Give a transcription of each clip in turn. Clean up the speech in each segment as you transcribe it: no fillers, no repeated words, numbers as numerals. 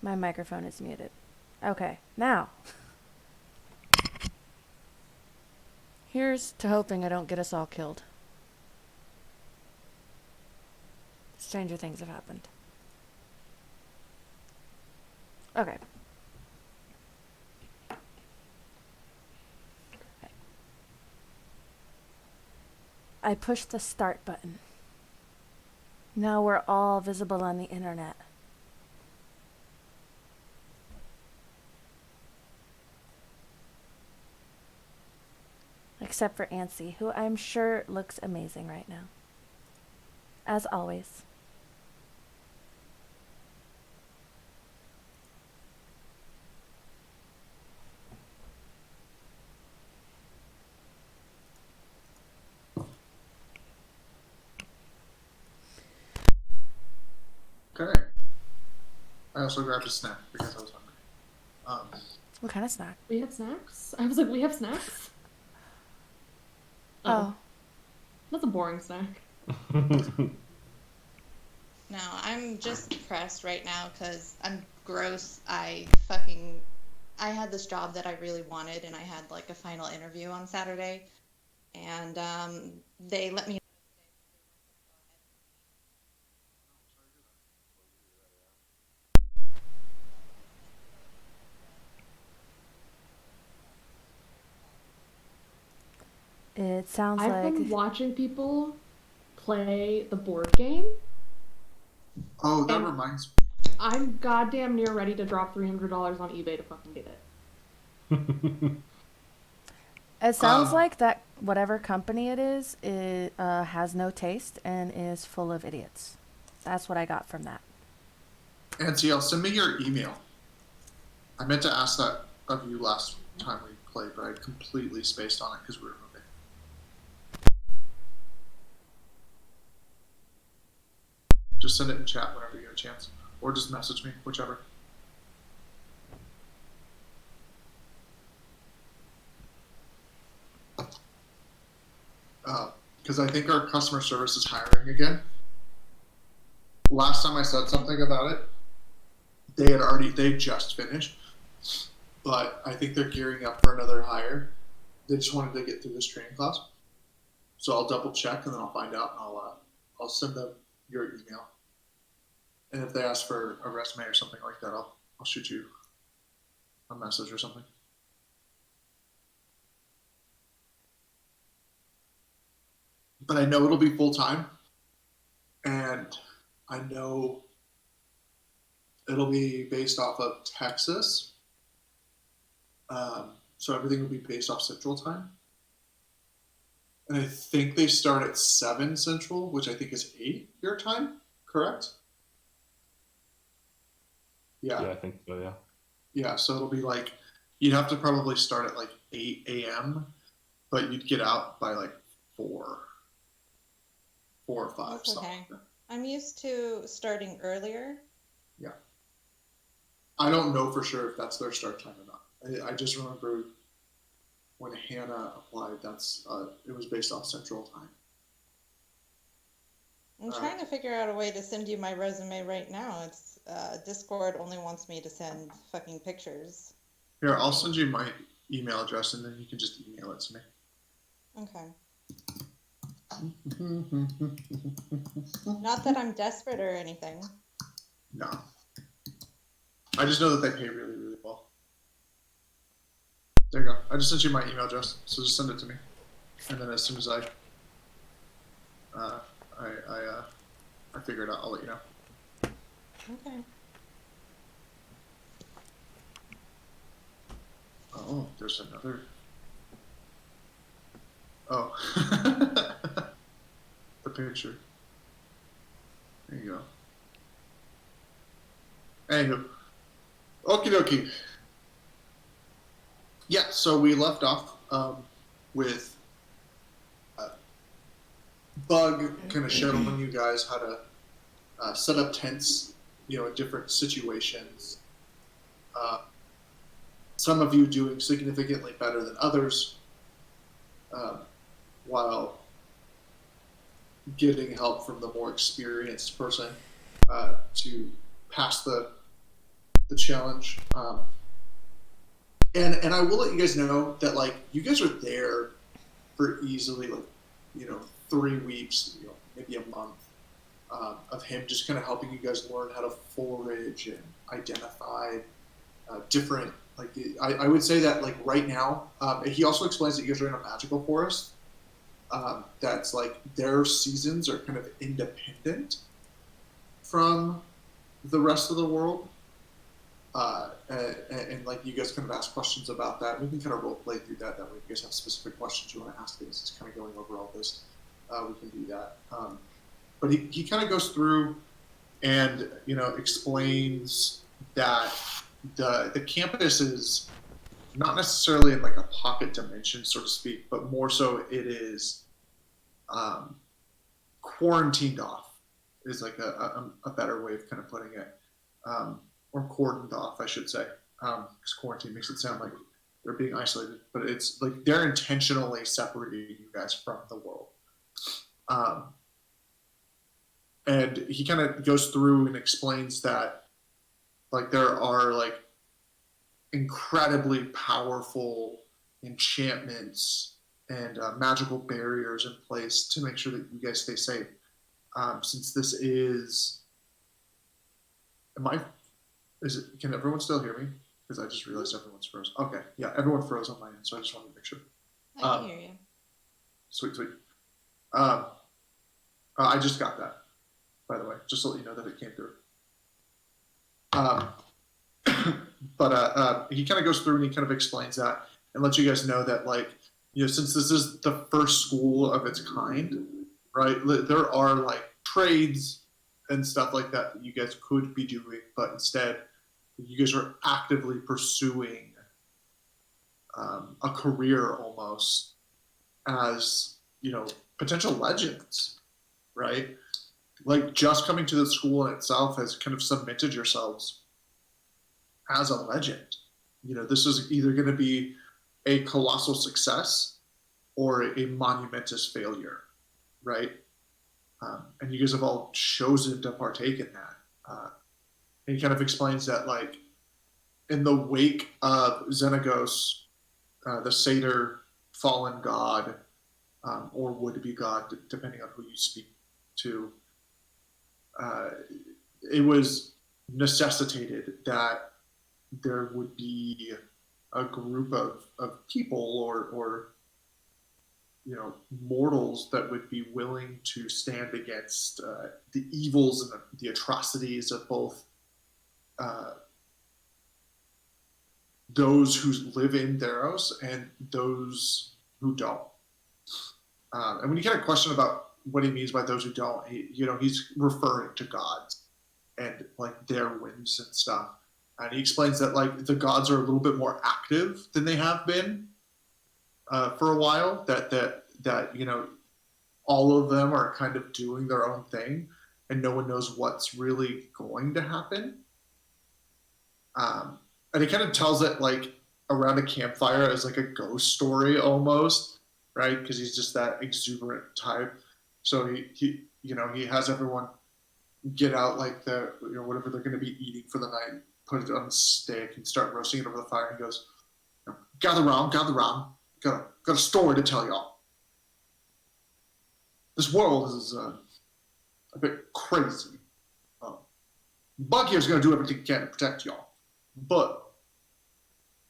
My microphone is muted. Okay, now. Here's to hoping I don't get us all killed. Stranger things have happened. Okay. I pushed the start button. Now we're all visible on the internet. Except for Ansi, who I'm sure looks amazing right now. As always. Okay. I also grabbed a snack because I was hungry. What kind of snack? We have snacks? I was like, we have snacks? Oh. That's a boring snack. No, I'm just depressed right now because I'm gross. I had this job that I really wanted, and I had like a final interview on Saturday, and they let me. It sounds I've like... been watching people play the board game. Oh, that reminds me. I'm goddamn near ready to drop $300 on eBay to fucking get it. It sounds like that whatever company it is, has no taste and is full of idiots. That's what I got from that. NCL, send me your email. I meant to ask that of you last time we played, but I completely spaced on it because we were moving. Just send it in chat whenever you get a chance. Or just message me, whichever. Because I think our customer service is hiring again. Last time I said something about it, they just finished. But I think they're gearing up for another hire. They just wanted to get through this training class. So I'll double check and then I'll find out and I'll send them your email. And if they ask for a resume or something like that, I'll shoot you a message or something. But I know it'll be full time, and I know it'll be based off of Texas. So everything will be based off Central Time. And I think they start at 7 Central, which I think is 8 your time, correct? Yeah, I think so, yeah. Yeah, so it'll be like, you'd have to probably start at like 8 a.m., but you'd get out by like 4 or 5. That's okay. I'm used to starting earlier. Yeah. I don't know for sure if that's their start time or not. I just remember when Hannah applied, it was based off Central Time. I'm trying to figure out a way to send you my resume right now. It's Discord only wants me to send fucking pictures. Here, I'll send you my email address and then you can just email it to me. Okay. Not that I'm desperate or anything. No. I just know that they pay really, really well. There you go. I just sent you my email address, so just send it to me. And then as soon as I figure it out, I'll let you know. Okay. Oh, there's another. Oh. The picture. There you go. Anywho. Okie dokie. Yeah, so we left off with Bug kind of showing you guys how to set up tents, in different situations. Some of you doing significantly better than others, while getting help from the more experienced person to pass the the challenge. And I will let you guys know that like you guys are there for easily like 3 weeks, maybe a month of him just kind of helping you guys learn how to forage and identify different. Like I would say that like right now, he also explains that you guys are in a magical forest. That's like their seasons are kind of independent from the rest of the world. And like you guys kind of ask questions about that. We can kind of role play through that. That way, if you guys have specific questions you want to ask us, it's kind of going over all this. We can do that. But he kind of goes through and explains that the campus is not necessarily in like a pocket dimension, so to speak, but more so it is quarantined off is like a better way of kind of putting it. Or cordoned off, I should say, because quarantine makes it sound like they're being isolated, but it's like they're intentionally separating you guys from the world. And he kind of goes through and explains that like there are like incredibly powerful enchantments and magical barriers in place to make sure that you guys stay safe. Since this is, can everyone still hear me? Because I just realized everyone's frozen. Okay, yeah, everyone froze on my end, so I just wanted to make sure. I can hear you. Sweet. I just got that, by the way, just to let you know that it came through. But he kind of goes through and he kind of explains that and lets you guys know that, like, since this is the first school of its kind, right, there are, like, trades and stuff like that you guys could be doing, but instead you guys are actively pursuing a career almost as, potential legends, right? Like just coming to the school in itself has kind of cemented yourselves as a legend. This is either going to be a colossal success or a monumentous failure, right? And you guys have all chosen to partake in that. And he kind of explains that, like, in the wake of Xenagos, the satyr fallen god, or would-be god, depending on who you speak to, it was necessitated that there would be a group of people or mortals that would be willing to stand against the evils and the atrocities of both those who live in Theros and those who don't. And when you kind of question about what he means by those who don't, he's referring to gods and like their whims and stuff. And he explains that like the gods are a little bit more active than they have been for a while. That all of them are kind of doing their own thing, and no one knows what's really going to happen. And he kind of tells it like around a campfire as like a ghost story almost, right? Because he's just that exuberant type. So he has everyone get out like the whatever they're going to be eating for the night, put it on a stick, and start roasting it over the fire. And he goes, gather round, got a story to tell y'all. This world is a bit crazy. Bug here's going to do everything he can to protect y'all, but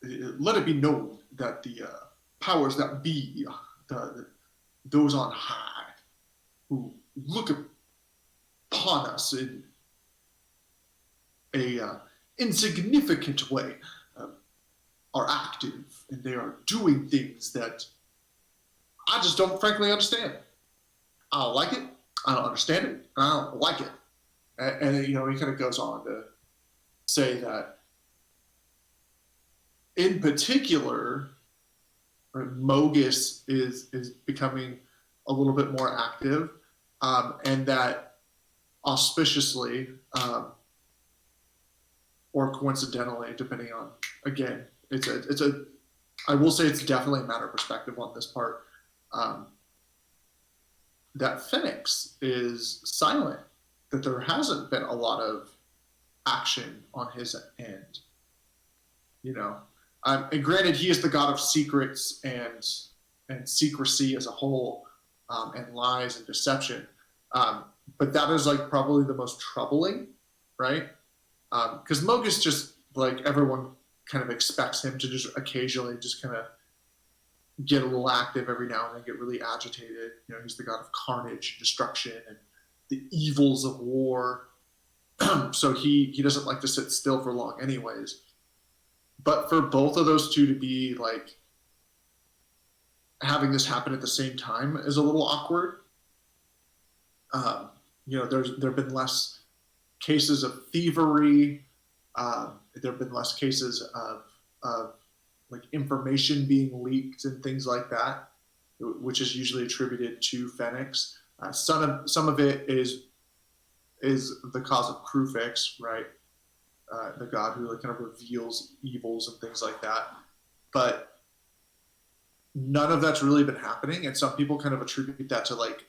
let it be known that the powers that be, those on high, who look upon us in a insignificant way, are active, and they are doing things that I just don't frankly understand. I don't like it, I don't understand it, and I don't like it. And he kind of goes on to say that in particular, Mogus is becoming a little bit more active, and that auspiciously or coincidentally, depending on, again, I will say it's definitely a matter of perspective on this part, that Phoenix is silent, that there hasn't been a lot of action on his end. You know, and granted, he is the god of secrets and secrecy as a whole, and lies and deception. But that is like probably the most troubling, right? Because Mogus just like everyone kind of expects him to just occasionally just kind of get a little active every now and then, get really agitated. You know, he's the god of carnage, destruction, and the evils of war. So he doesn't like to sit still for long, anyways. But for both of those two to be like having this happen at the same time is a little awkward. You know, there've been less cases of thievery. There've been less cases of like information being leaked and things like that, which is usually attributed to Phoenix. Some of it is the cause of Crufix, right? The god who like kind of reveals evils and things like that. But none of that's really been happening, and some people kind of attribute that to like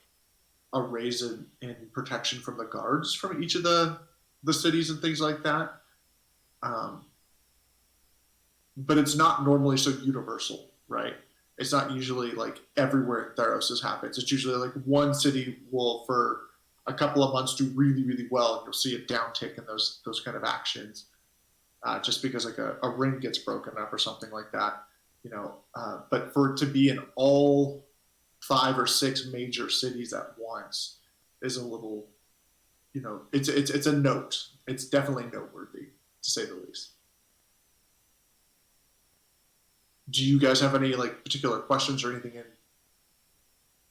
a raise in protection from the guards from each of the cities and things like that. But it's not normally so universal, right? It's not usually like everywhere in Theros this happens. It's usually like one city will, for a couple of months, do really, really well, and you'll see a downtick in those kind of actions, just because like a ring gets broken up or something like that, you know. But for it to be in all 5 or 6 major cities at once is a little, you know, it's a note. It's definitely noteworthy, to say the least. Do you guys have any like particular questions or anything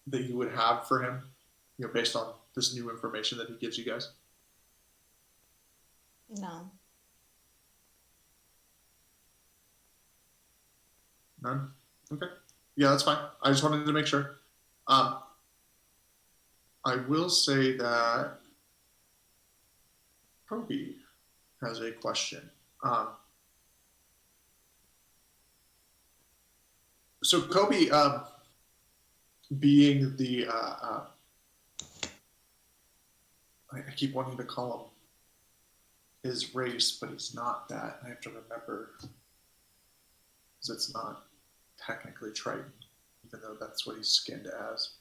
that you would have for him, you know, based on this new information that he gives you guys? No. None? Okay. Yeah, that's fine. I just wanted to make sure. I will say that Kobe has a question. So Kobe, being the, I keep wanting to call him his race, but he's not that. I have to remember, because it's not technically Triton, even though that's what he's skinned as.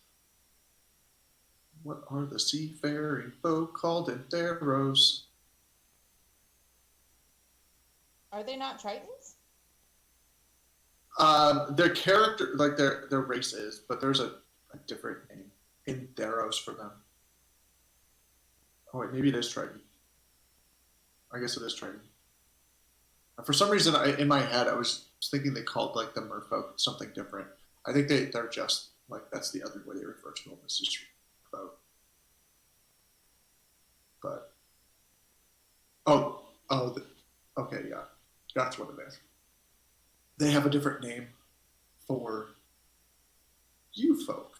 What are the seafaring folk called in Theros? Are they not Tritons? Their character, like their race is, but there's a different name in Theros for them. Oh wait, maybe it is Triton. I guess it is Triton. For some reason, in my head, I was thinking they called like the merfolk something different. I think they're just like, that's the other way they refer to them, is just folk. But okay, yeah, that's what it is. They have a different name for you folk.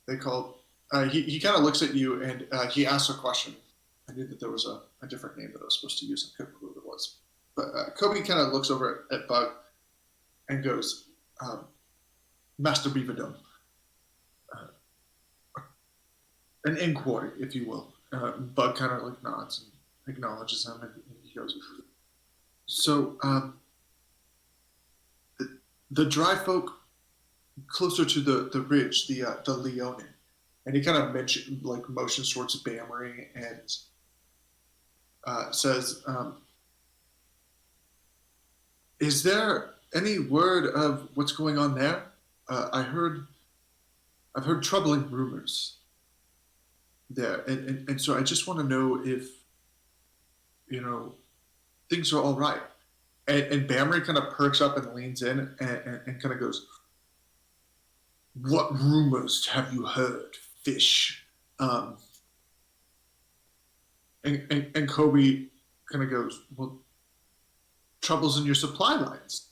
They called. He kind of looks at you and he asks a question. I knew that there was a different name that I was supposed to use. I couldn't remember what it was. But Kobe kind of looks over at Bug and goes, Master Beaverdome. An inquiry, if you will. Bug kind of like nods and acknowledges him, and he goes, so, the dry folk closer to the ridge, the Leonin, and he kind of motions towards Bamry and says, is there any word of what's going on there? I've heard troubling rumors there, and so I just want to know if, you know, things are all right. And Bamry kind of perks up and leans in and kind of goes, what rumors have you heard, fish? And Kobe kind of goes, well, troubles in your supply lines.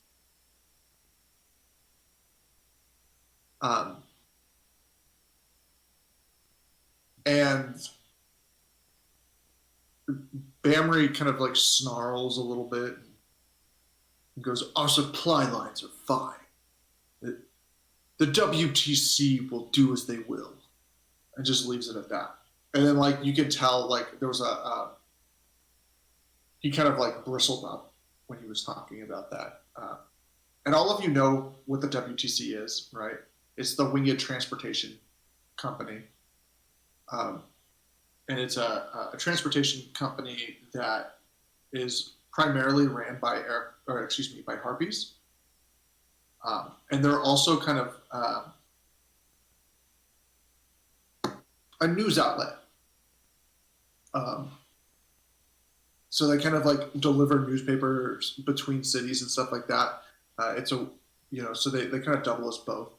And Bamry kind of like snarls a little bit and goes, our supply lines are fine. The WTC will do as they will. And just leaves it at that. And then like you could tell like there was he kind of like bristled up when he was talking about that. And all of you know what the WTC is, right? It's the Winged Transportation Company. And it's a transportation company that is primarily ran by by harpies. And they're also kind of a news outlet. So they kind of like deliver newspapers between cities and stuff like that. It's a, so they kind of double as both.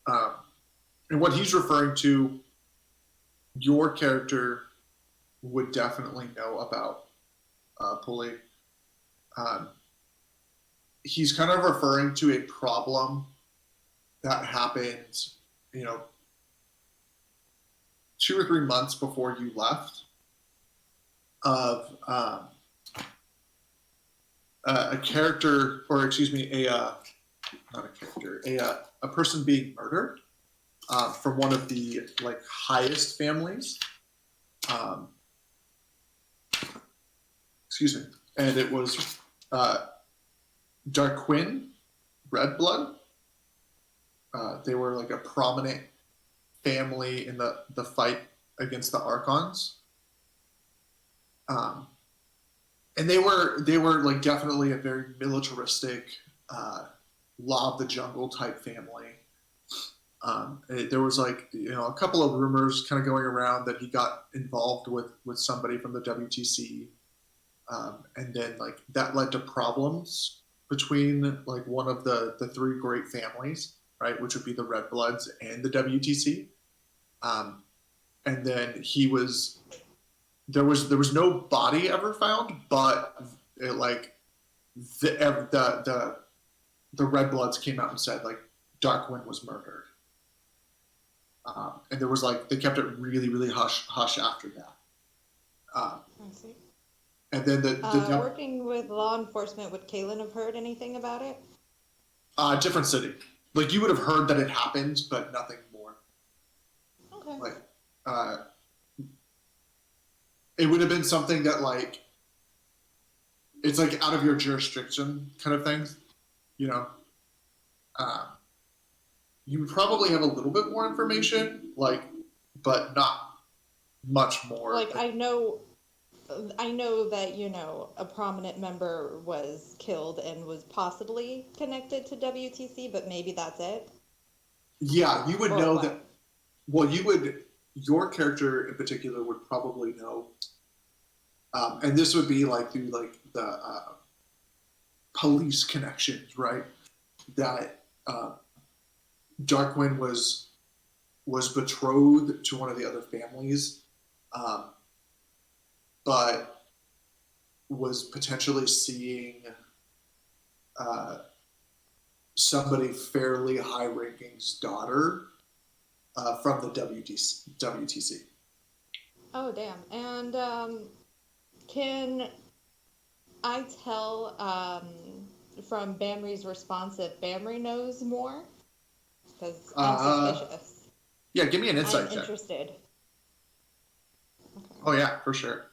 And what he's referring to, your character would definitely know about Pulley. He's kind of referring to a problem that happened, 2 or 3 months before you left, of a character, or excuse me, not a character, a person being murdered from one of the like highest families. Excuse me, and it was Darquin Redblood. They were like a prominent family in the fight against the Archons. And they were like definitely a very militaristic, law of the jungle type family. There was like a couple of rumors kind of going around that he got involved with somebody from the WTC, and then like that led to problems between like one of the 3 great families, right, which would be the Red Bloods and the WTC. And then there was no body ever found, but the Red Bloods came out and said like Darkwind was murdered. And there was like they kept it really, really hush after that. I see. And then working with law enforcement, would Kaylin have heard anything about it? Different city. Like you would have heard that it happened, but nothing more. Okay. Like it would have been something that like it's like out of your jurisdiction kind of thing, you would probably have a little bit more information, like, but not much more. Like I know that a prominent member was killed and was possibly connected to WTC, but maybe that's it. Yeah, you would know that. Well, your character in particular would probably know, and this would be like through like the police connections, right? That Darkwind was betrothed to one of the other families, but was potentially seeing somebody fairly high-ranking's daughter from the WTC. Oh, damn. And can I tell from Bamri's response if Bamri knows more? Because I'm suspicious. Yeah, give me an insight check. I'm interested. Okay. Oh, yeah, for sure.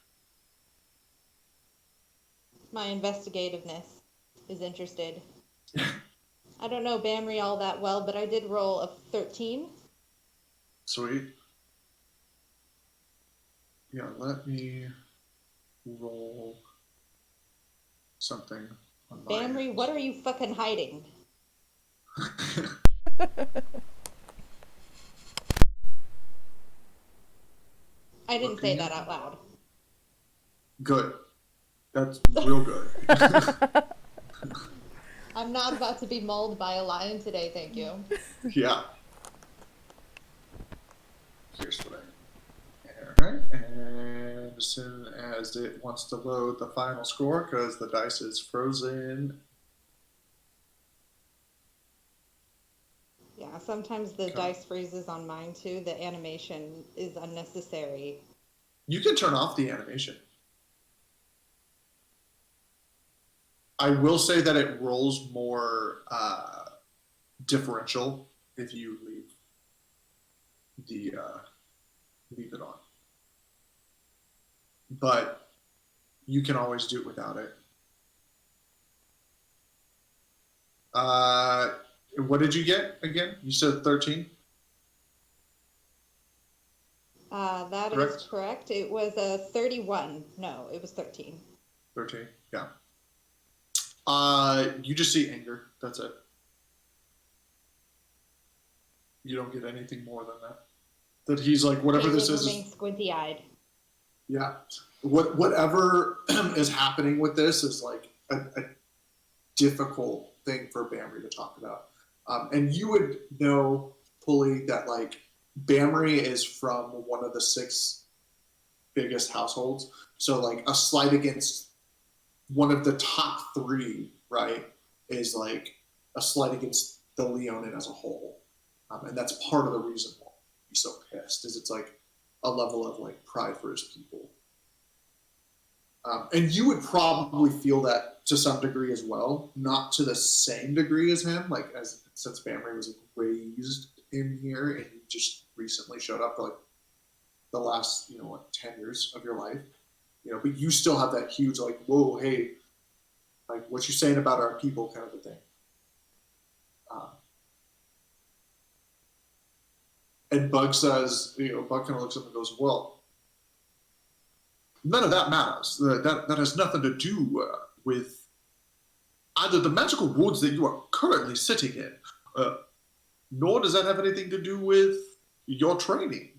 My investigativeness is interested. I don't know Bamri all that well, but I did roll a 13. Sweet. Yeah, let me roll something on my Bamri, what are you fucking hiding? I didn't say that out loud. Good. That's real good. I'm not about to be mauled by a lion today, thank you. Yeah. Here's what Alright, and as soon as it wants to load the final score, because the dice is frozen. Yeah, sometimes the dice freezes on mine too. The animation is unnecessary. You can turn off the animation. I will say that it rolls more differential if you leave the leave it on. But you can always do it without it. What did you get again? You said 13? That Correct? is correct. It was a 31. No, it was 13. 13, yeah. You just see anger. That's it. You don't get anything more than that. That he's like, whatever this is. Remains squinty-eyed. Yeah. Whatever is happening with this is like a difficult thing for Bamry to talk about. And you would know fully that like Bamry is from one of the 6 biggest households. So like a slight against one of the top 3, right, is like a slight against the Leonin as a whole. And that's part of the reason why he's so pissed, is it's like a level of like pride for his people. And you would probably feel that to some degree as well, not to the same degree as him, like since Bamry was like raised in here and you just recently showed up for like the last 10 years of your life, but you still have that huge like, whoa, hey, like what you saying about our people kind of a thing. And Bug says, Bug kind of looks up and goes, well, none of that matters. That has nothing to do with either the magical woods that you are currently sitting in, nor does that have anything to do with your training.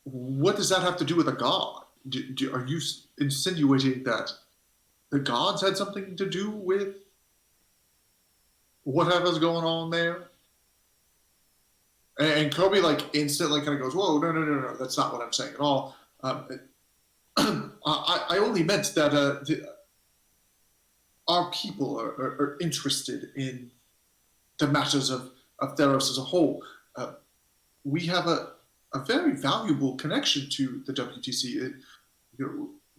What does that have to do with a god? Are you insinuating that the gods had something to do with whatever's going on there? And Kobe like instantly kind of goes, whoa, no, that's not what I'm saying at all. I only meant that our people are interested in the matters of Theros as a whole. We have a very valuable connection to the WTC.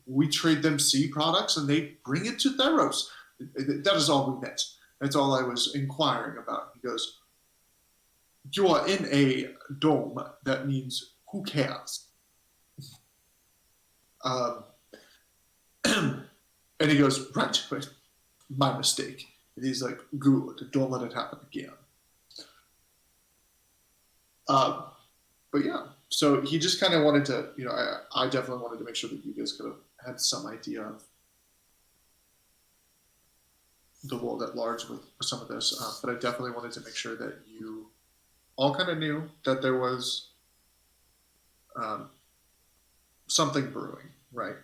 We trade them sea products and they bring it to Theros. That is all we meant. That's all I was inquiring about. He goes, you are in a dome. That means who cares? And he goes, right, my mistake. And he's like, good, don't let it happen again. But yeah, so he just kind of wanted to, I definitely wanted to make sure that you guys could have had some idea of the world at large with some of this. But I definitely wanted to make sure that you all kind of knew that there was something brewing, right?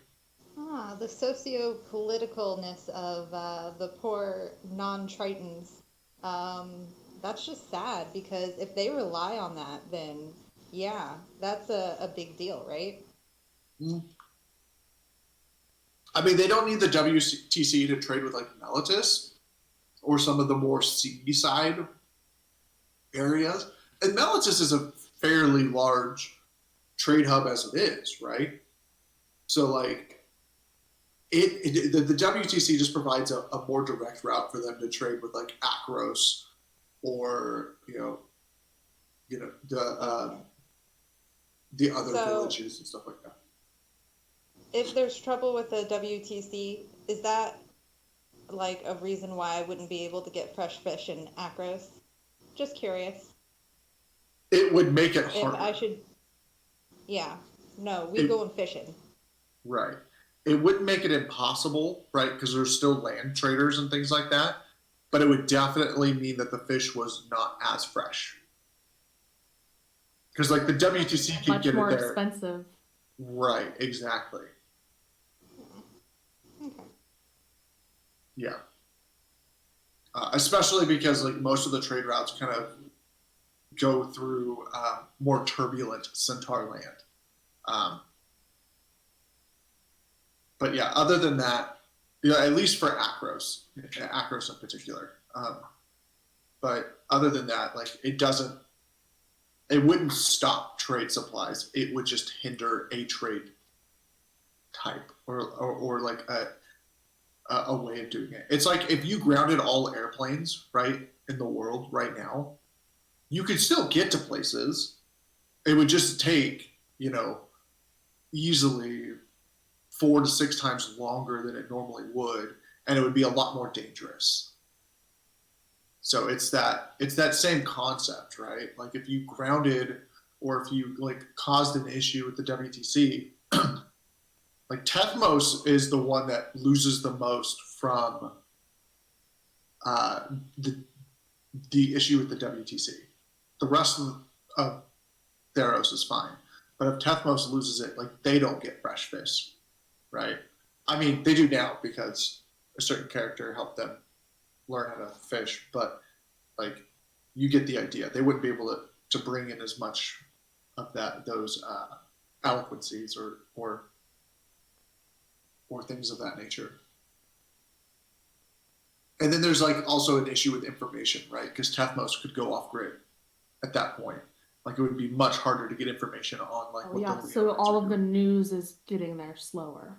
The socio-politicalness of the poor non-Tritons. That's just sad because if they rely on that, then yeah, that's a big deal, right? I mean, they don't need the WTC to trade with like Melitus or some of the more seaside areas. And Melitus is a fairly large trade hub as it is, right? So like the WTC just provides a more direct route for them to trade with like Akros or the other villages and stuff like that. If there's trouble with the WTC, is that like a reason why I wouldn't be able to get fresh fish in Akros? Just curious. It would make it harder. If I should, yeah, no, we going fishing. Right. It wouldn't make it impossible, right? Because there's still land traders and things like that. But it would definitely mean that the fish was not as fresh. Because like the WTC can get it there. Much more expensive. Right, exactly. Okay. Yeah. Especially because like most of the trade routes kind of go through more turbulent Centaur land. But yeah, other than that, at least for Akros in particular. But other than that, like it wouldn't stop trade supplies. It would just hinder a trade type or like a way of doing it. It's like if you grounded all airplanes, right, in the world right now, you could still get to places. It would just take, easily 4 to 6 times longer than it normally would, and it would be a lot more dangerous. So it's that same concept, right? Like if you grounded or if you like caused an issue with the WTC, like Tethmos is the one that loses the most from the issue with the WTC. The rest of Theros is fine, but if Tethmos loses it, like they don't get fresh fish, right? I mean, they do now because a certain character helped them learn how to fish, but like you get the idea. They wouldn't be able to bring in as much of those eloquencies or things of that nature. And then there's like also an issue with information, right? Because Tethmos could go off grid at that point. Like it would be much harder to get information on like what yeah, the so all of the news is getting there slower.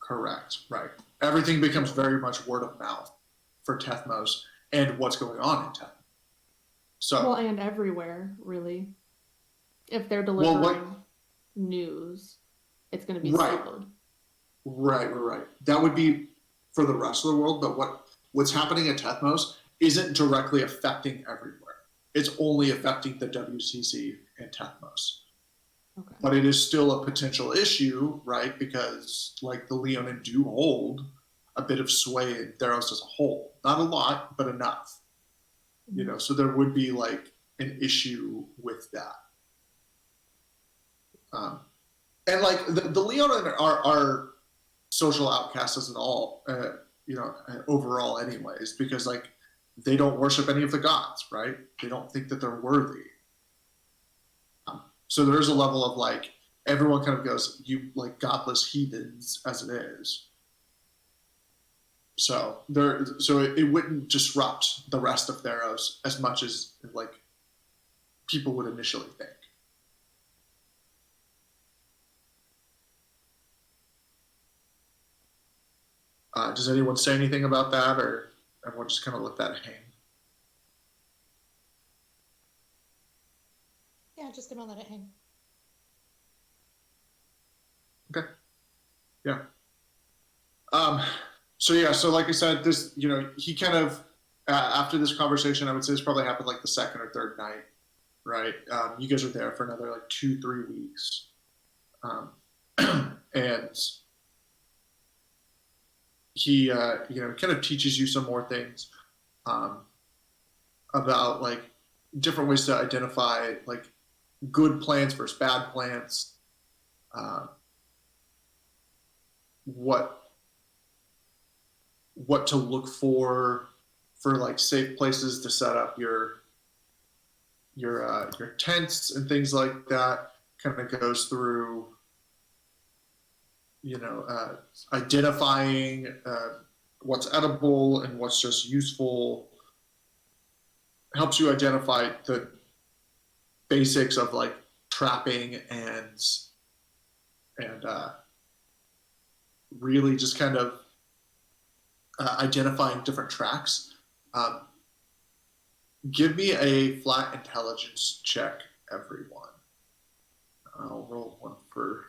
Correct, right. Everything becomes very much word of mouth for Tethmos and what's going on in Tethmos. So well, and everywhere, really. If they're delivering news, it's going to be slowed. Right. That would be for the rest of the world, but what's happening at Tethmos isn't directly affecting everywhere. It's only affecting the WCC and Tethmos. Okay. But it is still a potential issue, right? Because like the Leonin do hold a bit of sway in Theros as a whole. Not a lot, but enough. Mm-hmm. So there would be like an issue with that. And like the Leonin are social outcasts as an all, overall anyways, because like they don't worship any of the gods, right? They don't think that they're worthy. So there is a level of like, everyone kind of goes, you like godless heathens as it is. So it wouldn't disrupt the rest of Theros as much as like people would initially think. Does anyone say anything about that, or everyone just kind of let that hang? Yeah, just gonna let it hang. Okay. Yeah. So like I said, this, he kind of, after this conversation, I would say this probably happened like the second or third night, right? You guys are there for another like 2-3 weeks. And he, kind of teaches you some more things about like different ways to identify like good plants versus bad plants, what to look for like safe places to set up your tents and things like that. Kind of goes through identifying what's edible and what's just useful. Helps you identify the basics of like trapping and really just kind of identifying different tracks. Give me a flat intelligence check, everyone. I'll roll one for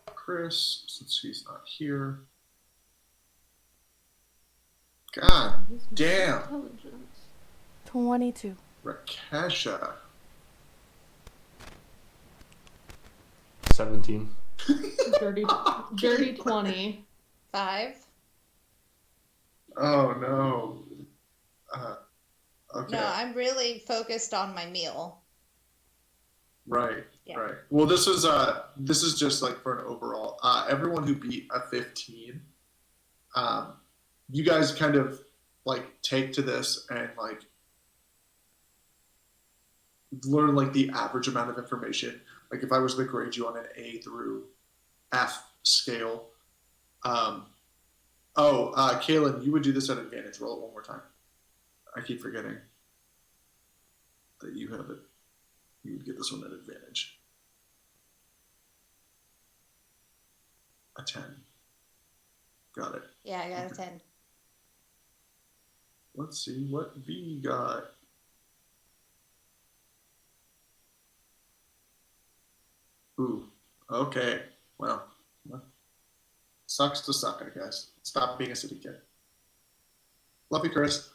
Chris since he's not here. God damn. 22. Rakesha. 17. Dirty 20. 5. Oh no. Okay. No, I'm really focused on my meal. Right. Yeah. Right. Well, this is just like for an overall. Everyone who beat a 15, you guys kind of like take to this and like learn like the average amount of information. Like if I was to grade you on an A through F scale. Kaylin, you would do this at advantage. Roll it one more time. I keep forgetting that you have it. You would get this one at advantage. A 10. Got it. Yeah, I got a 10. Let's see what V got. Ooh. Okay. Well, sucks to suck, I guess. Stop being a city kid. Love you, Chris.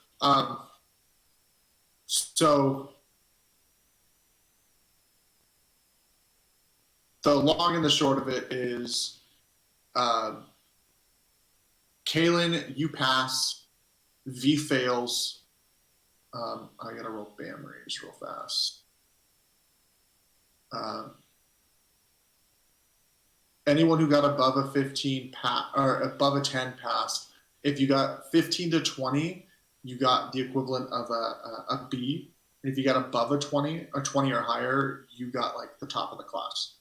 So the long and the short of it is, Kaylin, you pass. V fails. I gotta roll BAM raise real fast. Anyone who got above a 15 or above a 10 passed. If you got 15 to 20, you got the equivalent of a B. And if you got above a 20 or higher, you got like the top of the class.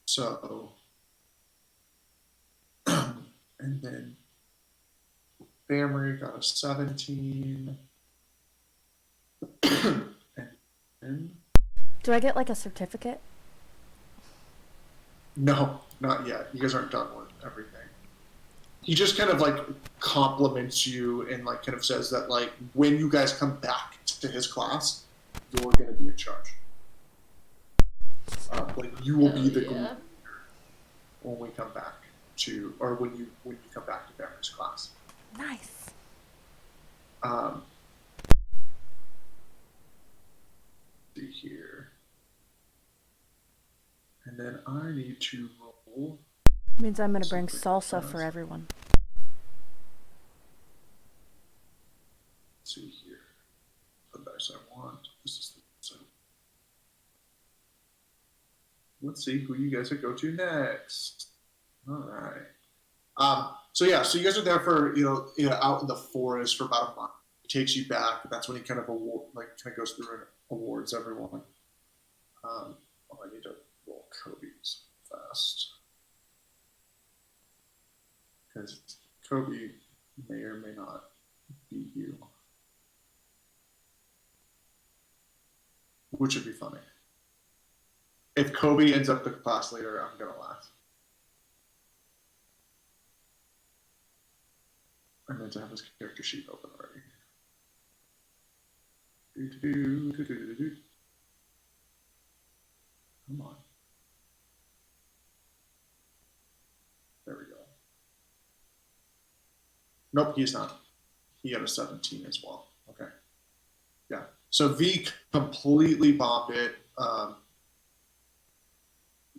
So, and then Family got a 17. and Do I get like a certificate? No, not yet. You guys aren't done with everything. He just kind of like compliments you and like kind of says that like when you guys come back to his class, you're going to be in charge. Like you will be the group leader when we come back to, or when you come back to Barron's class. Nice. See here. And then I need to roll. Means I'm gonna bring salsa for everyone. Let's see here. The dice I want. This is the so. Let's see who you guys would go to next. All right. So yeah, so you guys are there for out in the forest for about a month. He takes you back. That's when he kind of goes through and awards everyone. I need to roll Kobe's fast because Kobe may or may not beat you, which would be funny. If Kobe ends up the class leader, I'm gonna laugh. I meant to have his character sheet open already. Come on. There we go. Nope, he's not. He had a 17 as well. Okay. Yeah. So V completely bombed it.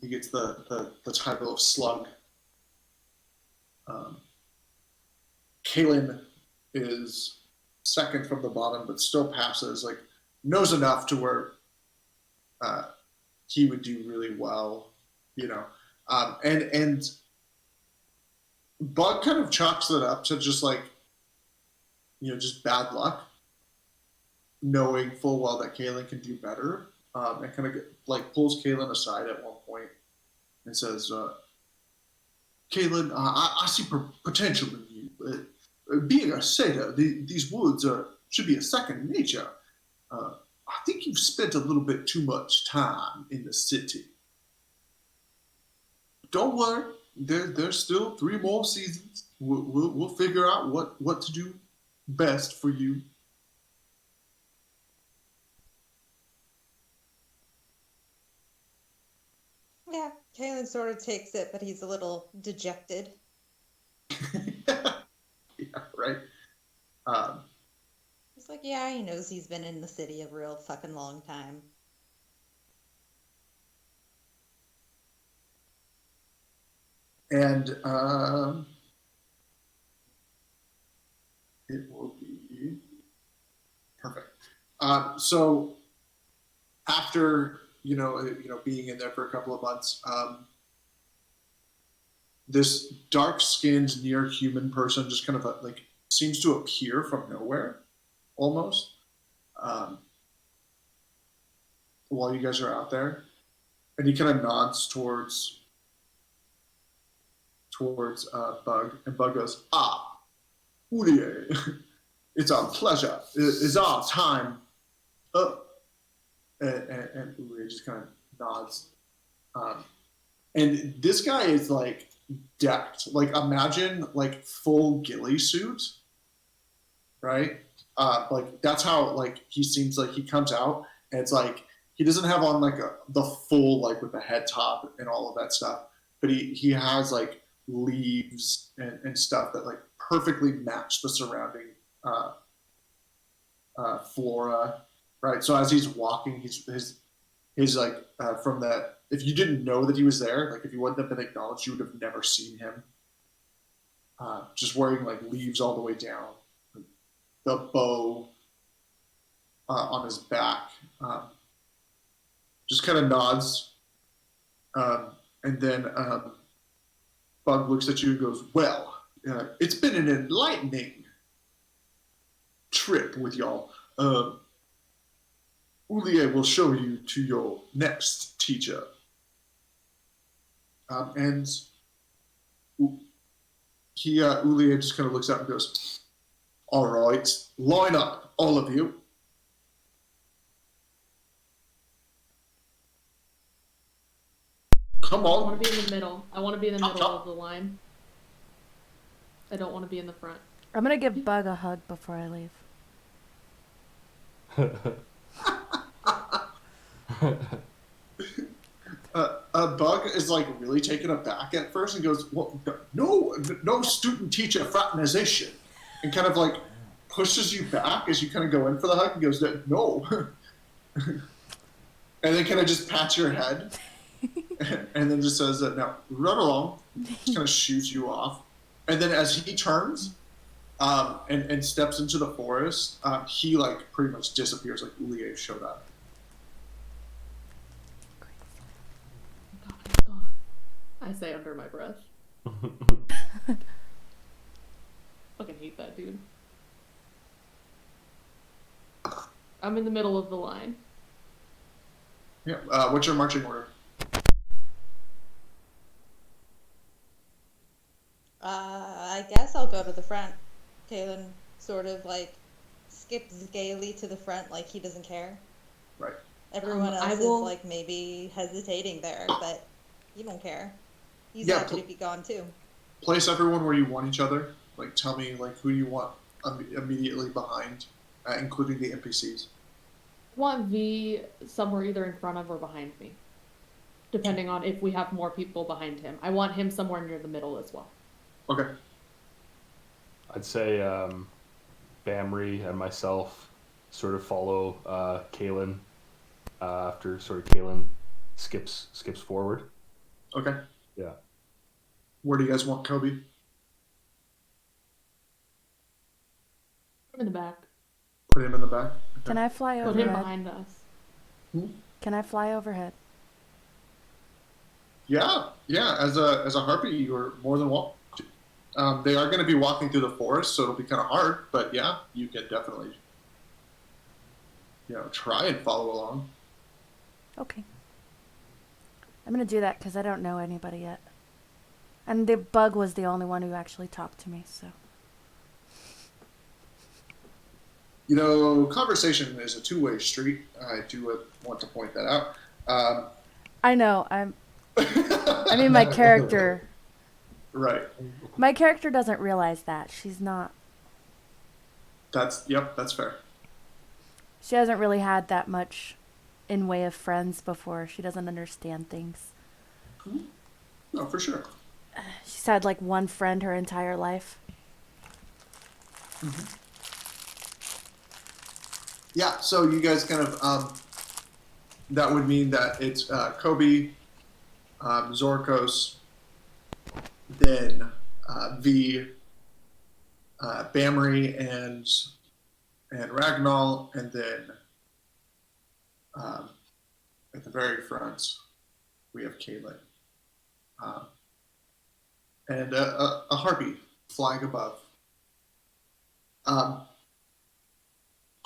He gets the title of slug. Kaylin is second from the bottom, but still passes. Like knows enough to where he would do really well, and Bug kind of chalks it up to just like, just bad luck, knowing full well that Kaylin can do better, and kind of pulls Kaylin aside at one point and says, Kaylin, I see potential in you. Being a satyr, these woods should be a second nature. I think you've spent a little bit too much time in the city. Don't worry, there's still 3 more seasons. We'll figure out what to do best for you. Yeah, Kaylin sort of takes it, but he's a little dejected. Yeah, right. He's like, yeah, he knows he's been in the city a real fucking long time. And it will be perfect. So after being in there for a couple of months, this dark-skinned, near-human person just kind of seems to appear from nowhere, almost. While you guys are out there, and he kind of nods towards Bug, and Bug goes, Ulier, it's our pleasure. It's our time up. And Ulier just kind of nods. And this guy is decked. Imagine full ghillie suit, right? That's how he seems like he comes out, And it's like he doesn't have on like the full like with the head top and all of that stuff, but he has like leaves and stuff that like perfectly match the surrounding flora, right? So as he's walking, his like from that. If you didn't know that he was there, like if you wouldn't have been acknowledged, you would have never seen him. Just wearing like leaves all the way down, the bow on his back, just kind of nods, and then Bug looks at you and goes, "Well, it's been an enlightening trip with y'all. Ulie will show you to your next teacher." And Ulie just kind of looks up and goes, "All right, line up, all of you." Come on. I want to be in the middle. I want to be in the middle of the line. I don't want to be in the front. I'm gonna give Bug a hug before I leave. Bug is like really taken aback at first and goes, "Well, no student-teacher fraternization," and kind of like pushes you back as you kind of go in for the hug and goes, "No," and then kind of just pats your head and then just says that, "Now run along," just kind of shoots you off, and then as he turns and steps into the forest, he like pretty much disappears, like Ulie showed up. I say under my breath. Fucking hate that dude. I'm in the middle of the line. Yeah. What's your marching order? I guess I'll go to the front. Kalen sort of like skips gaily to the front like he doesn't care. Right. Everyone else is like maybe hesitating there, but you don't care. He's happy to be gone too. Place everyone where you want each other. Like tell me like who you want immediately behind, including the NPCs. I want V somewhere either in front of or behind me, depending on if we have more people behind him. I want him somewhere near the middle as well. Okay. I'd say Bamri and myself sort of follow Kalen after sort of Kalen skips forward. Okay. Yeah. Where do you guys want Kobe? I'm in the back. Put him in the back. Okay. Can I fly Put him overhead? behind us. Can I fly overhead? Yeah. As a harpy, you're more than welcome to. They are going to be walking through the forest, so it'll be kind of hard. But yeah, you can definitely, try and follow along. Okay. I'm gonna do that because I don't know anybody yet. And the Bug was the only one who actually talked to me, so. Conversation is a two-way street. I do want to point that out. I know. I mean, my character. Right. My character doesn't realize that. She's not. That's fair. She hasn't really had that much in way of friends before. She doesn't understand things. No, for sure. She's had like one friend her entire life. Mm-hmm. Yeah, so you guys kind of, that would mean that it's Kobe, Zorkos, then V, Bamri, and Ragnall, and then at the very front, we have Caitlin. And a harpy flying above.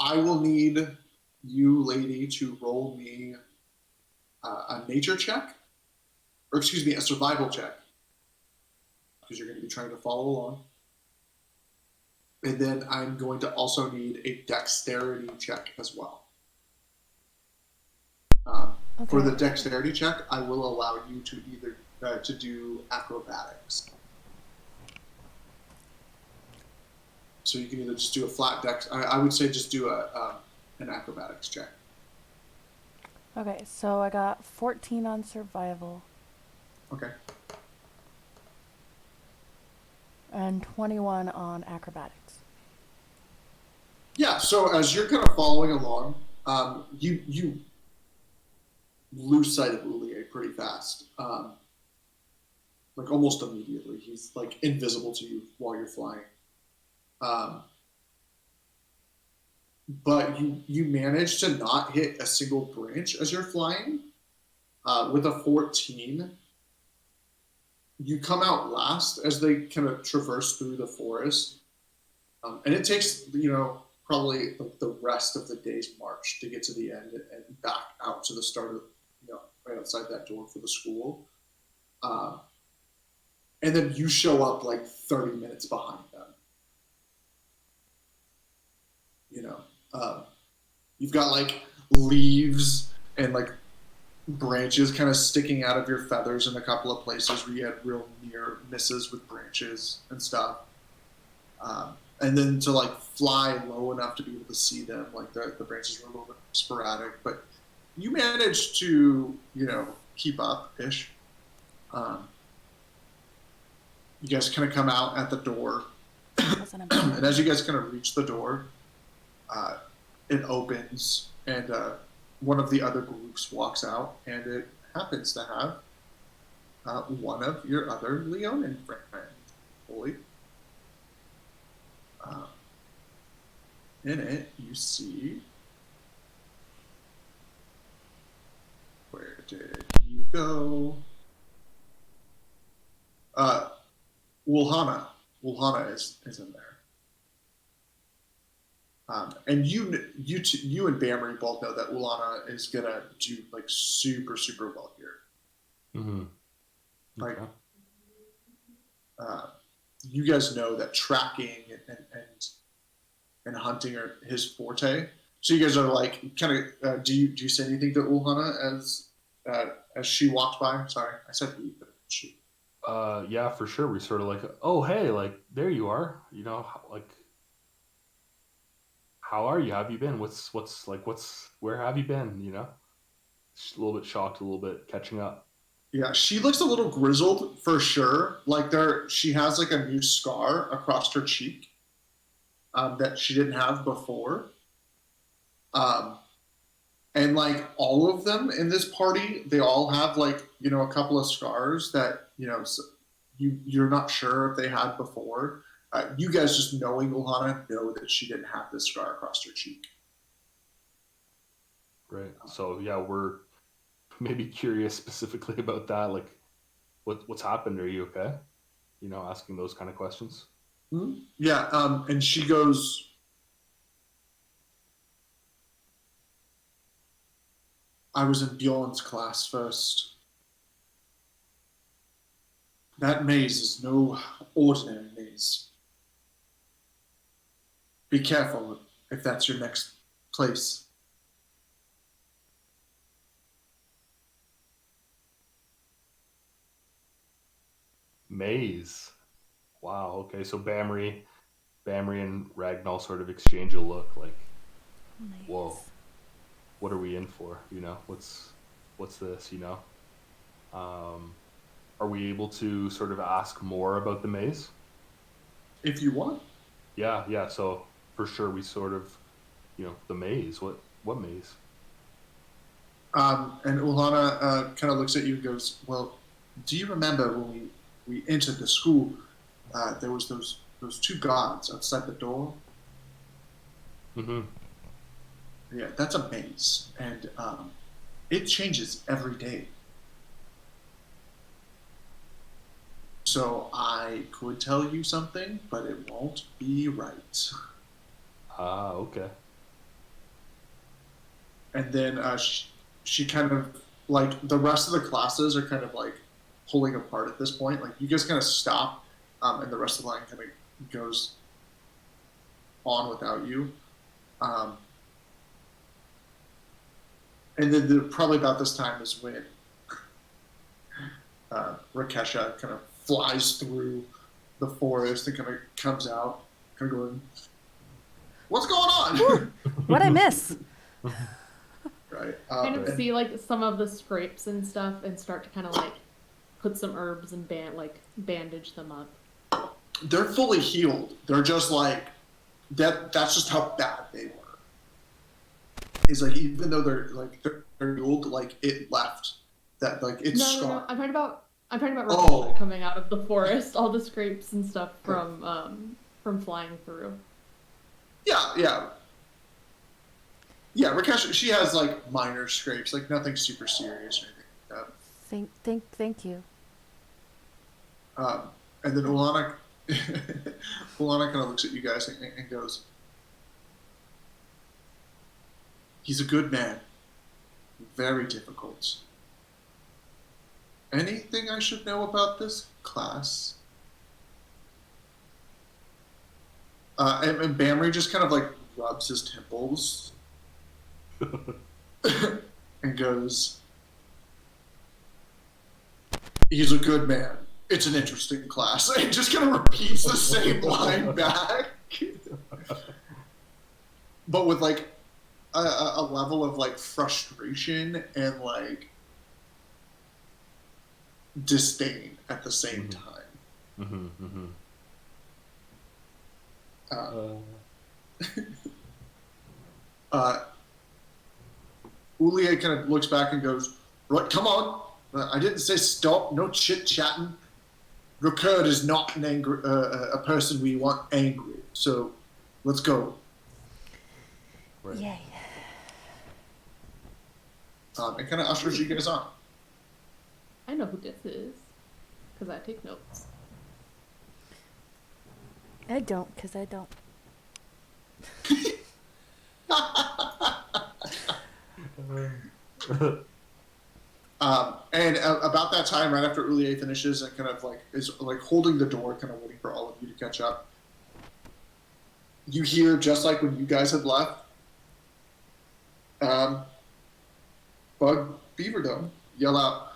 I will need you, lady, to roll me a nature check, or excuse me, a survival check, because you're going to be trying to follow along. And then I'm going to also need a dexterity check as well. Okay. For the dexterity check, I will allow you to either to do acrobatics. So you can either just do a flat dex. I would say just do an acrobatics check. Okay, so I got 14 on survival Okay. and 21 on acrobatics. Yeah. So as you're kind of following along, you lose sight of Ulier pretty fast. Like almost immediately, he's like invisible to you while you're flying. Um, but you manage to not hit a single branch as you're flying. With a 14, you come out last as they kind of traverse through the forest, and it takes probably like the rest of the day's march to get to the end and back out to the start of right outside that door for the school. Uh, and then you show up like 30 minutes behind them. You know, you've got like leaves and like branches kind of sticking out of your feathers in a couple of places where you had real near misses with branches and stuff. And then to like fly low enough to be able to see them, like the branches were a little bit sporadic, but you managed to, keep up ish. You guys kind of come out at the door, and as you guys kind of reach the door, it opens, and one of the other groups walks out, and it happens to have one of your other Leonin friends, Holy. In it, you see. Where did you go? Wulhana. Wulhana is in there. And you and Bamry both know that Ulana is gonna do like super super well here. Mm-hmm. Like, you guys know that tracking and hunting are his forte. So you guys are like kind of. Do you say anything to Ulana as she walked by? Sorry, I said he, but she. Yeah, for sure. We sort of like, oh hey, like there you are. Like. How are you? How have you been? Where have you been? She's a little bit shocked, a little bit catching up. Yeah, she looks a little grizzled for sure. Like she has like a new scar across her cheek that she didn't have before. And like all of them in this party, they all have like a couple of scars that you're not sure if they had before. You guys just knowing Ulana know that she didn't have this scar across her cheek. Right. So yeah, we're maybe curious specifically about that. Like, what's happened? Are you okay? Asking those kind of questions. Mm-hmm. Yeah. And she goes, I was in Bjorn's class first. That maze is no ordinary maze. Be careful if that's your next place. Maze. Wow. Okay. So Bamry and Ragnall sort of exchange a look like, Nice. whoa, what are we in for? What's this? Are we able to sort of ask more about the maze? If you want. Yeah. So for sure, we sort of, the maze. What maze? And Ulana kind of looks at you and goes, well, do you remember when we entered the school, there was those two guards outside the door? Mm-hmm. Yeah, that's a maze. And it changes every day. So I could tell you something, but it won't be right. Ah, okay. And then she kind of, like, the rest of the classes are kind of like pulling apart at this point. Like, you guys kind of stop, and the rest of the line kind of goes on without you. And then probably about this time is when Rakesha kind of flies through the forest and kind of comes out, kind of going, "What's going on?" What'd I miss? right? Kind of And see like some of the scrapes and stuff, and start to kind of like put some herbs and bandage them up. they're fully healed. They're just like that. That's just how bad they were. Is like even though they're healed, like it left that like it's No. scarred. I'm talking about Oh. Ricochet coming out of the forest, all the scrapes and stuff from flying through. Yeah. Rakesh, she has like minor scrapes, like nothing super serious or anything like that. Thank you. And then Ulana kind of looks at you guys and goes, "He's a good man. Very difficult. Anything I should know about this class?" And Bamry just kind of like rubs his temples and goes, "He's a good man. It's an interesting class." And just kind of repeats the same line back. But with like a level of like frustration and like disdain at the same time. Ulier kind of looks back and goes, "Right, come on. I didn't say stop. No chit-chatting. Recurd is not a person we want angry. So let's go." Right. Yay. And kind of ushers you guys on. I know who this is, because I take notes. I don't, because I don't. And about that time, right after Ulier finishes and kind of like is like holding the door, kind of waiting for all of you to catch up, you hear, just like when you guys had left, Bug Beaverdome yell out,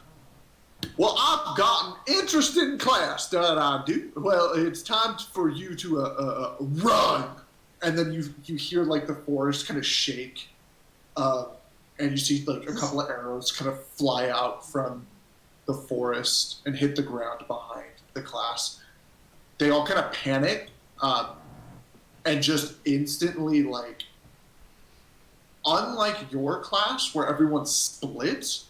"Well, I've got an interesting class that I do. Well, it's time for you to run." And then you hear like the forest kind of shake, and you see like a couple of arrows kind of fly out from the forest and hit the ground behind the class. They all kind of panic, and just instantly, like, unlike your class where everyone splits,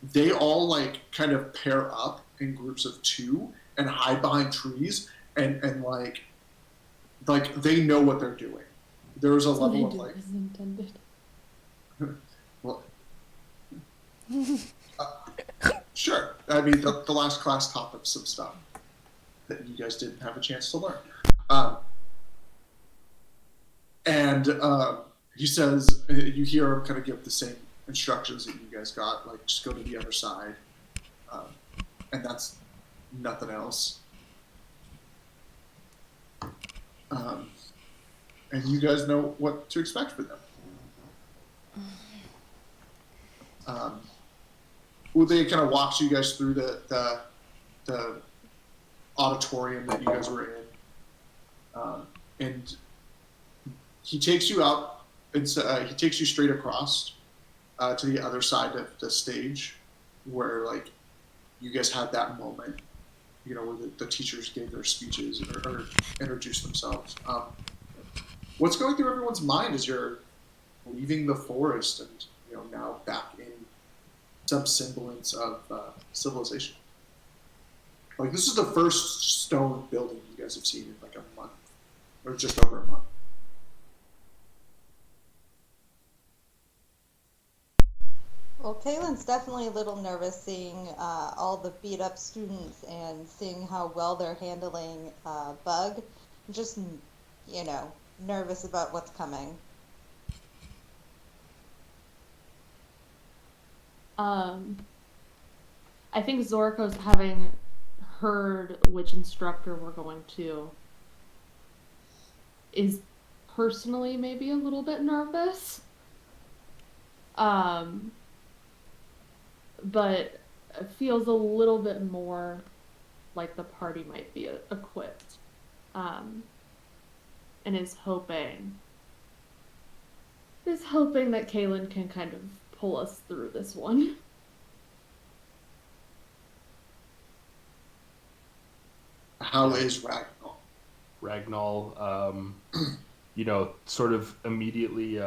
they all like kind of pair up in groups of 2 and hide behind trees and like they know what they're doing. There's a level of like, as intended. well, sure. I mean, the last class taught them some stuff that you guys didn't have a chance to learn. And he says, you hear him kind of give the same instructions that you guys got, like just go to the other side, and that's nothing else. And you guys know what to expect for them. Uday kind of walks you guys through the auditorium that you guys were in, and he takes you out. He takes you straight across to the other side of the stage, where like you guys had that moment, you know, where the teachers gave their speeches or introduced themselves. What's going through everyone's mind as you're leaving the forest and, you know, now back in some semblance of civilization? Like, this is the first stone building you guys have seen in like a month, or just over a month. Well, Kaylin's definitely a little nervous seeing all the beat up students and seeing how well they're handling Bug. Just, you know, nervous about what's coming. I think Zorko's, having heard which instructor we're going to, is personally maybe a little bit nervous. But feels a little bit more like the party might be equipped. And is hoping that Kaylin can kind of pull us through this one. How is Ragnar? Ragnall, you know, sort of immediately,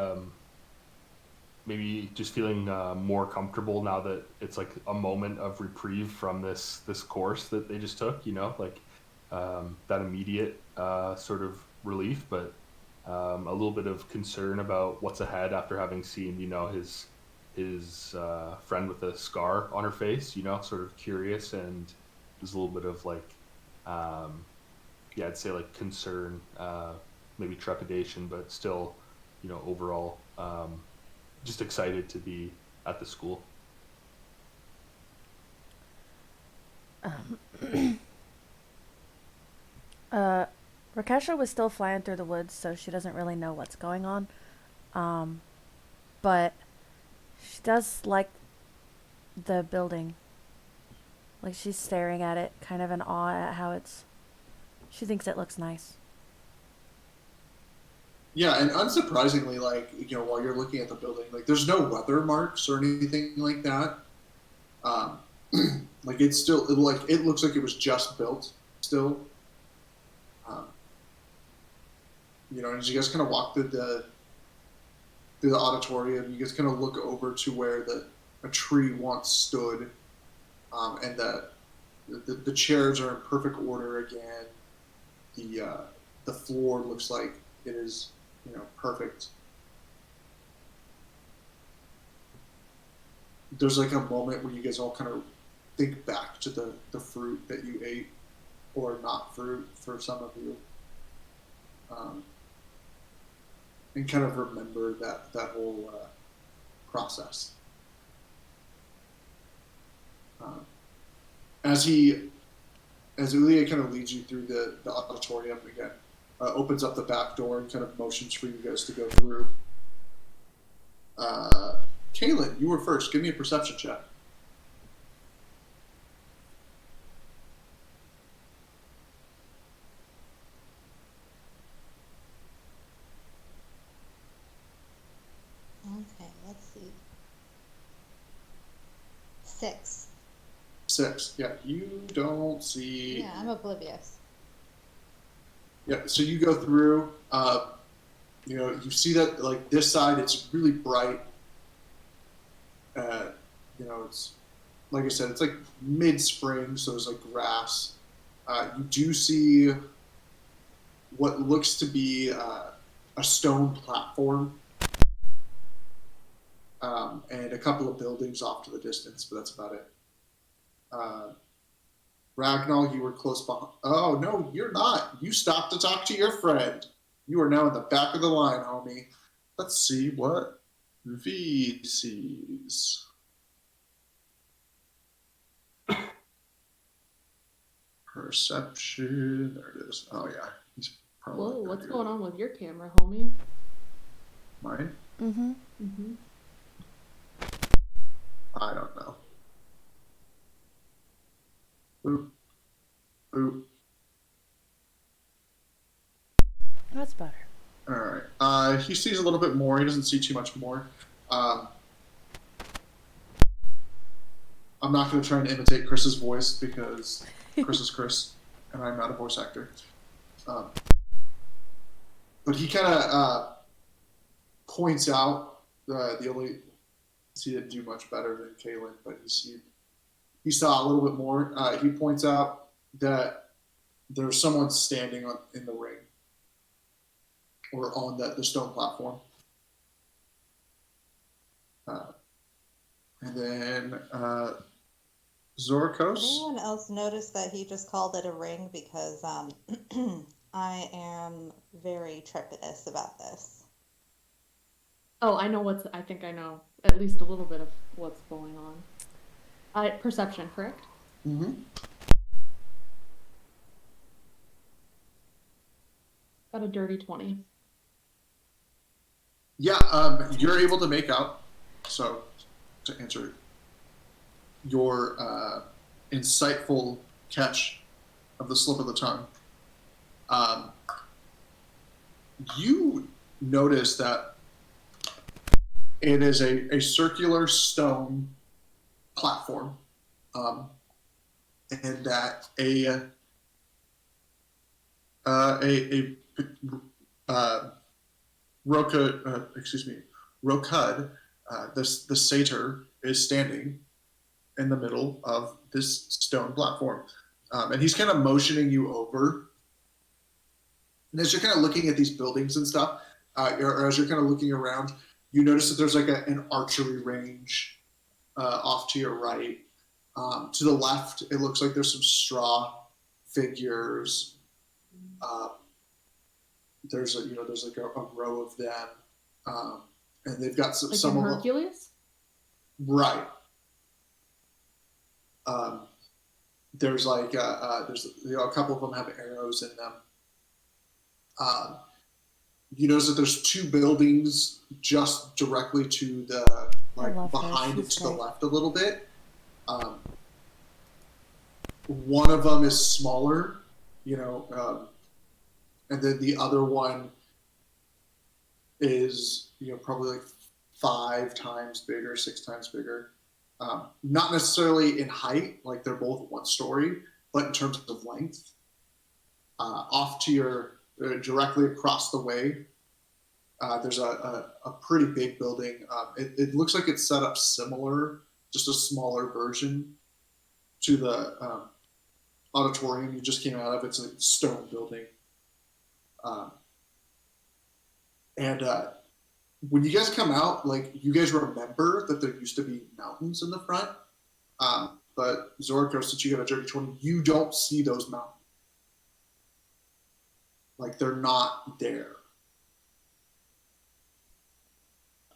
maybe just feeling more comfortable now that it's like a moment of reprieve from this course that they just took. You know, like that immediate sort of relief, but a little bit of concern about what's ahead after having seen, you know, his friend with a scar on her face. You know, sort of curious, and there's a little bit of like. Yeah, I'd say like concern, maybe trepidation, but still, you know, overall, just excited to be at the school. Rakesha was still flying through the woods, so she doesn't really know what's going on. But she does like the building. Like, she's staring at it, kind of in awe at how she thinks it looks nice. Yeah, and unsurprisingly, like, you know, while you're looking at the building, like, there's no weather marks or anything like that. Um, like, it looks like it was just built still. You know, as you guys kind of walk through the auditorium, you guys kind of look over to where a tree once stood, and the chairs are in perfect order again. The floor looks like it is, you know, perfect. There's like a moment where you guys all kind of think back to the fruit that you ate, or not fruit for some of you, and kind of remember that whole process. As Ulia kind of leads you through the auditorium again, opens up the back door and kind of motions for you guys to go through. Kaylin, you were first. Give me a perception check. Okay, let's see. 6. 6. Yeah, you don't see. Yeah, I'm oblivious. Yeah, so you go through. You know, you see that like this side, it's really bright. You know, it's like I said, it's like mid-spring, so there's like grass. You do see what looks to be a stone platform, and a couple of buildings off to the distance, but that's about it. Ragnar, you were close behind. Oh, no, you're not. You stopped to talk to your friend. You are now in the back of the line, homie. Let's see what V sees. Perception. There it is. Oh, yeah. He's probably. Whoa, what's going on with your camera, homie? Mine? Mm-hmm. Mm-hmm. I don't know. Boop. Boop. That's better. All right. He sees a little bit more. He doesn't see too much more. I'm not going to try and imitate Chris's voice because Chris is Chris, and I'm not a voice actor. But he kind of points out the only. He didn't do much better than Kaylin, but he saw a little bit more. He points out that there's someone standing in the ring, or on the stone platform. And then Zorkos. Did anyone else notice that he just called it a ring? Because I am very trepidatious about this. Oh, I think I know at least a little bit of what's going on. Perception, correct? Mm-hmm. Got a dirty 20. Yeah, you're able to make out. So, to answer your insightful catch of the slip of the tongue, you notice that It is a circular stone platform, and that a Rokud, the satyr, is standing in the middle of this stone platform, and he's kind of motioning you over. And as you're kind of looking at these buildings and stuff, or as you're kind of looking around, you notice that there's like an archery range off to your right. To the left, it looks like there's some straw figures. There's like a row of them, and they've got Like some in of them. Hercules? Right. There's like there's a couple of them have arrows in them. You notice that there's two buildings just directly to the behind it to the left a little bit. One of them is smaller, and then the other one is probably like 5 times bigger, 6 times bigger. Not necessarily in height, like they're both 1 story, but in terms of length. Off to your directly across the way, there's a pretty big building. It looks like it's set up similar, just a smaller version to the auditorium you just came out of. It's a stone building. And when you guys come out, like, you guys remember that there used to be mountains in the front. But Zorko, since you got a dirty 20, you don't see those mountains. Like, they're not there.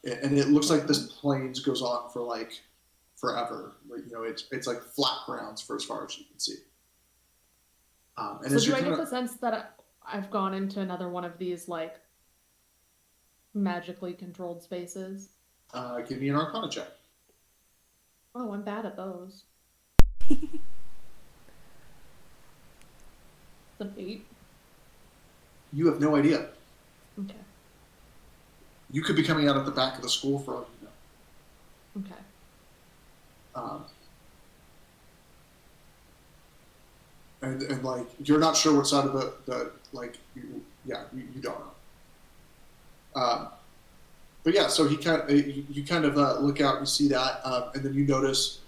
And it looks like this plains goes on for like forever. It's like flat grounds for as far as you can see. And so do I get the sense that I've gone into another one of these like magically controlled spaces? Give me an Arcana check. Oh, I'm bad at those. It's an 8. You have no idea. Okay. You could be coming out at the back of the school for all you know. Okay. And like, you're not sure what side of the you don't know. But yeah, so you kind of look out and you see that, and then you notice,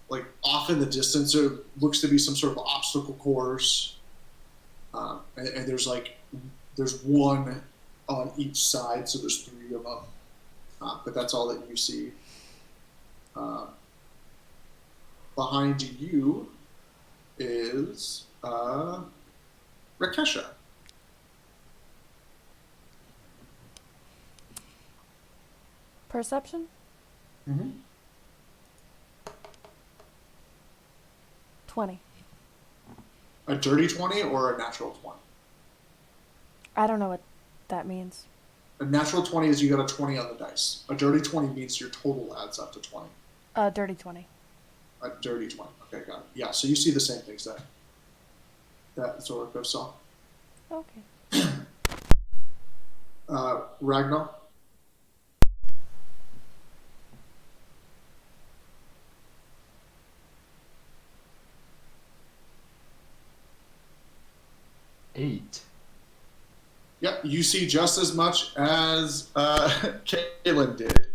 like, off in the distance there looks to be some sort of obstacle course, and there's one on each side, so there's 3 of them, but that's all that you see. Behind you is Rakesha. Perception? Mm-hmm. 20. A dirty 20 or a natural 20? I don't know what that means. A natural 20 is you got a 20 on the dice. A dirty 20 means your total adds up to 20. Dirty 20. A dirty 20. Okay, got it. Yeah, so you see the same things that Zorko saw. Okay. Ragnar? Eight. Yep, you see just as much as Caitlin did.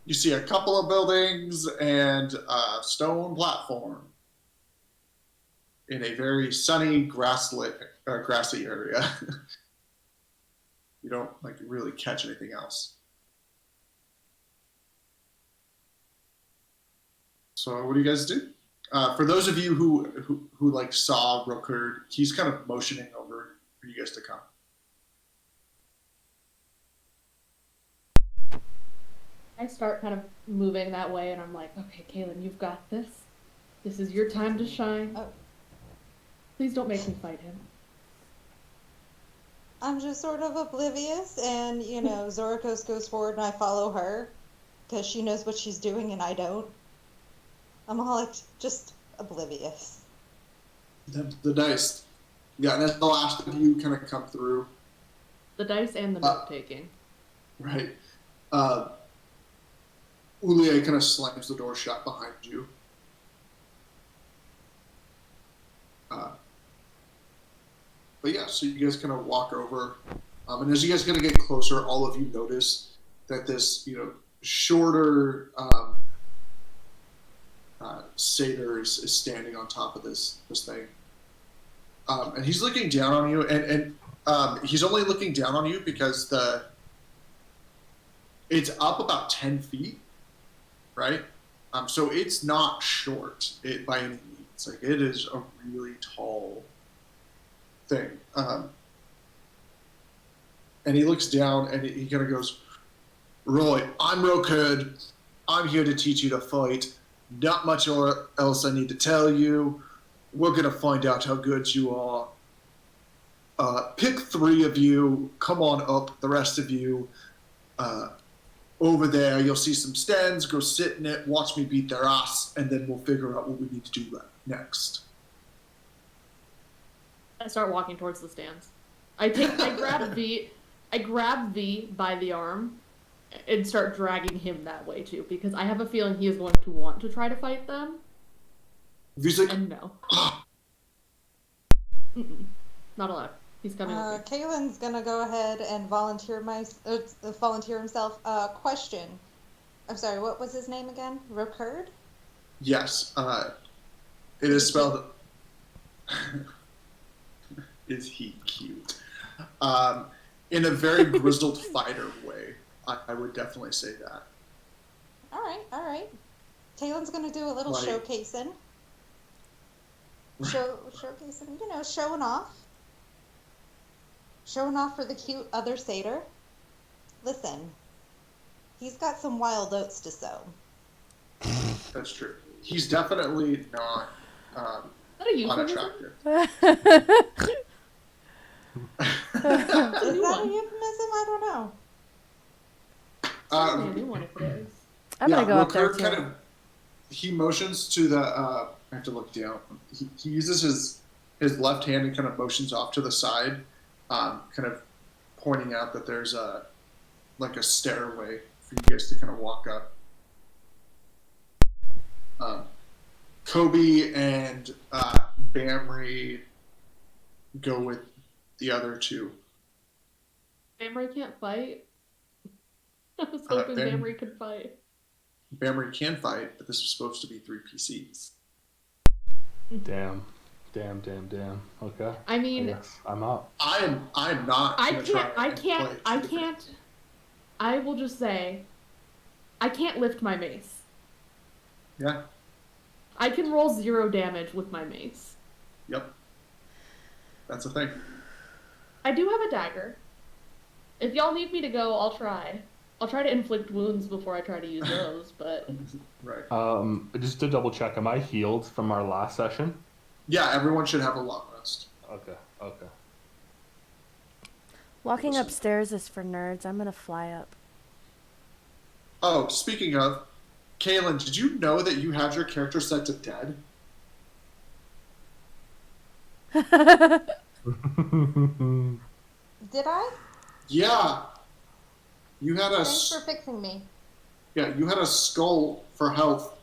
You see a couple of buildings and a stone platform in a very sunny, grassy area. You don't really catch anything else. So what do you guys do? For those of you who saw Rokerd, he's kind of motioning over for you guys to come. I start kind of moving that way, and I'm like, okay, Kaylin, you've got this. This is your time to shine. Oh. Please don't make me fight him. I'm just sort of oblivious, and Zorikos goes forward, and I follow her because she knows what she's doing, and I don't. I'm all just oblivious. The dice. Yeah, and as the last of you kind of come through. The dice and the note taking. Right. Uh, Ulier kind of slams the door shut behind you. But yeah, so you guys kind of walk over, and as you guys kind of get closer, all of you notice that this, shorter satyr is standing on top of this thing, and he's looking down on you, and he's only looking down on you because it's up about 10 feet, right? So it's not short by any means. Like, it is a really tall thing. And he looks down and he kind of goes, "Roy, I'm Rokerd. I'm here to teach you to fight. Not much else I need to tell you. We're going to find out how good you are. Pick 3 of you. Come on up, the rest of you. Over there, you'll see some stands. Go sit in it. Watch me beat their ass. And then we'll figure out what we need to do next." I start walking towards the stands. I grab V by the arm and start dragging him that way too, because I have a feeling he is going to want to try to fight them. V's like, And no. Not allowed. He's coming with me. Kaylin's gonna go ahead and volunteer himself. Question. I'm sorry, what was his name again? Rokerd? yes. It is spelled... Is he cute? In a very grizzled fighter way. I would definitely say that. All right. Kaylin's gonna do a little showcasing. Showcasing, showing off. Showing off for the cute other satyr. Listen, he's got some wild oats to sow. That's true. He's definitely not Is that a euphemism? unattractive. Is that a euphemism? I don't know. Tell me a new one if it is. I'm gonna go up there Rokerd too. he motions to the. I have to look down. He uses his left hand and kind of motions off to the side, kind of pointing out that there's a stairway for you guys to kind of walk up. Kobe and Bamri go with the other 2. Bamri can't fight? I was hoping Bamri could fight. Bamri can fight, but this is supposed to be 3 PCs. Damn. Okay. I mean, Yes, I'm up. I'm not. I can't. I will just say, I can't lift my mace. Yeah. I can roll 0 damage with my mace. Yep. That's a thing. I do have a dagger. If y'all need me to go, I'll try. I'll try to inflict wounds before I try to use those, but... Right. Just to double check, am I healed from our last session? Yeah, everyone should have a long rest. Okay. Walking upstairs is for nerds. I'm gonna fly up. Oh, speaking of, Kaylin, did you know that you had your character set to dead? Did I? Yeah. You had a... Thanks for fixing me. Yeah, you had a skull for health.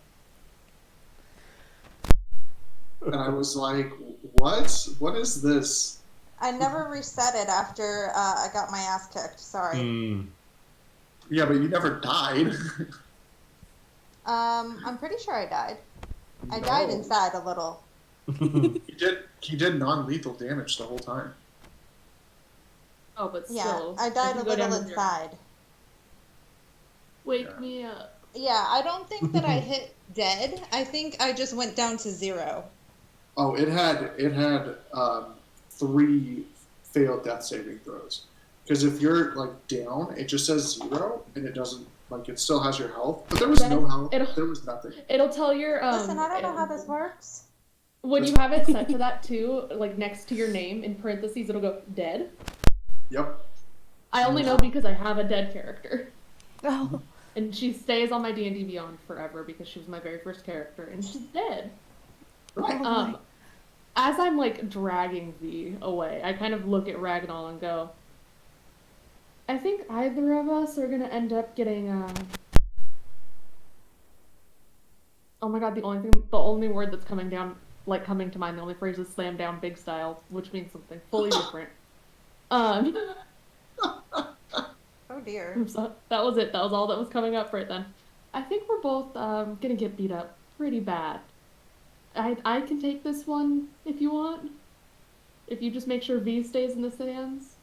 And I was like, what? What is this? I never reset it after I got my ass kicked. Sorry. Yeah, but you never died. I'm pretty sure I died. I died inside a little. He did non-lethal damage the whole time. Oh, but still. Yeah, I died a little inside. Wake me up. Yeah, I don't think that I hit dead. I think I just went down to 0. Oh, it had 3 failed death saving throws. Because if you're down, it just says 0, and it doesn't it still has your health. But there was no health. There was nothing. It'll tell your Listen, I don't know how this works. When you have it set to that too, next to your name in parentheses, it'll go dead. Yep. I only know because I have a dead character. Oh. And she stays on my D&D Beyond forever because she was my very first character, and she's dead. Right. As I'm dragging V away, I kind of look at Ragnall and go, I think either of us are gonna end up getting oh my god, the only word that's coming to mind, the only phrase is slam down big style, which means something fully different. Oh dear. So that was it. That was all that was coming up right then. I think we're both gonna get beat up pretty bad. I can take this one if you want. If you just make sure V stays in the stands,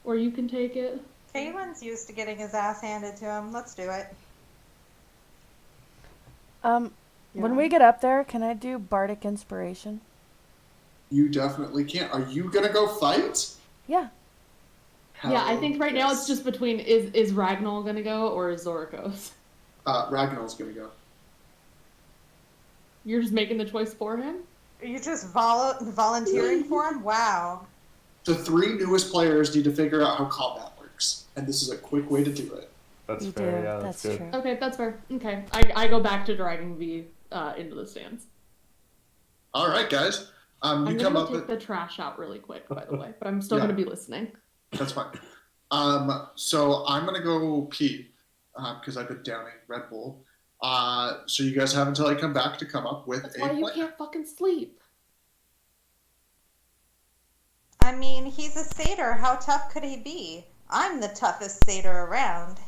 or you can take it. Kaylin's used to getting his ass handed to him. Let's do it. When we get up there, can I do Bardic Inspiration? You definitely can. Are you gonna go fight? Yeah. Yeah, I think right now yes. it's just between is Ragnall gonna go or is Zorikos? Ragnall's gonna go. You're just making the choice for him? Are you just volunteering for him? Wow. The 3 newest players need to figure out how combat works, and this is a quick way to do it. That's You fair. do. Yeah, that's good. true. Okay, that's fair. Okay, I go back to dragging V into the stands. All right, guys. You I'm come gonna up take with the trash out really quick, by the way, but I'm still Yeah. gonna be listening. that's fine. So I'm gonna go pee because I've been downing Red Bull. So you guys have until I come back to come up with That's a why you plan. can't fucking sleep. I mean, he's a satyr. How tough could he be? I'm the toughest satyr around.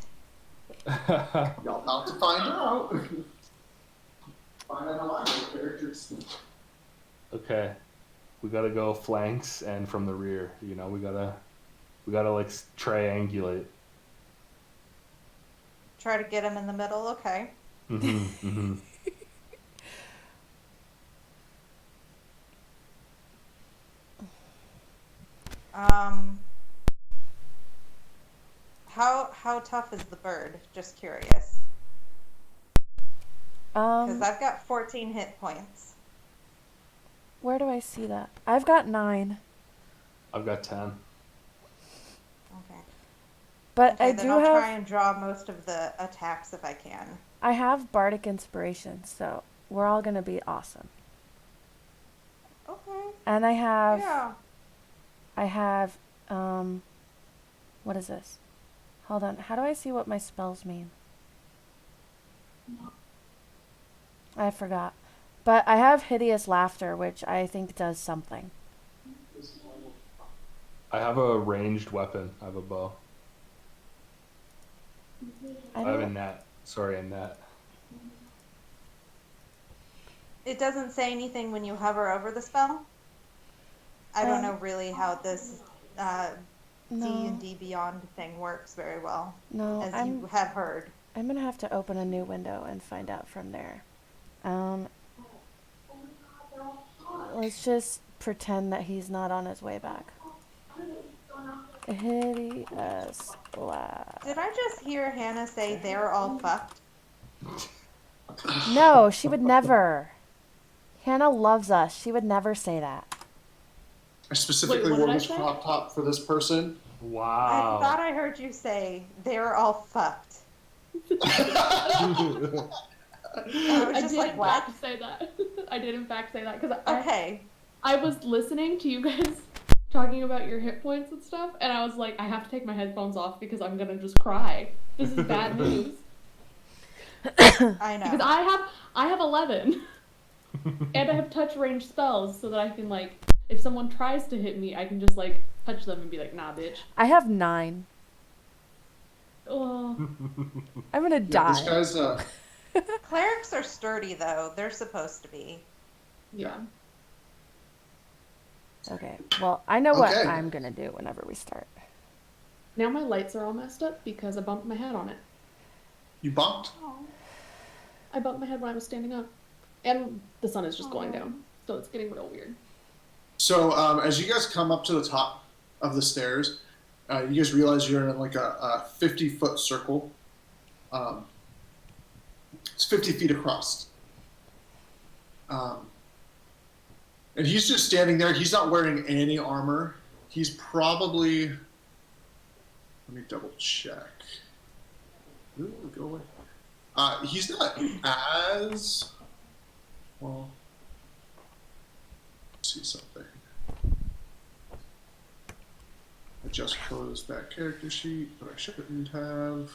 Y'all about to find out. Find out how I make characters. Okay, we gotta go flanks and from the rear. You know, we gotta like triangulate. Try to get him in the middle. Okay. Mm-hmm. How tough is the bird? Just curious. Because I've got 14 hit points. Where do I see that? I've got 9. I've got 10. Okay. But Okay, I then do I'll have try and draw most of the attacks if I can. I have Bardic Inspiration, so we're all gonna be awesome. Okay. And I have what is this? Hold on. How do I see what my spells mean? I forgot. But I have Hideous Laughter, which I think does something. I have a ranged weapon. I have a bow. I have a net. Sorry, a net. It doesn't say anything when you hover over the spell. I don't know really how this D&D Beyond thing works very well, No, as you have heard. I'm gonna have to open a new window and find out from there. Let's just pretend that he's not on his way back. Hideous Laugh. Did I just hear Hannah say they're all fucked? No, she would never. Hannah loves us. She would never say that. I specifically Wait, what wore did I this say? crop top for this person. Wow. I thought I heard you say they're all fucked. I was I just did like, in what? fact say that. I did in fact say that because Okay. I was listening to you guys talking about your hit points and stuff, and I was like, I have to take my headphones off because I'm gonna just cry. This is bad news. I know. Because I have 11, and I have touch range spells so that I can like, if someone tries to hit me, I can just like touch them and be like, nah, bitch. I have 9. Oh, I'm gonna Yeah, this die. guy's Clerics are sturdy, though. They're supposed to be. yeah. Okay. Well, I know what Okay. I'm gonna do whenever we start. Now my lights are all messed up because I bumped my head on it. you bumped. I bumped my head when I was standing up, and the sun is just going down, so it's getting real weird. So as you guys come up to the top of the stairs, you guys realize you're in like a 50-foot circle. It's 50 feet across. And he's just standing there. He's not wearing any armor. He's probably... Let me double check. Ooh, go away. He's not as... Well... Let's see something. I just closed that character sheet, but I shouldn't have.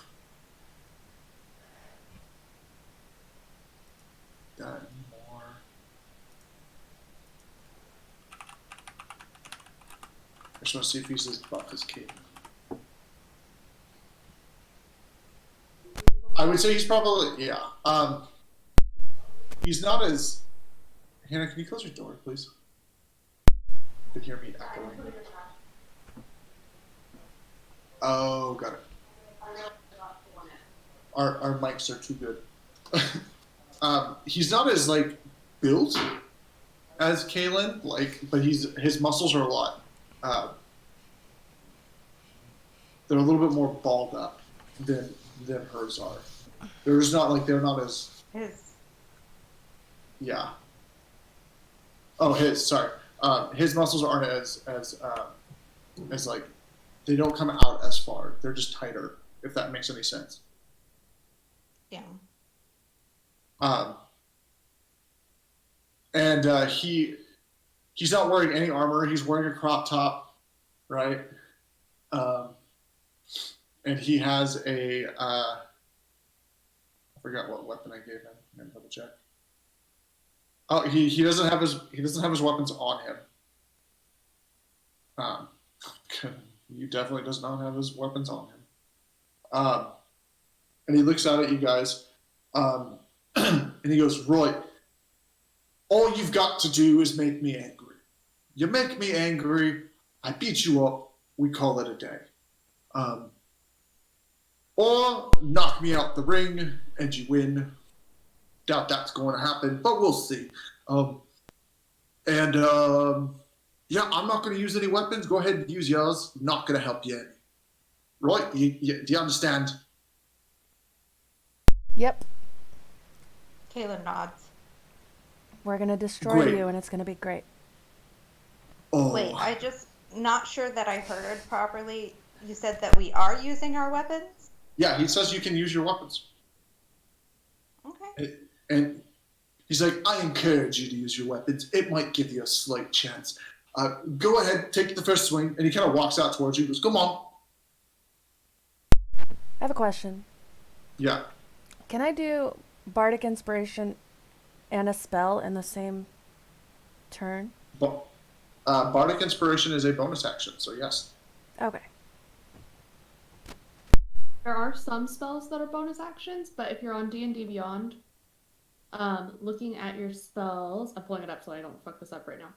Got any more? I just want to see if he's as buff as Kate. I would say he's probably, yeah. He's not as. Hannah, can you close your door, please? You can hear me echoing. Oh, got it. Our mics are too good. He's not as like built as Kalen, but his muscles are a lot. They're a little bit more balled up than hers are. They're just not like they're not as. Yeah. Oh, sorry. His muscles aren't as like they don't come out as far. They're just tighter, if that makes any sense. Yeah. And he's not wearing any armor. He's wearing a crop top, right? And he has a I forgot what weapon I gave him. I'm gonna double check. Oh, he doesn't have his weapons on him. He definitely does not have his weapons on him. And he looks out at you guys, and he goes, "Roy, all you've got to do is make me angry. You make me angry, I beat you up. We call it a day. Or knock me out the ring and you win. Doubt that's going to happen, but we'll see. Yeah, I'm not going to use any weapons. Go ahead and use yours. Not going to help you any. Right? Do you understand?" Yep. Kayla nods. We're gonna destroy Great. you, and it's gonna be great. Oh. Wait, I just not sure that I heard properly. You said that we are using our weapons? Yeah, he says you can use your weapons. Okay. And he's like, "I encourage you to use your weapons. It might give you a slight chance. Go ahead, take the first swing." And he kind of walks out towards you. He goes, "Come on." I have a question. Yeah. Can I do Bardic Inspiration and a spell in the same turn? Bardic Inspiration is a bonus action, so yes. Okay. There are some spells that are bonus actions, but if you're on D&D Beyond, looking at your spells, I'm pulling it up so I don't fuck this up right now.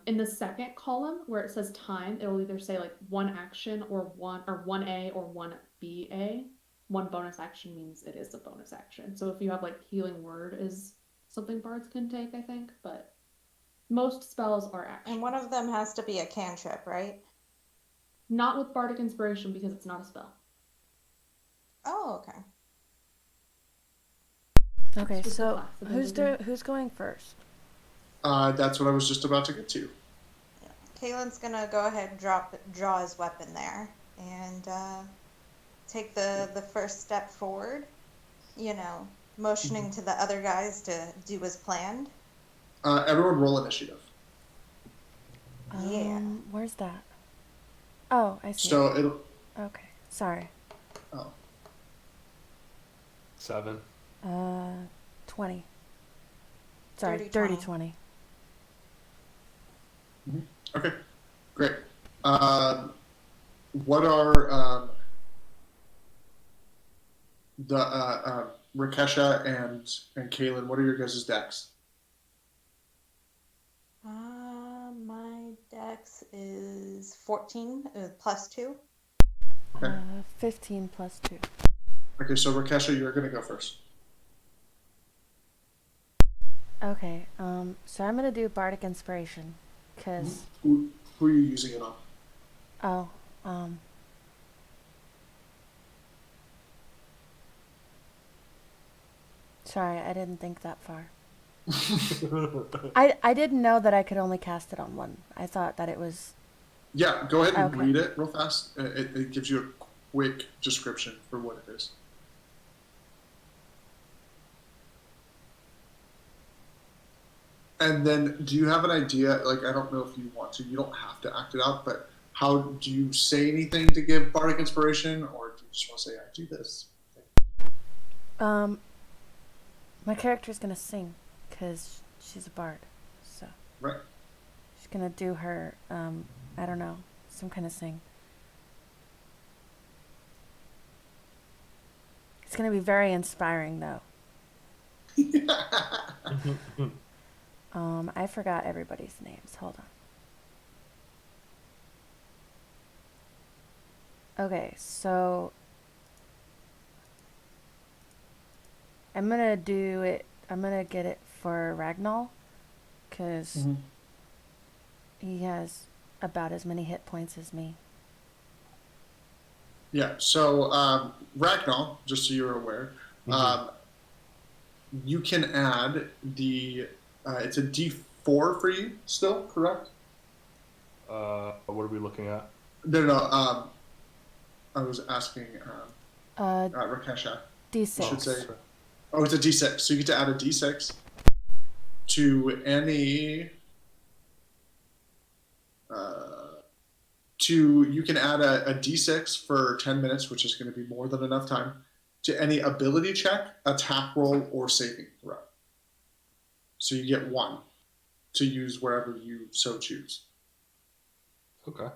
In the second column where it says time, it'll either say like one action or 1A or 1BA. One bonus action means it is a bonus action. So if you have like Healing Word is something bards can take, I think, but most spells are actions. And one of them has to be a cantrip, right? Not with Bardic Inspiration because it's not a spell. Oh, okay. Okay, It's just a so class. who's going first? That's what I was just about to get to. Kalen's gonna go ahead and draw his weapon there and take the first step forward, motioning to the other guys to do as planned. Everyone roll initiative. Yeah. Where's that? Oh, I see. So it'll. Okay, sorry. Oh. 7. 20. Sorry, Dirty dirty 20. 20. Okay, great. What are the Rakesha and Kaylin? What are your guys' decks? My dex is 14 plus 2. Okay. 15 plus 2. Okay, so Rakesha, you're gonna go first. Okay, so I'm gonna do Bardic Inspiration, because... Who are you using it on? Oh, sorry, I didn't think that far. I didn't know that I could only cast it on one. I thought that it was... Yeah, go ahead and Okay. read it real fast. It gives you a quick description for what it is. And then, do you have an idea? Like, I don't know if you want to. You don't have to act it out, but How do you say anything to give bardic inspiration, or do you just want to say, I do this? My character's gonna sing because she's a bard, so Right. she's gonna do her I don't know, some kind of sing. It's gonna be very inspiring though. I forgot everybody's names. Hold on. Okay, so I'm gonna do it. I'm gonna get it for Ragnall, because he has about as many hit points as me. Yeah, so Ragnar, just so you're aware, you can add the, it's a D4 for you still, correct? What are we looking at? No, I was asking Rakesha. D6. I should say. Oh, it's a D6. So you get to add a D6 to any. You can add a D6 for 10 minutes, which is going to be more than enough time, to any ability check, attack roll, or saving throw. So you get one to use wherever you so choose. Okay.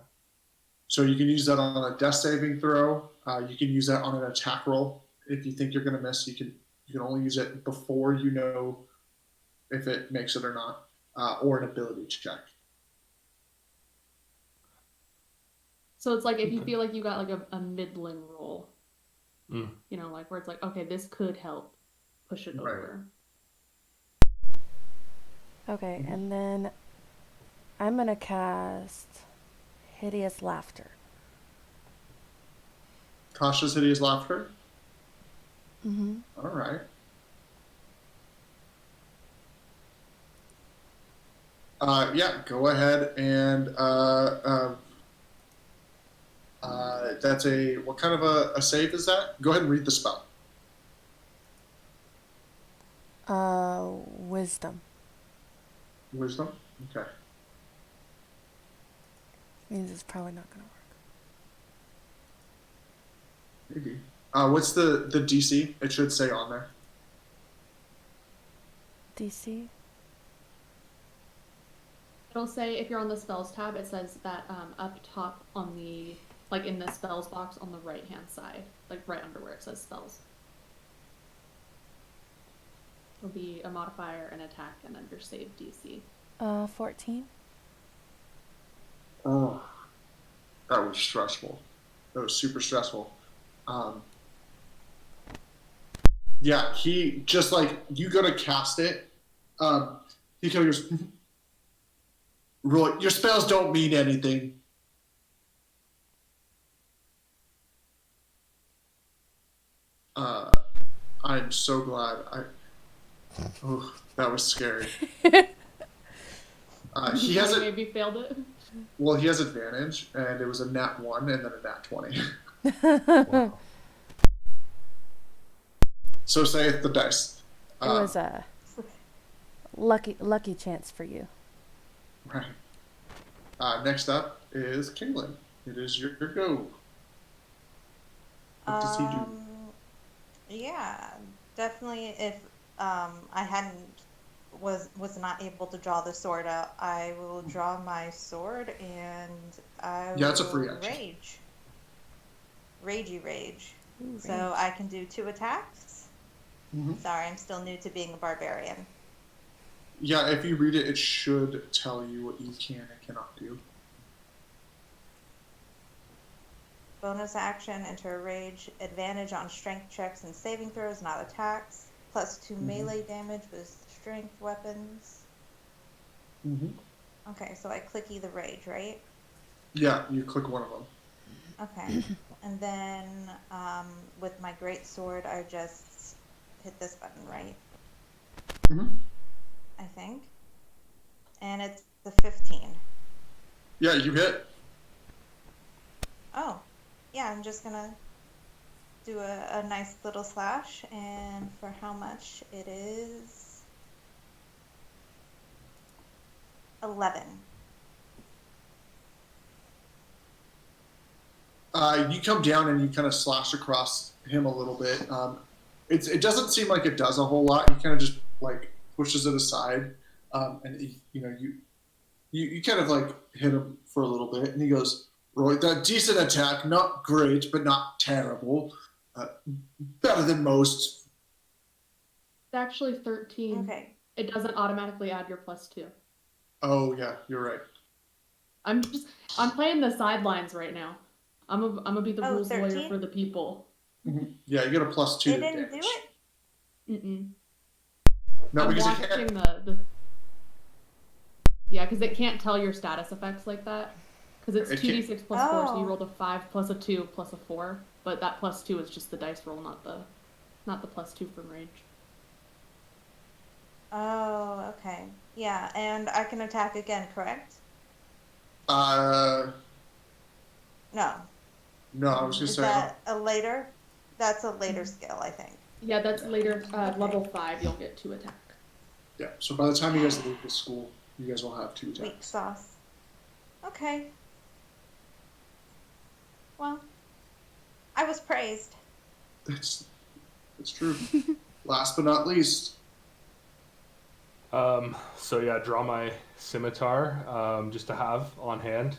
So you can use that on a death saving throw. You can use that on an attack roll. If you think you're going to miss, you can only use it before you know if it makes it or not, or an ability check. So it's like if you feel like you got like a middling roll, you know, like where it's like, okay, this could help push it over. Okay, and then I'm gonna cast Hideous Laughter. Tasha's Hideous Laughter? Mm-hmm. All right. Yeah, go ahead and that's a, what kind of a save is that? Go ahead and read the spell. Wisdom. Wisdom? Okay. Means it's probably not gonna work. Maybe. What's the DC? It should say on there. DC? It'll say, if you're on the spells tab, it says that up top on the, like in the spells box on the right hand side, like right under where it says spells. It'll be a modifier, an attack, and then your save DC. 14. Oh, that was stressful. That was super stressful. Yeah, he just like, you go to cast it. He kind of goes, Roy, your spells don't mean anything. I'm so glad. Oh, that was scary. He has it. Maybe failed it. Well, he has advantage, and it was a nat 1 and then a nat 20. Wow. So saith the dice. It was a lucky chance for you. Right. Next up is Kinglin. It is your go. What does he do? Yeah, definitely. If I was not able to draw the sword out, I will draw my sword and I will it's a free action. rage. Ooh, So rage. I can do 2 attacks. Mm-hmm. Sorry, I'm still new to being a barbarian. Yeah, if you read it, it should tell you what you can and cannot do. Bonus action, enter a rage. Advantage on strength checks and saving throws, not attacks. +2 melee damage with strength weapons. Mm-hmm. Okay, so I click either rage, right? Yeah, you click one of them. Okay. And then with my great sword, I just hit this button, right? Mm-hmm. I think. And it's the 15. Yeah, you hit. Oh, yeah, I'm just gonna do a nice little slash, and for how much? It is 11. You come down and you kind of slash across him a little bit. It doesn't seem like it does a whole lot. He kind of just like pushes it aside, and you kind of like hit him for a little bit, and he goes, "Roy, that decent attack, not great, but not terrible. Better than most." It's actually 13. Okay. It doesn't automatically add your +2. Oh yeah, you're right. I'm playing the sidelines right now. I'm gonna be the rules 13? lawyer for the people. Mm-hmm. Yeah, you get a +2 It to didn't damage. do it? Mm-mm. No, I'm because it watching can't. Yeah, because it can't tell your status effects like that. Because it's It 2d6 plus 4, so you Oh. rolled a 5 plus a 2 plus a 4. But that +2 is just the dice roll, not the +2 from range. Oh, okay. Yeah, and I can attack again, correct? No, No. I was gonna Is say. that a later? That's a later skill, I think. Yeah, that's later. Okay. Level 5, you'll get 2 attack. Yeah. So by the time you guys leave the school, you guys will have 2 Weak attacks. sauce. Okay. Well, I was praised. That's true. Last but not least. So yeah, draw my scimitar just to have on hand.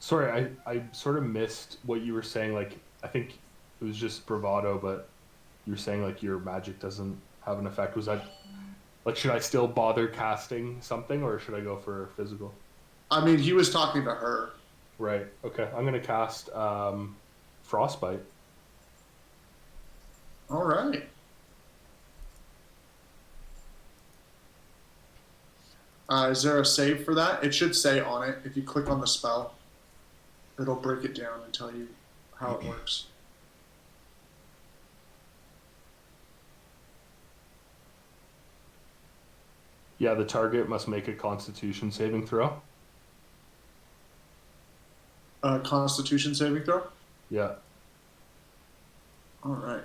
Sorry, I sort of missed what you were saying. Like, I think it was just bravado, but you were saying like your magic doesn't have an effect. Was that like, should I still bother casting something, or should I go for physical? I mean, he was talking to her. Right. Okay. I'm gonna cast frostbite. All right. Is there a save for that? It should say on it. If you click on the spell, it'll break it down and tell you how it works. Yeah, the target must make a Constitution saving throw. Constitution saving throw? Yeah. All right.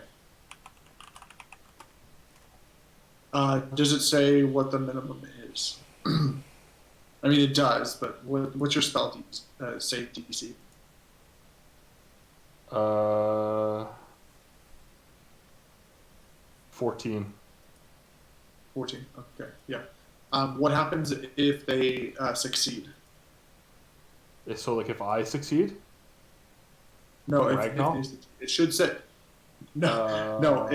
Does it say what the minimum is? I mean, it does, but what's your spell save DC? 14. 14. Okay, yeah. What happens if they succeed? So like if I succeed? No, Ragnar? it should say no.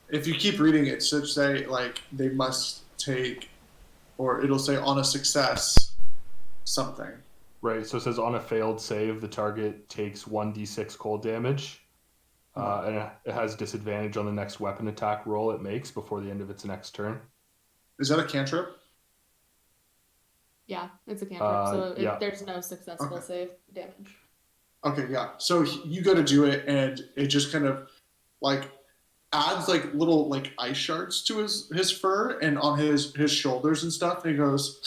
If you keep reading, it should say like they must take, or it'll say on a success something. Right, so it says on a failed save, the target takes 1d6 cold damage, and it has disadvantage on the next weapon attack roll it makes before the end of its next turn. Is that a cantrip? Yeah, it's a cantrip, so yeah. there's no successful save damage. Okay, yeah. So you go to do it, and it just kind of like adds like little like ice shards to his fur and on his shoulders and stuff. And he goes,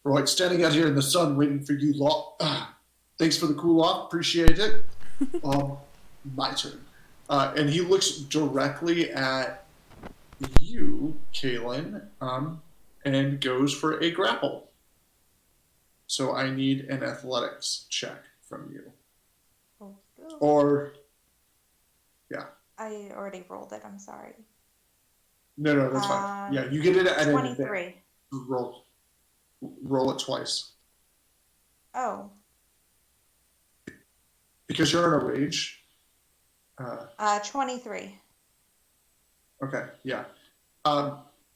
right, standing out here in the sun waiting for you lot. Thanks for the cool off, appreciate it. My turn. And he looks directly at you, Kaylin, and goes for a grapple. So I need an athletics check from you. Or, yeah. I already rolled it, I'm sorry. No, that's fine. Yeah, you get it at 23. Roll it twice. Oh. Because you're in a rage. 23. Okay, yeah.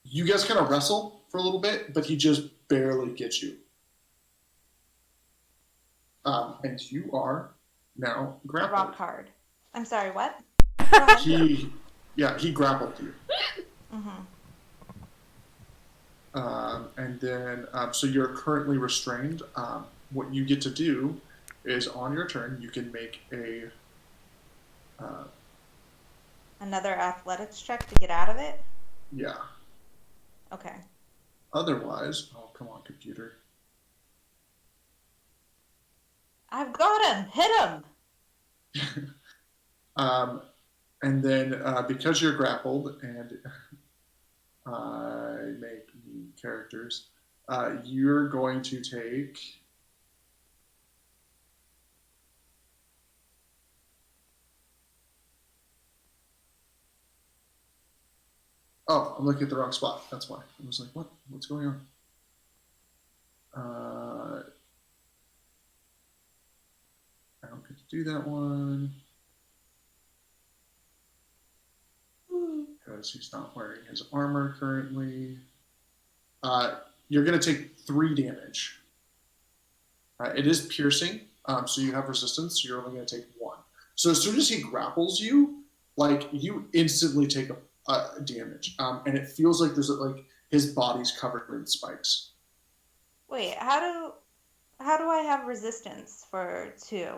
You guys kind of wrestle for a little bit, but he just barely gets you. And you are now grappled. Rock hard. I'm sorry, what? He grappled you. Mm-hmm. And then, so you're currently restrained. What you get to do is on your turn, you can make a another athletics check to get out of it? Yeah. Okay. Otherwise, oh, come on, computer. I've got him! Hit him! And then because you're grappled and I make new characters, you're going to take Oh, I'm looking at the wrong spot. That's why. I was like, what? What's going on? I don't get to do that one. Because he's not wearing his armor currently. You're going to take 3 damage. It is piercing, so you have resistance. So you're only going to take 1. So as soon as he grapples you, like you instantly take a damage, and it feels like there's like his body's covered in spikes. Wait, how do I have resistance for 2?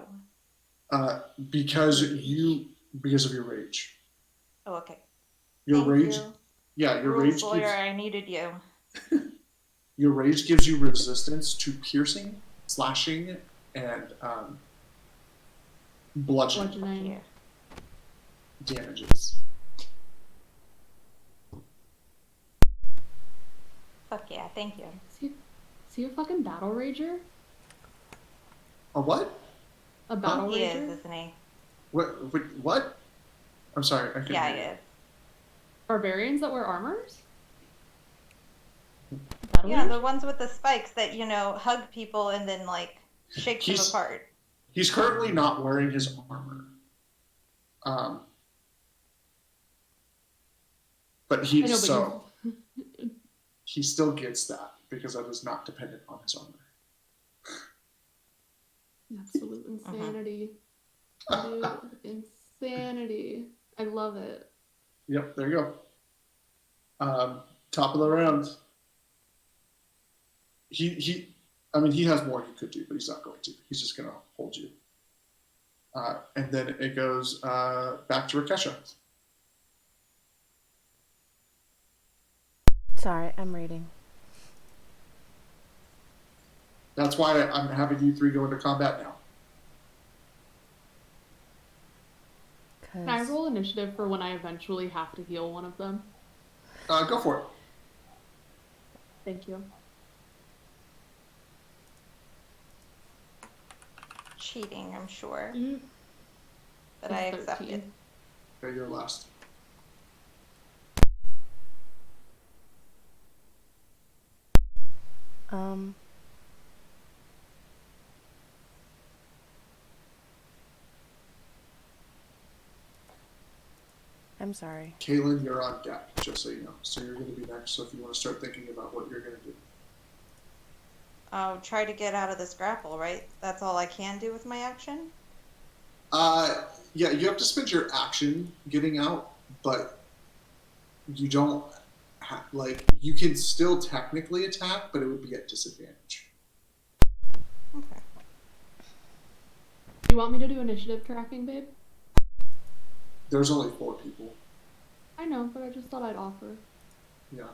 Because of your rage. Oh, okay. Your Thank rage. you. Yeah, your Rules rage. lawyer, I needed you. Your rage gives you resistance to piercing, slashing, and bludgeoning damages. Fuck yeah, thank you. Is he a fucking battle rager? A what? A battle He rager? is, isn't he? What? I'm sorry. I couldn't Yeah, hear he you. is. Barbarians that wear armors? Battle Yeah, rage? the ones with the spikes that, hug people and then, like, shake them apart. He's currently not wearing his armor. But he still gets that because that is not dependent on his armor. Absolute insanity. Dude, insanity. I love it. Yep, there you go. Top of the round. He has more he could do, but he's not going to. He's just going to hold you. And then it goes back to Rakesha. Sorry, I'm reading. That's why I'm having you 3 go into combat now. Can I roll initiative for when I eventually have to heal one of them? Go for it. Thank you. Cheating, I'm sure. Mm-hmm. But I accept it. Okay, you're last. I'm sorry. Kaylin, you're on deck, just so you know. So you're going to be next. So if you want to start thinking about what you're going to do. I'll try to get out of this grapple, right? That's all I can do with my action? Yeah, you have to spend your action getting out, but you don't you can still technically attack, but it would be at disadvantage. Okay. Do you want me to do initiative tracking, babe? There's only 4 people. I know, but I just thought I'd offer. Yeah.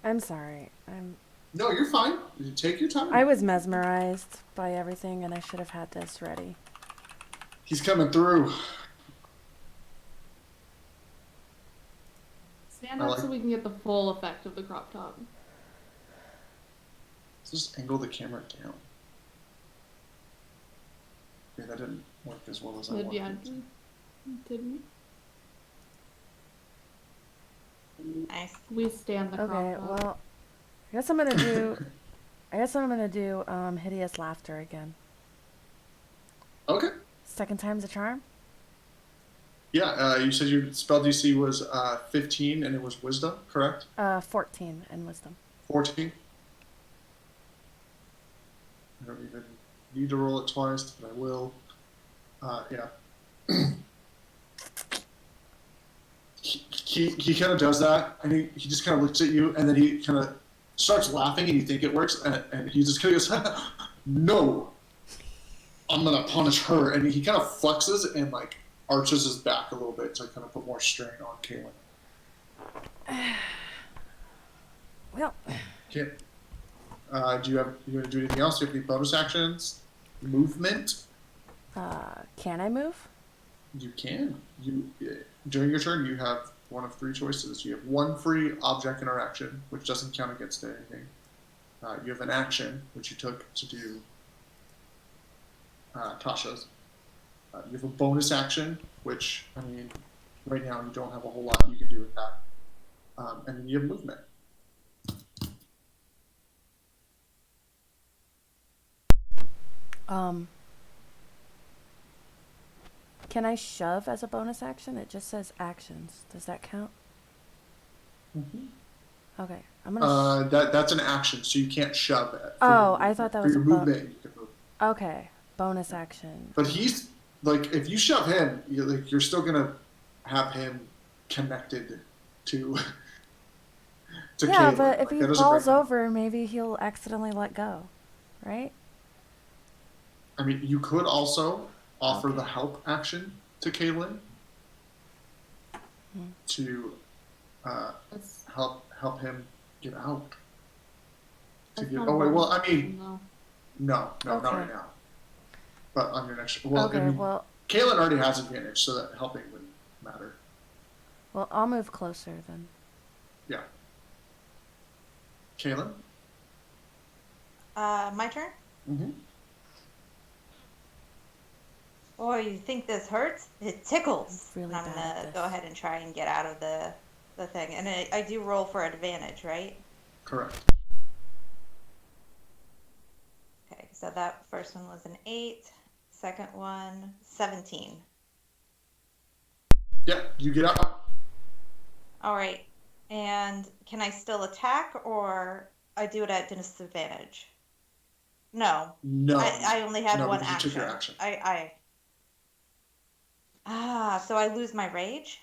I'm sorry. No, you're fine. You take your time. I was mesmerized by everything, and I should have had this ready. He's coming through. Stand up so we can get the full effect of the crop top. Let's just angle the camera down. Yeah, that didn't work as well as I wanted. Yeah, didn't. Nice. We stand the crop top. Okay, well, I guess I'm gonna do hideous laughter again. Okay. Second time's a charm. Yeah, you said your spell DC was 15 and it was wisdom, correct? 14 and wisdom. 14. I don't even need to roll it twice, but I will. Yeah. he kind of does that, and he just kind of looks at you, and then he kind of starts laughing, and you think it works, and he just kind of goes, "No, I'm gonna punish her," and he kind of flexes and like arches his back a little bit to kind of put more strain on Kaylin. Well. Okay. Do you want to do anything else? Do you have any bonus actions? Movement? Can I move? You can. During your turn, you have one of 3 choices. You have 1 free object interaction, which doesn't count against anything. You have an action, which you took to do Tasha's. You have a bonus action, which, right now you don't have a whole lot you can do with that. And then you have movement. Can I shove as a bonus action? It just says actions. Does that count? Mm-hmm. Okay, I'm gonna. That's an action, so you can't shove it. Oh, I thought that for was your a movement. You can move. Okay, bonus action. But he's like, if you shove him, you're still gonna have him connected to to Yeah, Caitlin. but if Like, he that doesn't falls break him. over, maybe he'll accidentally let go, right? I mean, you could also offer Okay. the help action to Caitlin Hmm. to That's help him get out. that's Get. not Oh a wait, well, bonus I mean, action, though. no, not Okay. right now. But on your next, well, Okay, I mean, well, Caitlin already has advantage, so that helping wouldn't matter. I'll move closer then. Yeah. Caitlin. My turn? Mm-hmm. Oh, you think this hurts? It tickles. I'm really And I'm bad at gonna this. go ahead and try and get out of the thing. And I do roll for advantage, right? Correct. Okay, so that first one was an 8. Second one, 17. Yeah, you get out. All right. And can I still attack, or I do it at disadvantage? No. No. I only have No, one because you action. took your action. So I lose my rage?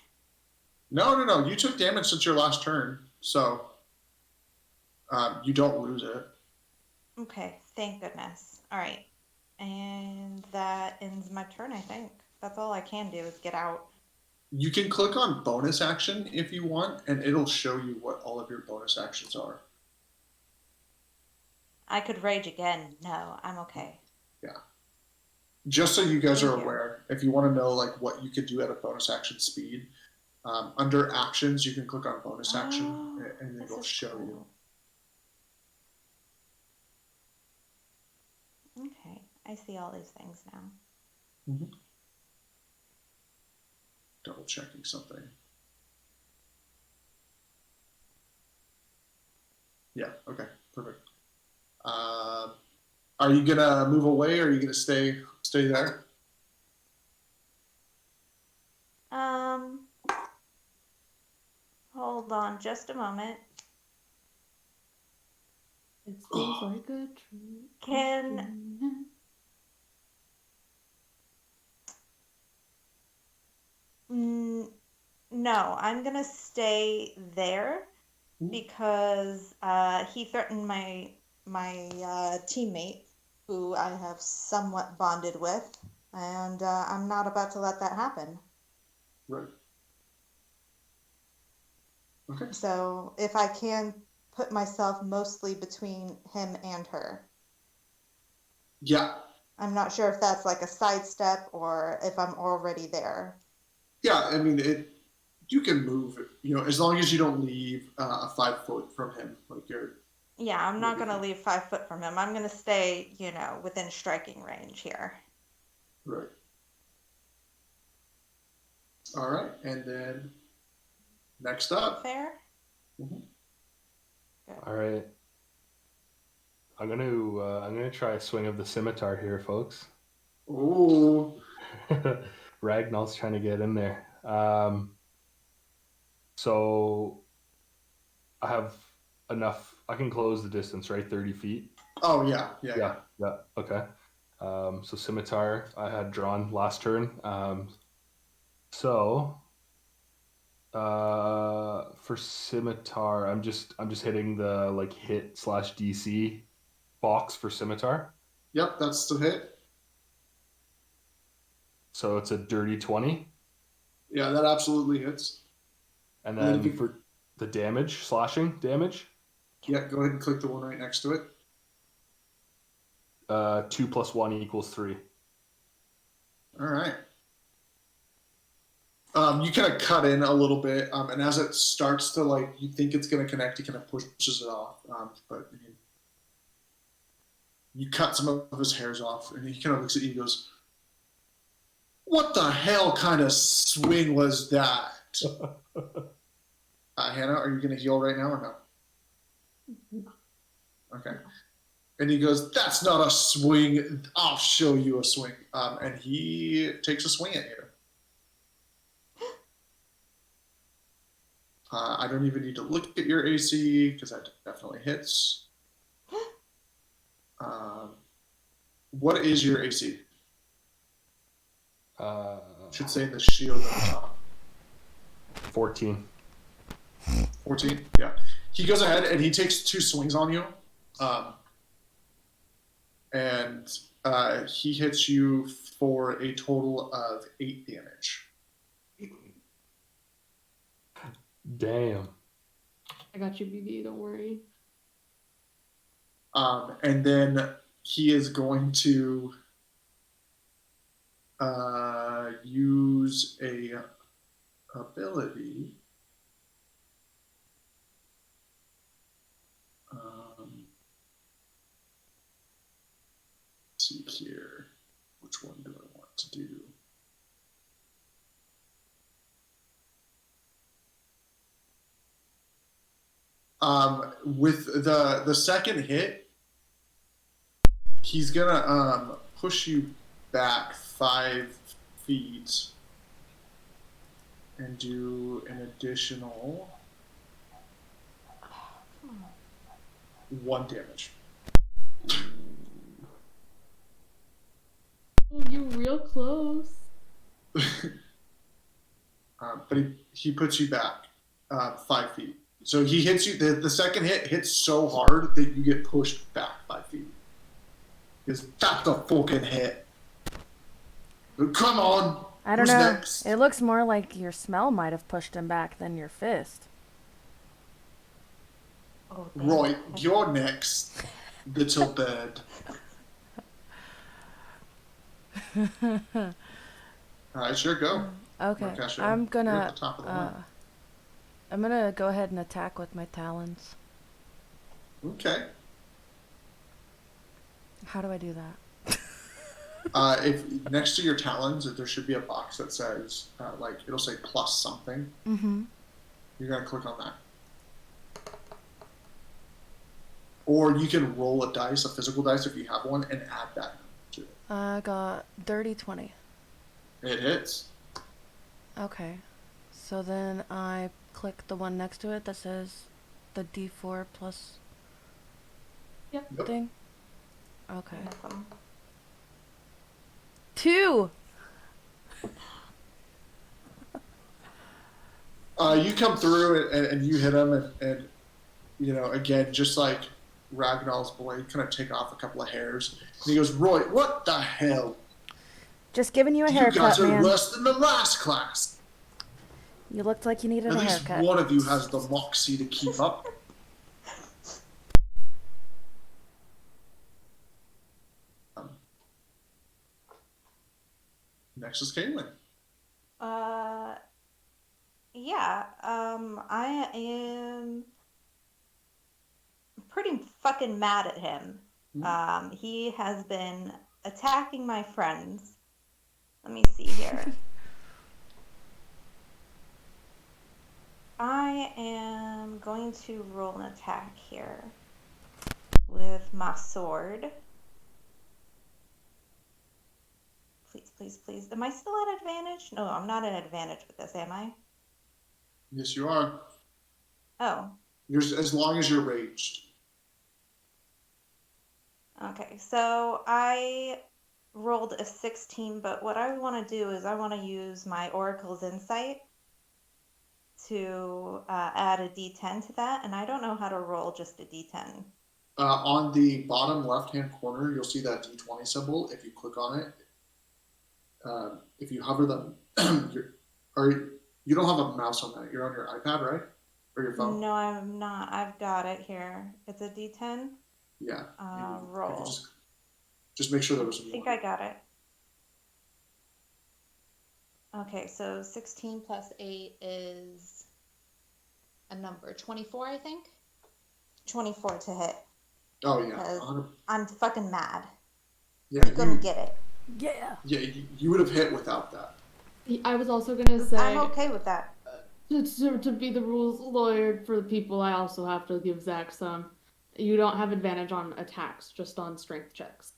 No. You took damage since your last turn, so you don't lose it. Okay, thank goodness. All right. And that ends my turn, I think. That's all I can do is get out. You can click on bonus action if you want, and it'll show you what all of your bonus actions are. I could rage again. No, I'm okay. Yeah. Just so you guys Thank are you. aware, if you want to know like what you could do at a bonus action speed, under actions you can click on bonus action, Oh, and this it'll is show cool. Okay, I see all these things now. you. Mm-hmm. Double checking something. Yeah. Okay. Perfect. Are you gonna move away, or are you gonna stay there? Hold on just a moment. It seems like a true Can Christian. No, I'm gonna stay there because he threatened my teammate, who I have somewhat bonded with, and I'm not about to let that happen. Right. Okay. So if I can put myself mostly between him and her. Yeah. I'm not sure if that's like a sidestep or if I'm already there. Yeah. I mean, you can move, as long as you don't leave a 5 foot from him, like you're. Yeah, I'm not gonna leave 5 foot from him. I'm gonna stay, within striking range here. Right. All right, and then next up. Fair? Mm-hmm. All right. I'm gonna try a swing of the scimitar here, folks. Ooh. Ragnall's trying to get in there. So I have enough. I can close the distance, right? 30 feet. Oh yeah. Okay. So scimitar I had drawn last turn. So for scimitar, I'm just hitting the like hit / DC box for scimitar. Yep, that's the hit. So it's a dirty 20. Yeah, that absolutely hits. And then for the damage, slashing damage. Yeah, go ahead and click the one right next to it. 2 + 1 = 3. All right. You kind of cut in a little bit, and as it starts to you think it's going to connect, he kind of pushes it off. But you cut some of his hairs off, and he kind of looks at you and goes, What the hell kind of swing was that? Hannah, are you going to heal right now or no? Okay. And he goes, that's not a swing. I'll show you a swing. And he takes a swing at you. I don't even need to look at your AC because that definitely hits. What is your AC? Should say the shield at the top. 14. 14? Yeah. He goes ahead and he takes 2 swings on you. And he hits you for a total of 8 damage. Damn. I got you, BB. Don't worry. And then he is going to use a ability. Let's see here. Which one do I want to do? With the second hit, he's gonna push you back 5 feet and do an additional 1 damage. Oh, you real close. But he puts you back 5 feet. So he hits you. The second hit hits so hard that you get pushed back 5 feet. Because that's a fucking hit. Come on. I don't Who's know. next? It looks more like your smell might have pushed him back than your fist. Oh, damn. Right, you're next, little bird. Alright, sure, go. Okay, Markasha, I'm you're gonna at the top of the line. I'm gonna go ahead and attack with my talons. Okay. How do I do that? If next to your talons, there should be a box that says, it'll say plus something. Mm-hmm. You're gonna click on that. Or you can roll a dice, a physical dice if you have one, and add that to it. I got dirty 20. It hits. Okay. So then I click the one next to it that says the D4 plus Yep. thing. Okay. Awesome. 2! You come through and you hit him, and you know, again, just like Ragnall's blade, kind of take off a couple of hairs. And he goes, Roy, what the hell? Just giving you a You haircut, guys are man. worse than the last class. You looked like you needed At a least haircut. one of you has the moxie to keep up. Next is Caitlin. Yeah, I am pretty fucking mad at him. He has been attacking my friends. Let me see here. I am going to roll an attack here with my sword. Please, please, please. Am I still at advantage? No, I'm not at advantage with this, am I? Yes, you are. Oh, You're as long as you're raged. okay. So I rolled a 16, but what I want to do is I want to use my Oracle's Insight to add a d10 to that, and I don't know how to roll just a d10. On the bottom left-hand corner, you'll see that D20 symbol. If you click on it, if you hover them, you don't have a mouse on that. You're on your iPad, right? Or your phone? No, I'm not. I've got it here. It's a d10. Yeah. Roll. Just make sure there was I think one. I got it. Okay, so 16 plus 8 is a number. 24, I think. 24 to hit. Oh yeah. Because 100. I'm fucking mad. Yeah. You're gonna get it. Yeah. Yeah, you would have hit without that. I was also gonna say, I'm okay with that. to be the rules lawyer for the people, I also have to give Zach some. You don't have advantage on attacks, just on strength checks.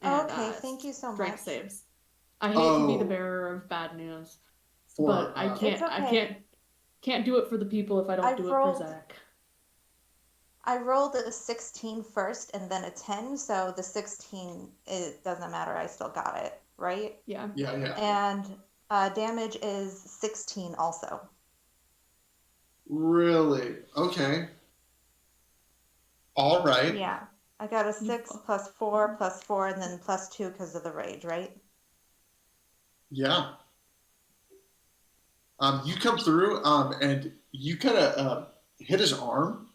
And, Okay, thank you so strength much. saves. I hate to be the Oh, bearer of bad news, for but I It's can't. okay. Can't do it for the people if I don't I do it for rolled Zach. I rolled a 16 first and then a 10, so the 16, it doesn't matter. I still got it, right? Yeah. yeah. And damage is 16 also. Really? Okay. All right. Yeah. I got a 6 plus 4 plus 4 and then plus 2 because of the rage, right? Yeah. You come through, and you kind of hit his arm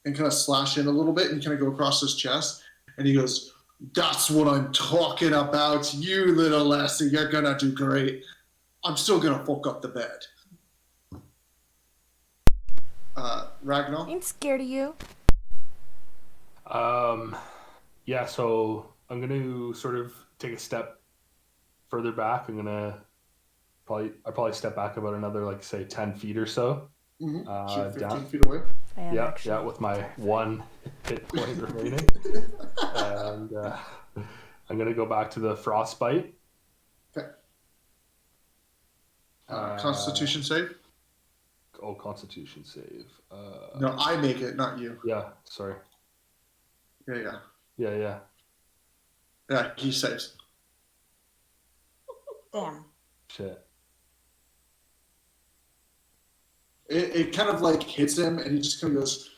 and kind of slash in a little bit and kind of go across his chest. And he goes, "That's what I'm talking about. You little lassie, you're gonna do great. I'm still gonna fuck up the bed." Ragnar? Ain't scared of you. Yeah, so I'm going to sort of take a step further back. I'll probably step back about another, like, say 10 feet or so. Mm-hmm. Shoot 15 Down. feet away. I am Yeah, actually. yeah, with my 1 hit point remaining. And I'm going to go back to the frostbite. Okay. Constitution save? Oh, Constitution save. No, I make it, not you. Yeah, sorry. Yeah. Yeah. Yeah, he saves. Damn. Shit. It kind of like hits him, and he just kind of goes,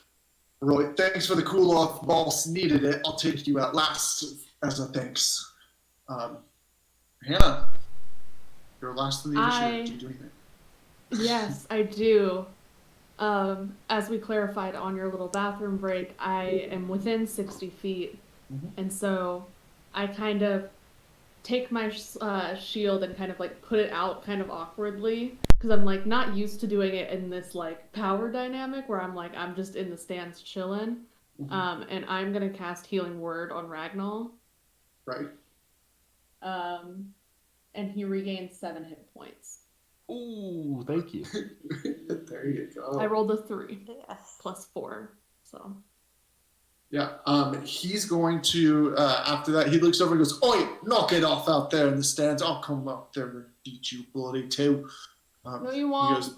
"Roy, thanks for the cool off. Boss needed it. I'll take you at last as a thanks." Hannah, you're last in the initiative. Do you do anything? Yes, I do. As we clarified on your little bathroom break, I am within 60 feet. And so I kind of take my shield and kind of like put it out kind of awkwardly because I'm like not used to doing it in this like power dynamic where I'm just in the stands chilling. And I'm going to cast Healing Word on Ragnar. Right. And he regains 7 hit points. Ooh, thank you. There you go. I rolled a 3 Yes. plus 4, so. Yeah. He's going to after that. He looks over and goes, "Oi, knock it off out there in the stands. I'll come out there and beat you bloody too." No, you won't. He goes,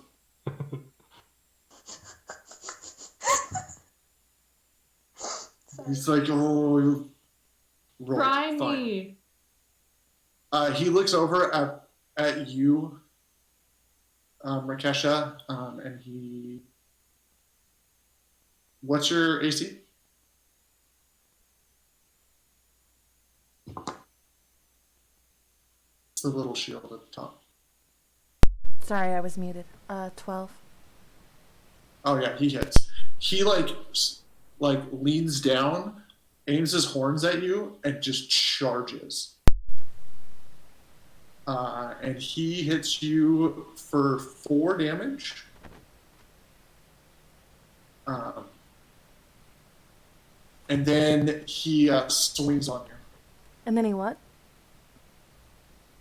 he's like, "Oh, you roll. Try Fine." me. He looks over at you, Rakesha, and he. What's your AC? It's the little shield at the top. Sorry, I was muted. 12. Oh yeah, he hits. He like leans down, aims his horns at you, and just charges. And he hits you for 4 damage. And then he swings on you. And then he what?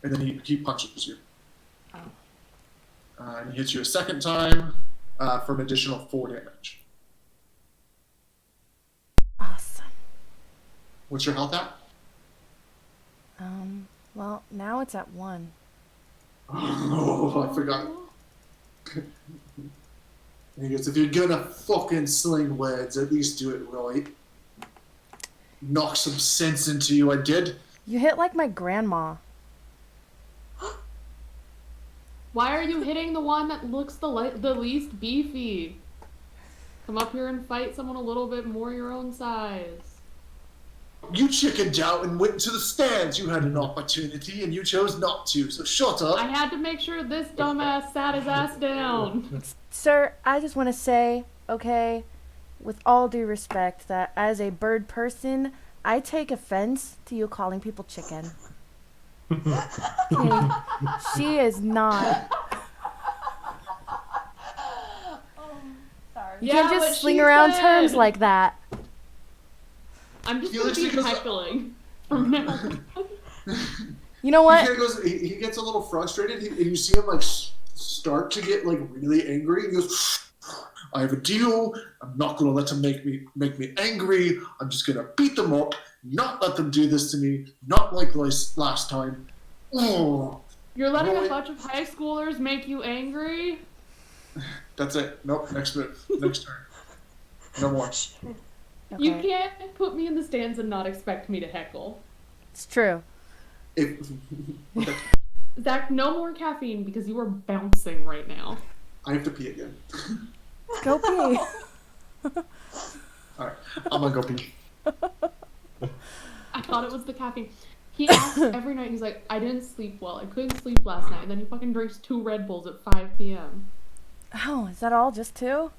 And then he punches you. Oh. And he hits you a second time for an additional 4 damage. Awesome. What's your health at? Well, now it's at 1. Oh, I forgot. He goes, "If you're gonna fucking sling words, at least do it right. Knock some sense into you, I did." You hit like my grandma. Why are you hitting the one that looks the least beefy? Come up here and fight someone a little bit more your own size. You chickened out and went to the stands. You had an opportunity and you chose not to, so shut up. I had to make sure this dumbass sat his ass down. Sir, I just want to say, okay, with all due respect, that as a bird person, I take offense to you calling people chicken. Okay, she is not. Sorry. You Yeah, can't just what sling she around said. terms like that. I'm just He gonna be literally goes, heckling. from now. You know He what? kind of goes. He gets a little frustrated, and you see him like start to get like really angry. He goes, "I have a deal. I'm not going to let them make me angry. I'm just going to beat them up. Not let them do this to me. Not like last time." Oh, You're letting Roy, a bunch of high schoolers make you angry? that's it. Nope. Next move. Next turn. No more. You Okay. can't put me in the stands and not expect me to heckle. It's true. Okay. Zach, no more caffeine because you are bouncing right now. I have to pee again. Go pee. All right. I'm gonna go pee. I thought it was the caffeine. He asks every night, he's like, I didn't sleep well. I couldn't sleep last night. And then he fucking drinks 2 Red Bulls at 5 p.m. Oh, is that all? Just 2?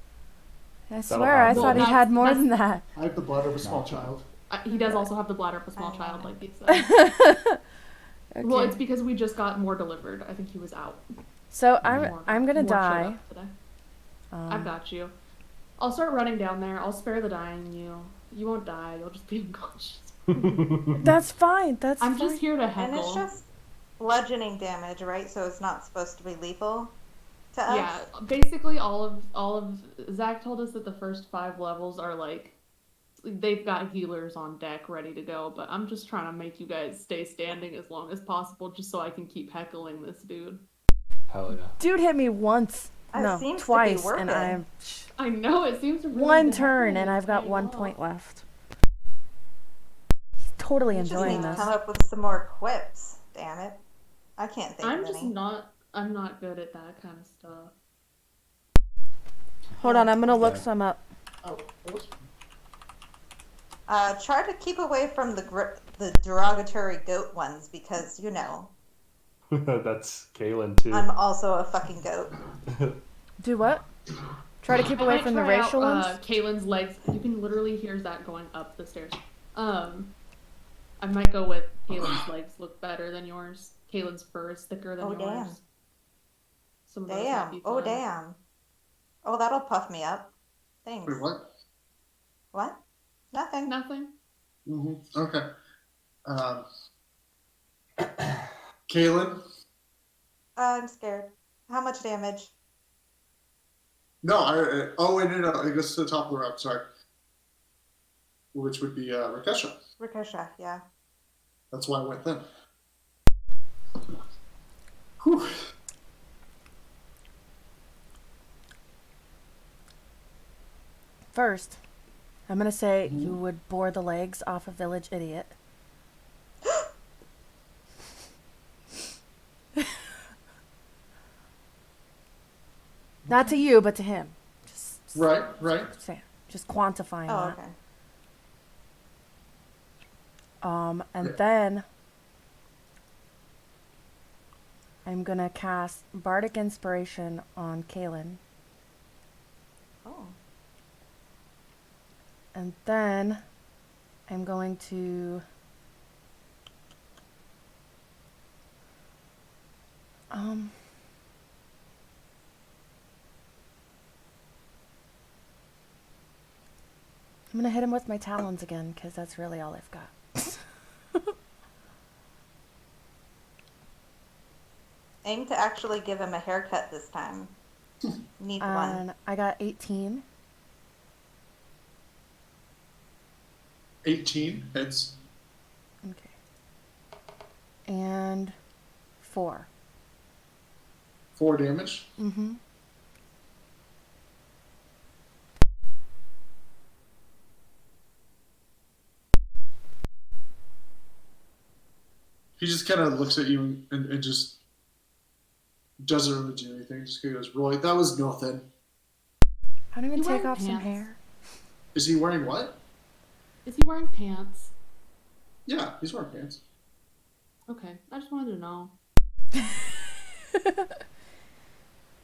I That'll swear, I happen. thought he'd Well, had more that's- than that. I have the bladder of a small child. He does also have the bladder of a small child, like he said. Okay. Well, it's because we just got more delivered. I think he was out. So More- I'm gonna more showed die. up today. I've Um, got you. I'll start running down there. I'll spare the dying you. You won't die. You'll just be unconscious. that's fine. That's I'm fine. just here to And it's heckle. just bludgeoning damage, right? So it's not supposed to be lethal to us. Yeah, basically all of Zach told us that the first 5 levels are like they've got healers on deck ready to go, but I'm just trying to make you guys stay standing as long as possible just so I can keep heckling this dude. Hell yeah. Dude hit me once. It No, seems to be twice, working. and I'm I know it seems to really one be turn, heckling and I've got paying 1 off. point left. Totally You just need enjoying to this. come up with some more quips. Damn it, I can't think I'm of just any. I'm not good at that kind of stuff. Hold on, I'm gonna look Okay. some up. Try to keep away from the derogatory goat ones because That's Kaylin too. I'm also a fucking goat. Do what? Try to keep I away might from the try out, racial ones? Kaylin's legs. You can literally hear Zach going up the stairs. I might go with Kaylin's legs look better than yours. Kaylin's fur is thicker than Oh, yours. damn. Some of those might be Damn. Oh fun. damn. Oh, that'll puff me up. Thanks. Wait, what? What? Nothing. Nothing. Mm-hmm. Okay. Kaylin? I'm scared. How much damage? No, oh, wait, no. It goes to the top of the round, sorry. Which would be Rakesha. Ricochet, yeah. That's why I went then. Whew. First, I'm gonna say you would bore the legs off a village idiot. Not to you, but to him. Just Right. saying. Just quantifying Oh, that. okay. And Yeah. then I'm gonna cast Bardic Inspiration on Kaylin. Oh. And then I'm going to I'm gonna hit him with my talons again, because that's really all I've got. Aim to actually give him a haircut this time. Need one. And I got 18. 18 hits. Okay. And 4. 4 damage. Mm-hmm. He just kind of looks at you and just doesn't really do anything. Just goes, Roy, that was nothing. I don't even You take wearing off some pants? hair. Is he wearing what? Is he wearing pants? Yeah, he's wearing pants. Okay, I just wanted to know.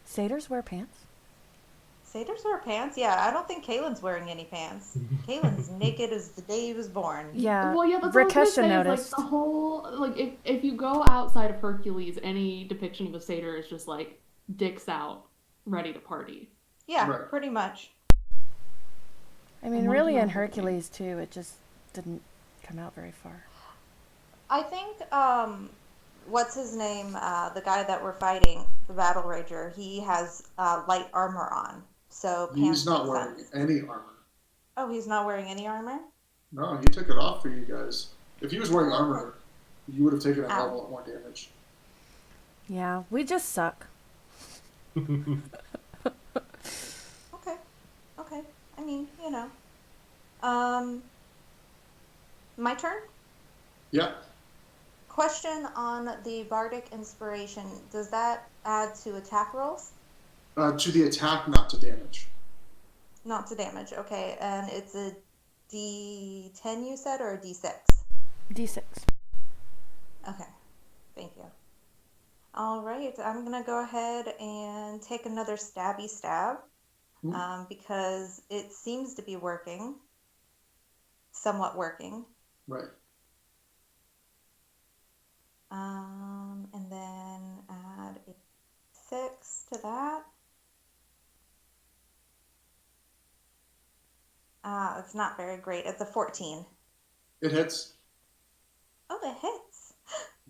Satyrs wear pants? Satyrs wear pants? Yeah, I don't think Kaylin's wearing any pants. Kaylin's naked as the day he was born. Yeah. Well, yeah, that's what I was gonna Rakesha say. noticed. Is, like, the whole if you go outside of Hercules, any depiction of a satyr is just like dicks out, ready to party. Yeah, Right. pretty much. I mean, What really did you in have with me? Hercules, too, it just didn't come out very far. I think what's his name? The guy that we're fighting, the Battle Rager, he has light armor on, so He's pants not make wearing sense. any armor. Oh, he's not wearing any armor? No, he took it off for you guys. If he was wearing Oh, okay. armor, you would have taken a hell of a Ow. lot more damage. Yeah, we just suck. Okay. Okay. I mean, you know. Um, my turn? Yeah. Question on the Bardic Inspiration. Does that add to attack rolls? To the attack, not to damage. Not to damage. Okay. And it's a D10 you said, or a D6? D6. Okay. Thank you. All right. I'm going to go ahead and take another stabby stab because it seems to be working. Somewhat working. Right. And then add a 6 to that. It's not very great. It's a 14. It hits. Oh, it hits.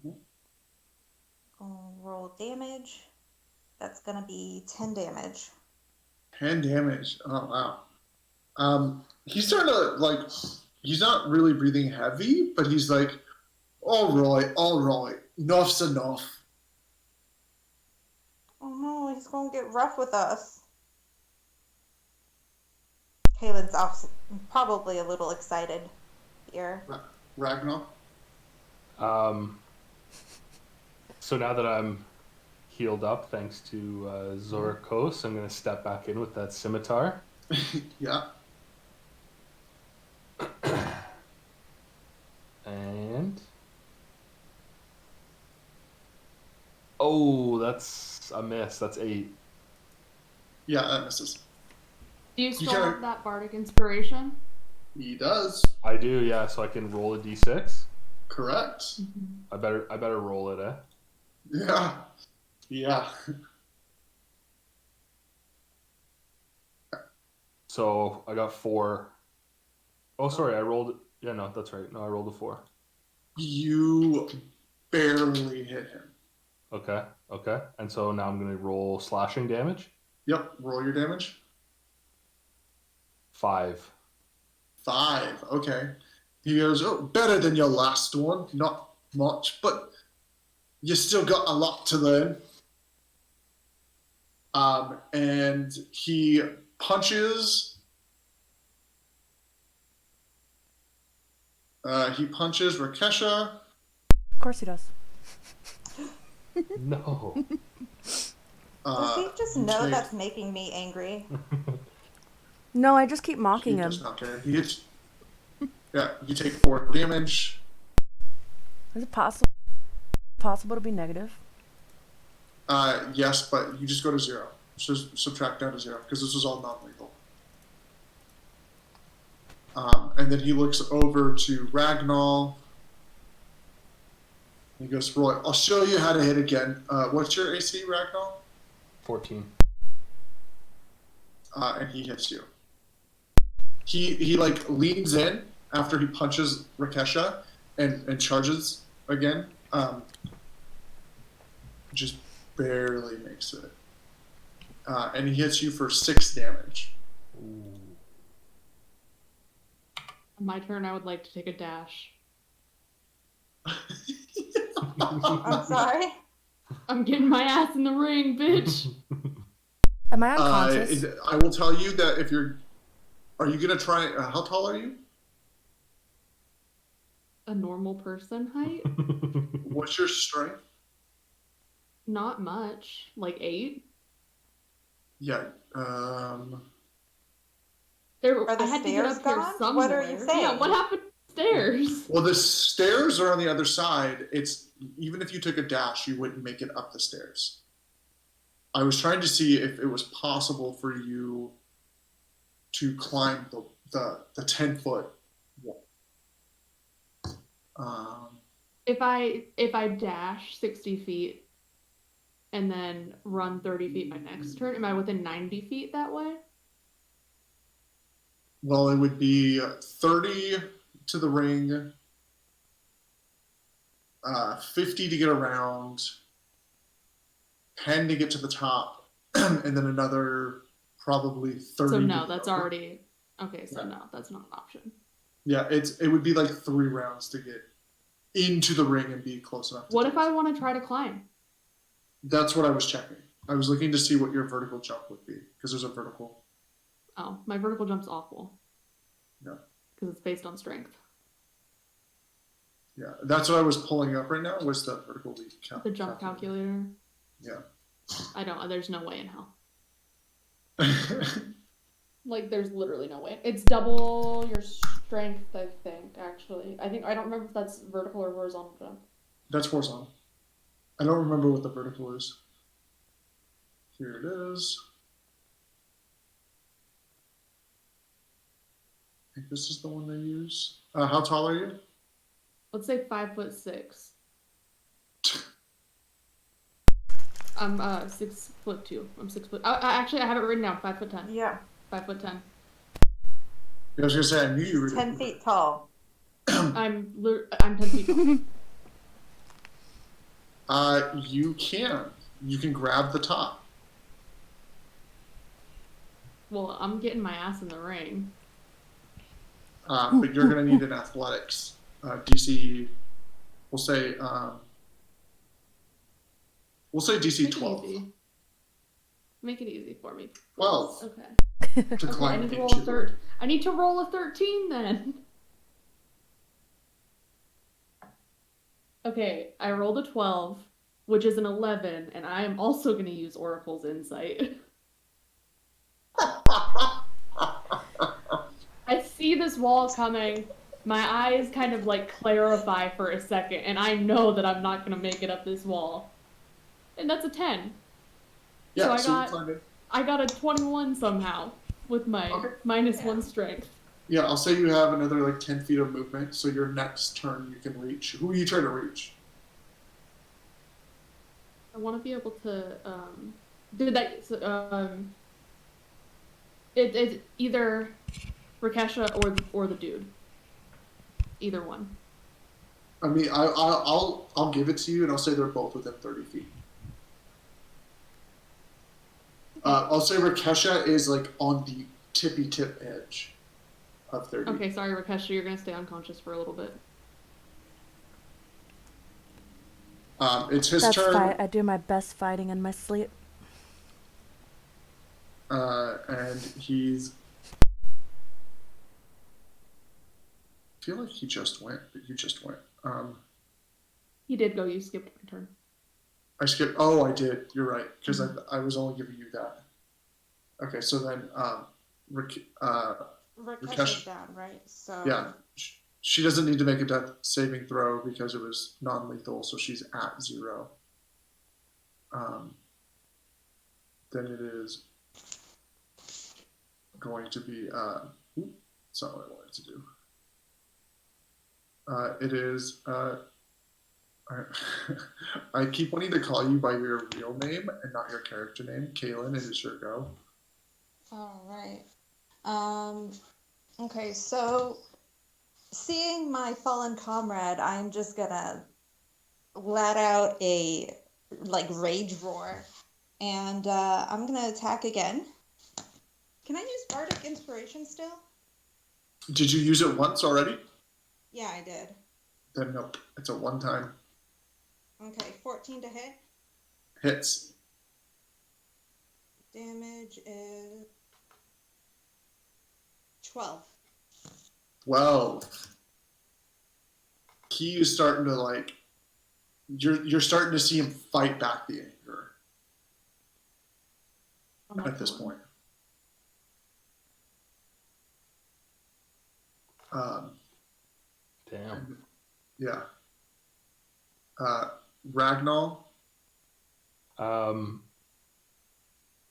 Mhm. Gonna roll damage. That's gonna be 10 damage. 10 damage. Oh, wow. He's starting to, like, he's not really breathing heavy, but he's like, all right, enough's enough. Oh no, he's gonna get rough with us. Kaylin's probably a little excited here. Ragnar? So now that I'm healed up, thanks to Zorakos, I'm going to step back in with that scimitar. Yeah. And... oh, that's a miss. That's 8. Yeah, that misses. Do you still kinda- have that bardic inspiration? He does. I do, yeah. So I can roll a d6. Correct. I better roll it, eh? Yeah. Yeah. So I got 4. Oh, sorry, I rolled. Yeah, no, that's right. No, I rolled a 4. You barely hit him. Okay. And so now I'm gonna roll slashing damage. Yep. Roll your damage. 5. 5. Okay. He goes, oh, better than your last one. Not much, but you still got a lot to learn. And he punches. He punches Rakesha. Of course he does. No. Does he just you know take- that's making me angry? No, I just keep mocking He him. does not care. He hits. Yeah, you take 4 damage. Is it possible to be negative? Yes, but you just go to 0. So subtract down to 0 because this is all non-lethal. And then he looks over to Ragnar. He goes, Roy, I'll show you how to hit again. What's your AC, Ragnar? 14. And he hits you. He like leans in after he punches Rakesha and charges again. Just barely makes it. And he hits you for 6 damage. Ooh. On my turn, I would like to take a dash. I'm sorry. I'm getting my ass in the ring, bitch. Am I unconscious? I will tell you that if you're... Are you going to try... how tall are you? A normal person height? What's your strength? Not much. Like 8? Yeah. Are the I had to get stairs up here gone? somewhere. What are you saying? Yeah, what happened to the stairs? Well, the stairs are on the other side. It's... Even if you took a dash, you wouldn't make it up the stairs. I was trying to see if it was possible for you to climb the 10-foot wall. If I dash 60 feet and then run 30 feet my next turn, am I within 90 feet that way? Well, it would be 30 to the ring. 50 to get around, 10 to get to the top, and then another probably 30. So to no, get that's over. already okay. So Yeah. no, that's not an option. Yeah, it would be like 3 rounds to get into the ring and be close enough. What if I want to try to climb? That's what I was checking. I was looking to see what your vertical jump would be because there's a vertical. Oh, my vertical jump's awful. Yeah. Because it's based on strength. Yeah, that's what I was pulling up right now was the vertical leap The jump calculator. Yeah. I don't. There's no way in hell. Like, there's literally no way. It's double your strength, I think. Actually, I don't remember if that's vertical or horizontal jump. That's horizontal. I don't remember what the vertical is. Here it is. I think this is the one they use. How tall are you? Let's say 5'6". I'm 6'2". I'm 6 foot. Actually, I have it written down. 5'10". Yeah. 5'10". I was gonna say I knew you were 10 feet tall. I'm 10 feet tall. You can grab the top. Well, I'm getting my ass in the ring. But you're gonna need an athletics DC. We'll say DC 12. Make it easy for me. 12. Okay. To Okay, climb I need to into roll a the third. ring. I need to roll a 13 then. Okay, I rolled a 12, which is an 11, and I am also going to use Oracle's Insight. I see this wall coming. My eyes kind of like clarify for a second, and I know that I'm not going to make it up this wall. And that's a 10. Yeah, So I got a 21 somehow with my -1 strength. Yeah, I'll say you have another like 10 feet of movement, so your next turn you can reach. Who are you trying to reach? I want to be able to do that. It's either Rakesha or the dude. Either one. I mean, I'll give it to you, and I'll say they're both within 30 feet. I'll say Rakesha is like on the tippy tip edge of 30. Okay, sorry, Rakesha, you're gonna stay unconscious for a little bit. It's his turn. I do my best fighting in my sleep. And he's. I feel like he just went, but you just went. He did go. You skipped my turn. I skipped. Oh, I did. You're right, because I was only giving you that. Okay, so then Rakesha's down, right? So yeah, she doesn't need to make a death saving throw because it was non-lethal, so she's at 0. Then it is going to be. That's not what I wanted to do. It is. I keep wanting to call you by your real name and not your character name. Kaylin, it is your go. all right. Okay, so seeing my fallen comrade, I'm just gonna let out a like rage roar, and I'm gonna attack again. Can I use Bardic Inspiration still? Did you use it once already? Yeah, I did. Then nope. It's a one-time. Okay, 14 to hit. Hits. Damage is 12. 12. He is starting to like. You're starting to see him fight back the anger at this point. Damn. Yeah. Ragnar.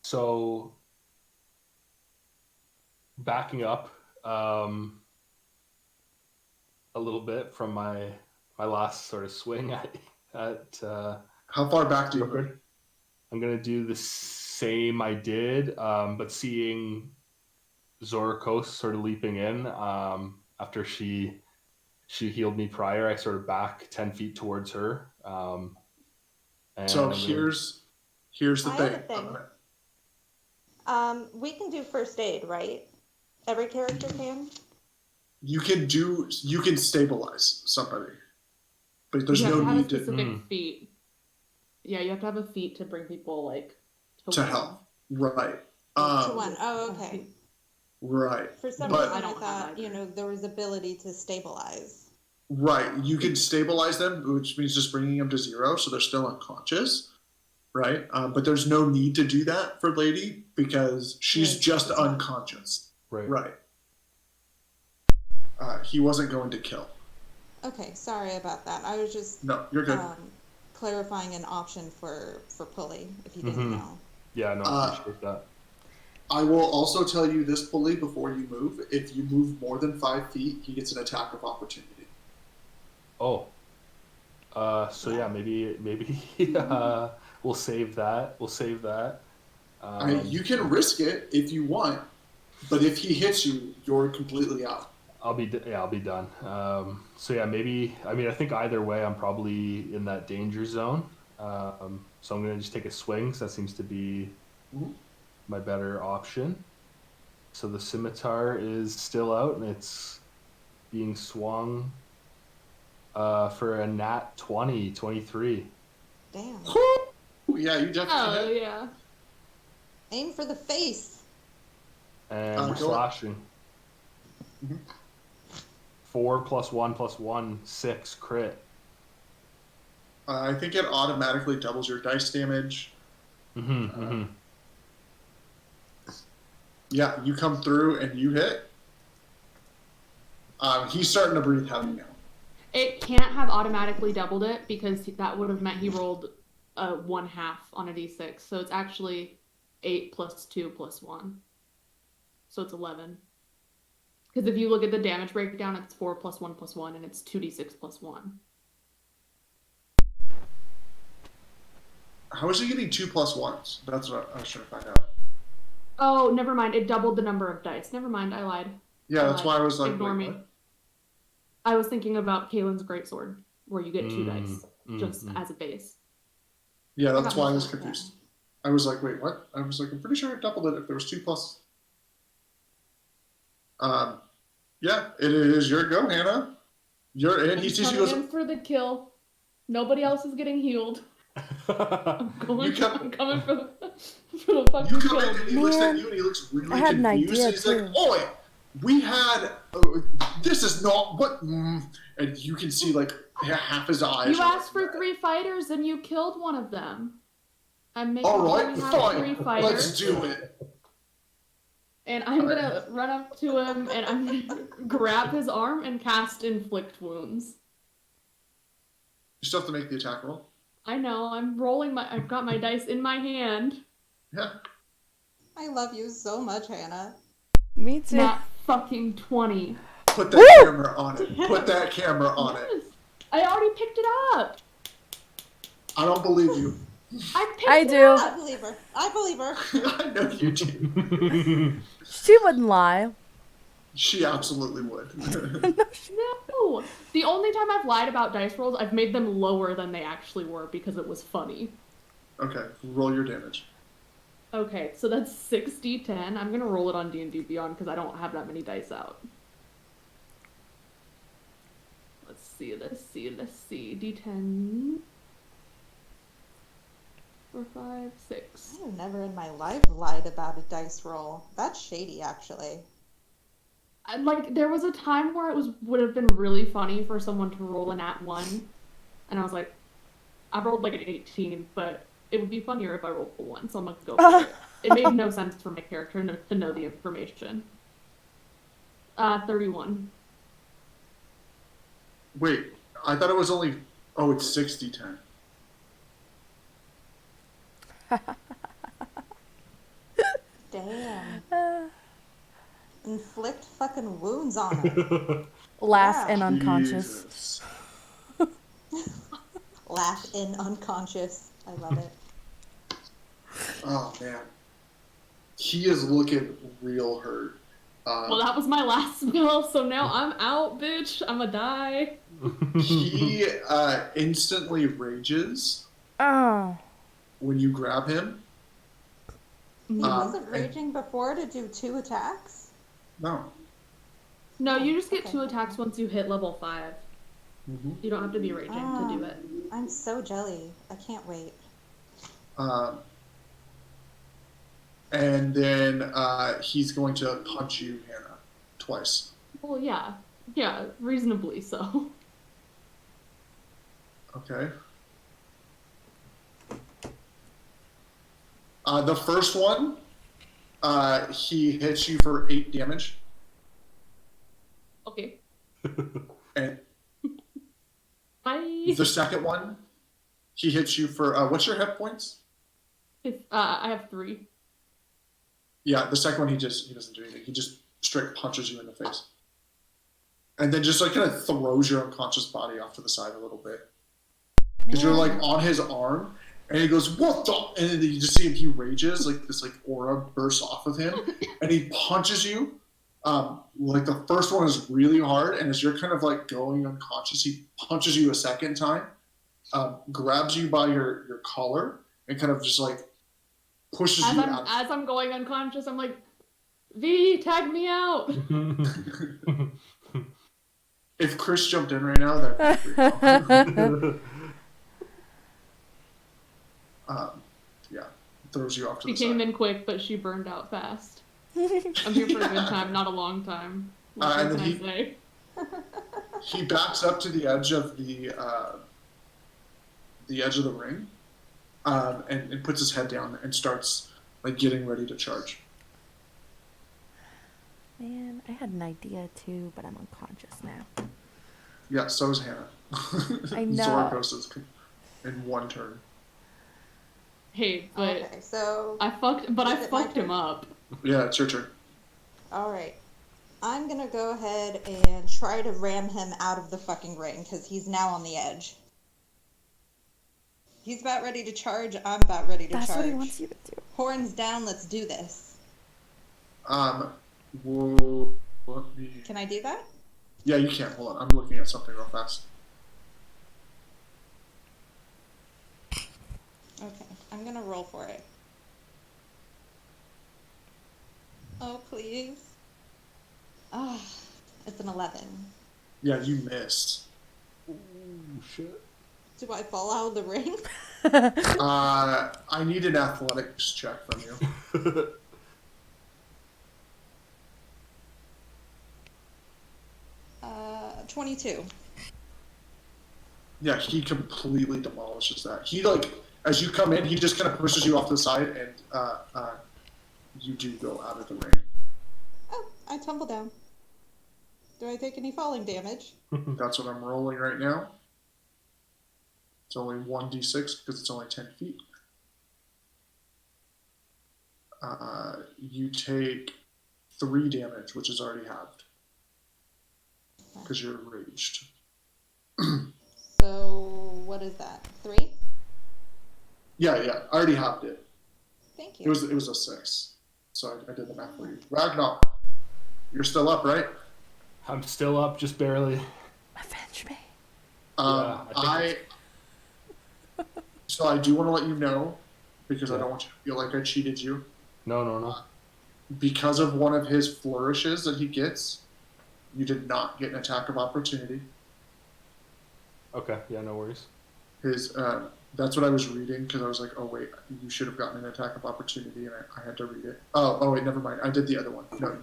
So backing up a little bit from my last sort of swing at How far back do you Rupert, move? I'm gonna do the same I did, but seeing Zorakos sort of leaping in after she she healed me prior, I sort of back 10 feet towards her. And So I'm gonna... here's the I thing. have a thing. We can do first aid, right? Every character can. You can stabilize somebody, but there's You have no to have a need specific feat. Yeah, you have to have a feat to bring people like to help. Right. To one. Oh, okay. Right. For some But reason, I thought there was ability to stabilize. right, you can stabilize them, which means just bringing them to 0, so they're still unconscious. Right, but there's no need to do that for Lady because she's just unconscious. Right. He wasn't going to kill. Okay, sorry about that. I was just no, you're good. Clarifying an option for pulley if you didn't know. Yeah, no, I appreciate that. I will also tell you this, pulley, before you move. If you move more than 5 feet, he gets an attack of opportunity. Oh. So yeah, maybe we'll save that. You can risk it if you want, but if he hits you, you're completely out. I'll be done. So yeah, maybe. I mean, I think either way, I'm probably in that danger zone. So I'm gonna just take a swing. So that seems to be my better option. So the scimitar is still out, and it's being swung for a nat 23. Damn. Yeah, you definitely hit. yeah. Aim for the face. And we're slashing. 4 + 1 + 1, 6 crit. I think it automatically doubles your dice damage. Yeah, you come through and you hit. He's starting to breathe heavy now. It can't have automatically doubled it because that would have meant he rolled a 1/2 on a d6. So it's actually 8 + 2 + 1. So it's 11. Because if you look at the damage breakdown, it's 4 + 1 + 1, and it's 2d6 + 1. How is he getting 2 + 1s? That's what I was trying to find out. Oh, never mind. It doubled the number of dice. Never mind. I lied. Yeah, that's why I was like, ignore me. What? I was thinking about Kalen's greatsword, where you get 2 dice just as a base. Yeah, that's why I was confused. I was like, wait, what? I was like, I'm pretty sure it doubled it if there was 2 plus. Yeah, it is your go, Hannah. You're in. He sees you. Coming in for the kill. Nobody else is getting healed. I'm coming for the fucking kill. And he looks at you and he looks really confused. I had an idea he's too. like, "Oi, we had. This is not what." And you can see like half his eyes. You asked for 3 fighters and you killed one of them. I'm making all right, sure we have 3 fine. fighters. Let's do it. And I'm gonna run up to him and I'm gonna grab his arm and cast Inflict Wounds. You still have to make the attack roll. I know, I've got my dice in my hand. Yeah. I love you so much, Hannah. Me too. Not fucking 20. Put that camera on it. Put that camera on it. I already picked it up. I don't believe you. I do. I believe her. I know you do. She wouldn't lie. She absolutely would. No. The only time I've lied about dice rolls, I've made them lower than they actually were because it was funny. Okay, roll your damage. Okay, so that's 6d10. I'm gonna roll it on D&D Beyond because I don't have that many dice out. Let's see. D10. 4, 5, 6. I've never in my life lied about a dice roll. That's shady, actually. There was a time where would have been really funny for someone to roll a nat 1, and I was like, I rolled like an 18, but it would be funnier if I rolled a 1, so I'm gonna go for it. It made no sense for my character to know the information. 31. Wait, I thought it was only... Oh, it's 60-10. Damn. Inflict fucking wounds on her. Laugh and unconscious. Laugh in unconscious. I love it. Oh, man. He is looking real hurt. Well, that was my last spell, so now I'm out, bitch. I'ma die. He instantly rages Oh. when you grab him. He wasn't and- raging before to do 2 attacks? No. No, you just get Okay. 2 attacks once you hit level 5. Mm-hmm. You don't have to be raging to do it. I'm so jelly. I can't wait. And then he's going to punch you, Hannah, twice. Well, yeah. Yeah, reasonably so. Okay. The first one, he hits you for 8 damage. Okay. And Bye. the second one, he hits you for, what's your hit points? I have 3. Yeah, the second one, he doesn't do anything. He just straight punches you in the face. And then just like kind of throws your unconscious body off to the side a little bit. Because you're like on his arm, and he goes, "What the?" And then you just see him, he rages, like this like aura bursts off of him, and he punches you. Like the first one is really hard, and as you're kind of like going unconscious, he punches you a second time, grabs you by your collar, and kind of just like pushes you out. As I'm going unconscious, I'm like, V, tag me out. If Chris jumped in right now, that'd be yeah, throws you off to She the side. came in quick, but she burned out fast. I'm here for a good time, not a long time. What And can then I say? he backs up to the edge of the ring, and puts his head down and starts like getting ready to charge. Man, I had an idea too, but I'm unconscious now. Yeah, so is Hannah. I know. Zorkos is in one turn. Hey, but Okay, so I fucked Is it my fucked him turn? up. Yeah, it's your turn. all right. I'm gonna go ahead and try to ram him out of the fucking ring because he's now on the edge. He's about ready to charge. I'm about ready to That's charge. what he wants you to do. Horns down. Let's do this. Well, let me. Can I do that? Yeah, you can. Hold on, I'm looking at something real fast. Okay, I'm gonna roll for it. Oh, please. Ah, it's an 11. Yeah, you missed. Oh shit. Do I fall out of the ring? I need an athletics check from you. 22. Yeah, he completely demolishes that. He like as you come in, he just kind of pushes you off to the side, and you do go out of the ring. Oh, I tumble down. Do I take any falling damage? That's what I'm rolling right now. It's only 1d6 because it's only 10 feet. You take 3 damage, which is already halved because you're enraged. So, what is that? 3? Yeah, I already halved it. Thank you. It was a 6, so I did the math for you. Ragnar, you're still up, right? I'm still up, just barely. Avenge me. So I do want to let you know, because I Yeah. don't want you to feel like I cheated you. No. Because of one of his flourishes that he gets, you did not get an attack of opportunity. Okay, yeah, no worries. That's what I was reading, because I was like, oh wait, you should have gotten an attack of opportunity, and I had to read it. Oh wait, never mind. I did the other one. No,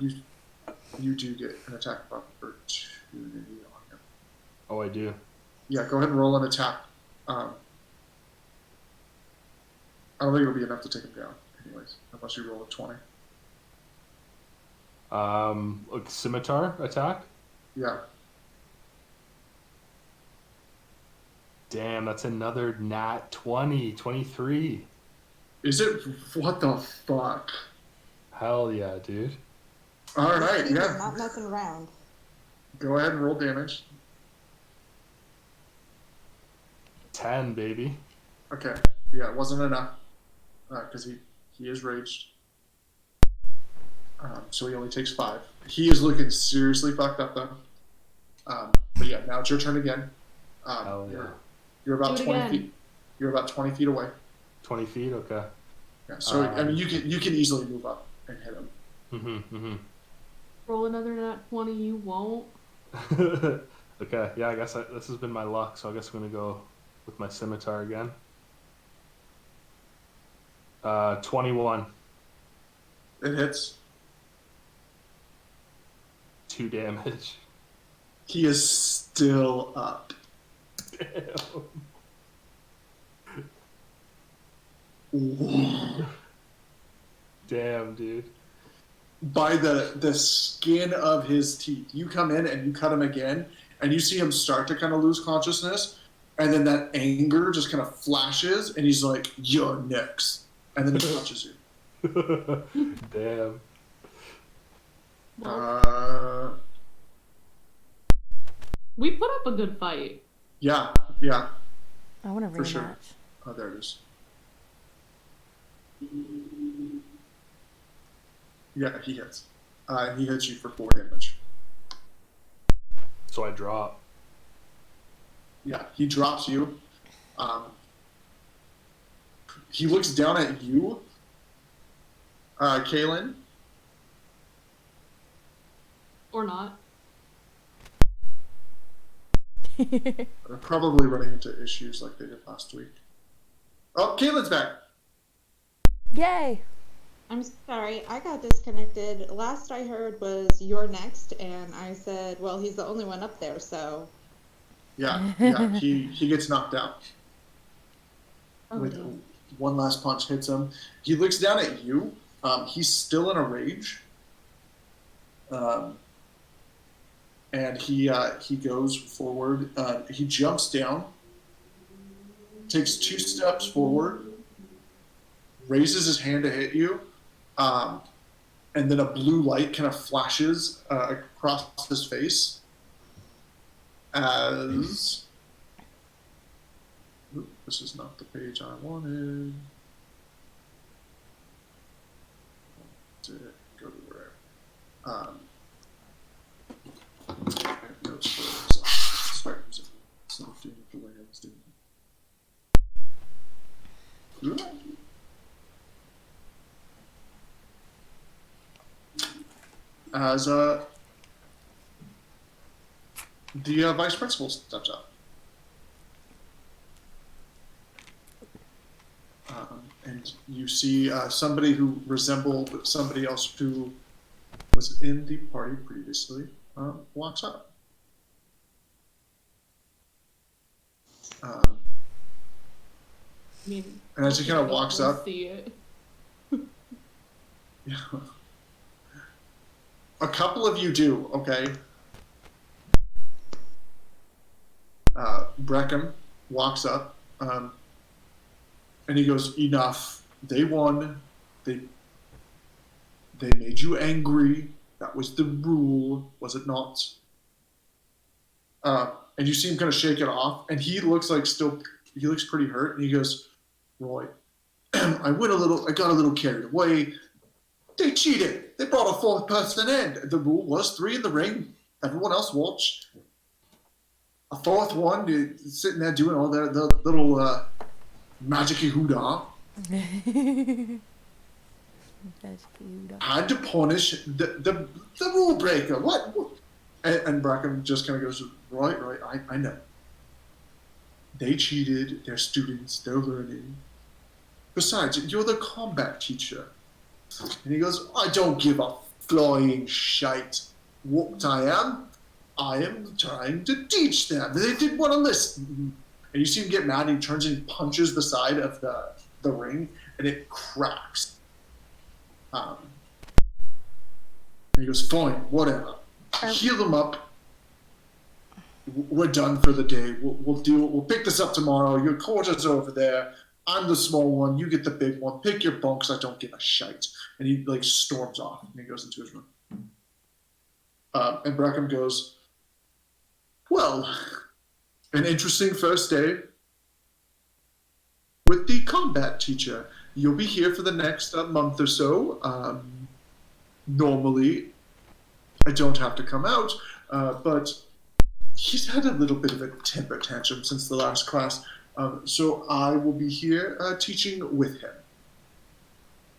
you do get an attack of opportunity on him. Oh, I do. Yeah, go ahead and roll an attack. I don't think it'll be enough to take him down, anyways, unless you roll a 20. Like scimitar attack? Yeah. Damn, that's another nat 20, 23. Is it? What the fuck? Hell yeah, dude. All This right, dude is yeah. not messing around. Go ahead and roll damage. 10, baby. Okay. Yeah, it wasn't enough. Because he is raged. So he only takes 5. He is looking seriously fucked up, though. But yeah, now it's your turn again. Hell yeah. You're about Do it 20 again. feet. You're about 20 feet away. 20 feet, okay. Yeah, so I mean, you can easily move up and hit him. Roll another nat 20, you won't. Okay, yeah, I guess this has been my luck, so I guess I'm gonna go with my scimitar again. 21. It hits. 2 damage. He is still up. Damn, dude. By the skin of his teeth. You come in and you cut him again, and you see him start to kind of lose consciousness, and then that anger just kind of flashes, and he's like, "You're next," and then he punches you. Damn. We put up a good fight. Yeah. I want a For rematch. sure. Oh, there it is. Yeah, he hits. He hits you for 4 damage. So I drop. Yeah, he drops you. He looks down at you, Kaylin. Or not. They're probably running into issues like they did last week. Oh, Kaylin's back. Yay! I'm sorry, I got disconnected. Last I heard was "you're next," and I said, "Well, he's the only one up there, so." Yeah. He gets knocked out. With one last punch hits him. He looks down at you. He's still in a rage. And he goes forward. He jumps down, takes 2 steps forward, raises his hand to hit you, and then a blue light kind of flashes across his face as... Oop, this is not the page I wanted. To go to where... notes for sorry, it's not doing it the way I was doing it. As the vice principal steps up. And you see somebody who resembled somebody else who was in the party previously walks up. I mean, And as he kind of walks up, see it. yeah, a couple of you do, okay? Breckham walks up, and he goes, "Enough. They won. They made you angry. That was the rule, was it not?" And you see him kind of shake it off, and he looks pretty hurt, and he goes, "Roy, I got a little carried away. They cheated. They brought a 4th person in. The rule was 3 in the ring. Everyone else watched. A 4th one sitting there doing all the little magic-y hoo-dah. Had to punish the rule breaker. What? And Brackham just kind of goes, right, I know. They cheated. They're students. They're learning. Besides, you're the combat teacher." And he goes, "I don't give a flying shite what I am. I am trying to teach them. They didn't want to listen." And you see him get mad, and he turns and punches the side of the ring, and it cracks. And he goes, "Fine, whatever. Heal him up. We're done for the day. We'll pick this up tomorrow. Your quarters are over there. I'm the small one. You get the big one. Pick your bunks. I don't give a shite." And he storms off, and he goes into his room. And Brackham goes, "Well, an interesting first day with the combat teacher. You'll be here for the next month or so. normally I don't have to come out, but he's had a little bit of a temper tantrum since the last class, so I will be here teaching with him.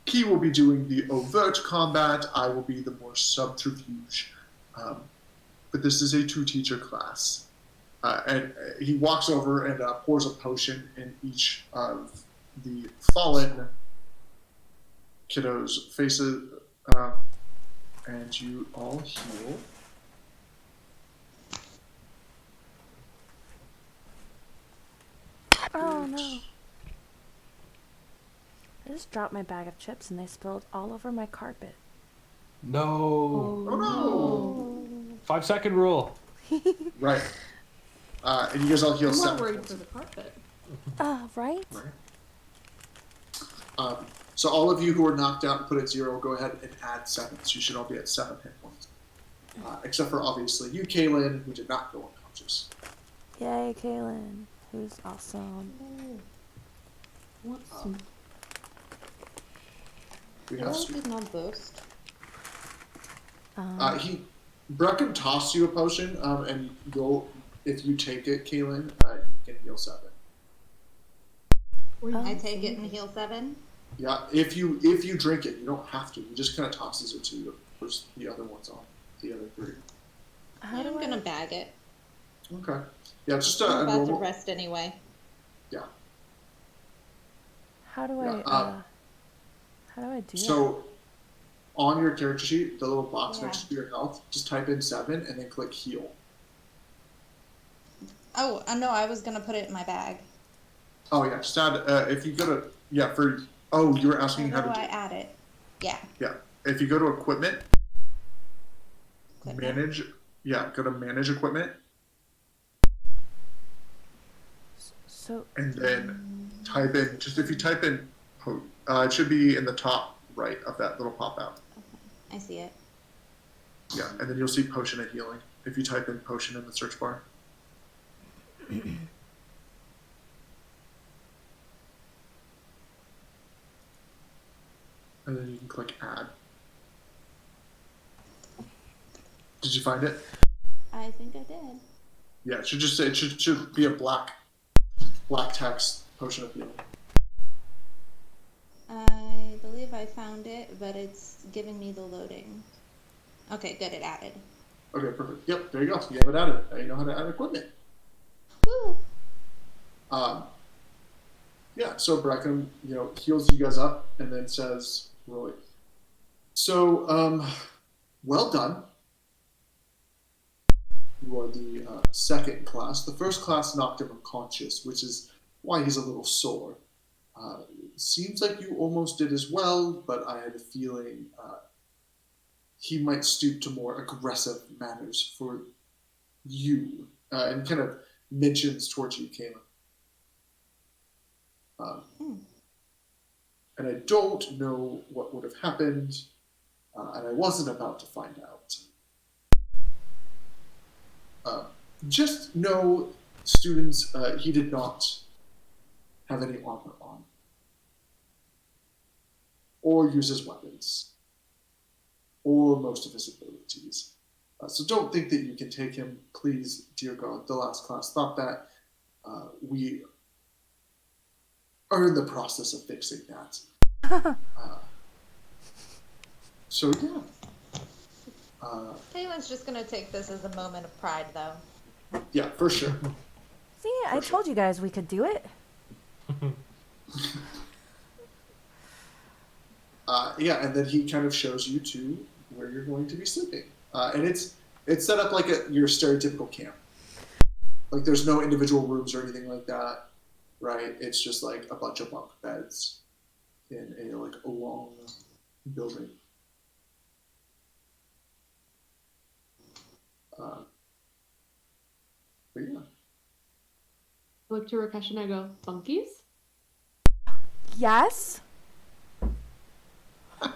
He will be doing the overt combat, I will be the more subterfuge. But this is a two-teacher class. And he walks over and pours a potion in each of the fallen kiddos' faces, and you all heal. Oh no. I just dropped my bag of chips and they spilled all over my carpet. No. Oh no! 5-second rule. Right. And you guys all heal I'm more 7 worried points. for the carpet. Right? Right. So all of you who are knocked out and put at 0, go ahead and add 7. So you should all be at 7 hit points. Except for obviously you, Kaylin, who did not go unconscious. Yay, Kaylin, who's awesome. What some? We have Theros did not boost. Brecken tossed you a potion, and if you take it, Kaylin, you can heal 7. I take it and heal 7. Yeah, if you drink it, you don't have to. He just kind of tosses it to you. Push the other ones on, the other 3. I'm gonna bag it. Okay. Yeah, it's just I'm a about normal. to rest anyway. Yeah. How do Yeah, I do that? So, on your character sheet, the little box Yeah. next to your health, just type in 7 and then click heal. Oh, no, I was gonna put it in my bag. Oh yeah, just add. If you go to you were asking How how do to I do. add it? Yeah. Yeah, if you go to equipment, Equipment. manage. Yeah, go to manage equipment, So, and then type in. Just if you type in, it should be in the top right of that little pop out. I see it. Yeah, and then you'll see potion of healing. If you type in potion in the search bar. And then you can click add. Did you find it? I think I did. Yeah, it should just say it should be a black text potion of healing. I believe I found it, but it's giving me the loading. Okay, good, it added. Okay, perfect. Yep, there you go. You have it added. Now you know how to add equipment. Woo! Yeah, so Breckham, heals you guys up and then says, Roy, so, well done. You are the second class. The first class knocked him unconscious, which is why he's a little sore. Seems like you almost did as well, but I had a feeling he might stoop to more aggressive manners for you. And kind of mentions towards you, Kayla. And I don't know what would have happened, and I wasn't about to find out. Just know, students, he did not have any armor on, or uses weapons, or most of his abilities. So don't think that you can take him. Please, dear God, the last class thought that. We are in the process of fixing that. So yeah. Kaylin's just gonna take this as a moment of pride, though. Yeah, for sure. see, I told you guys we could do it. Yeah, and then he kind of shows you to where you're going to be sleeping, and it's set up like your stereotypical camp. Like there's no individual rooms or anything like that, right? It's just like a bunch of bunk beds in a long building. But yeah. I look to Rakesh and I go, bunkies? Yes? Do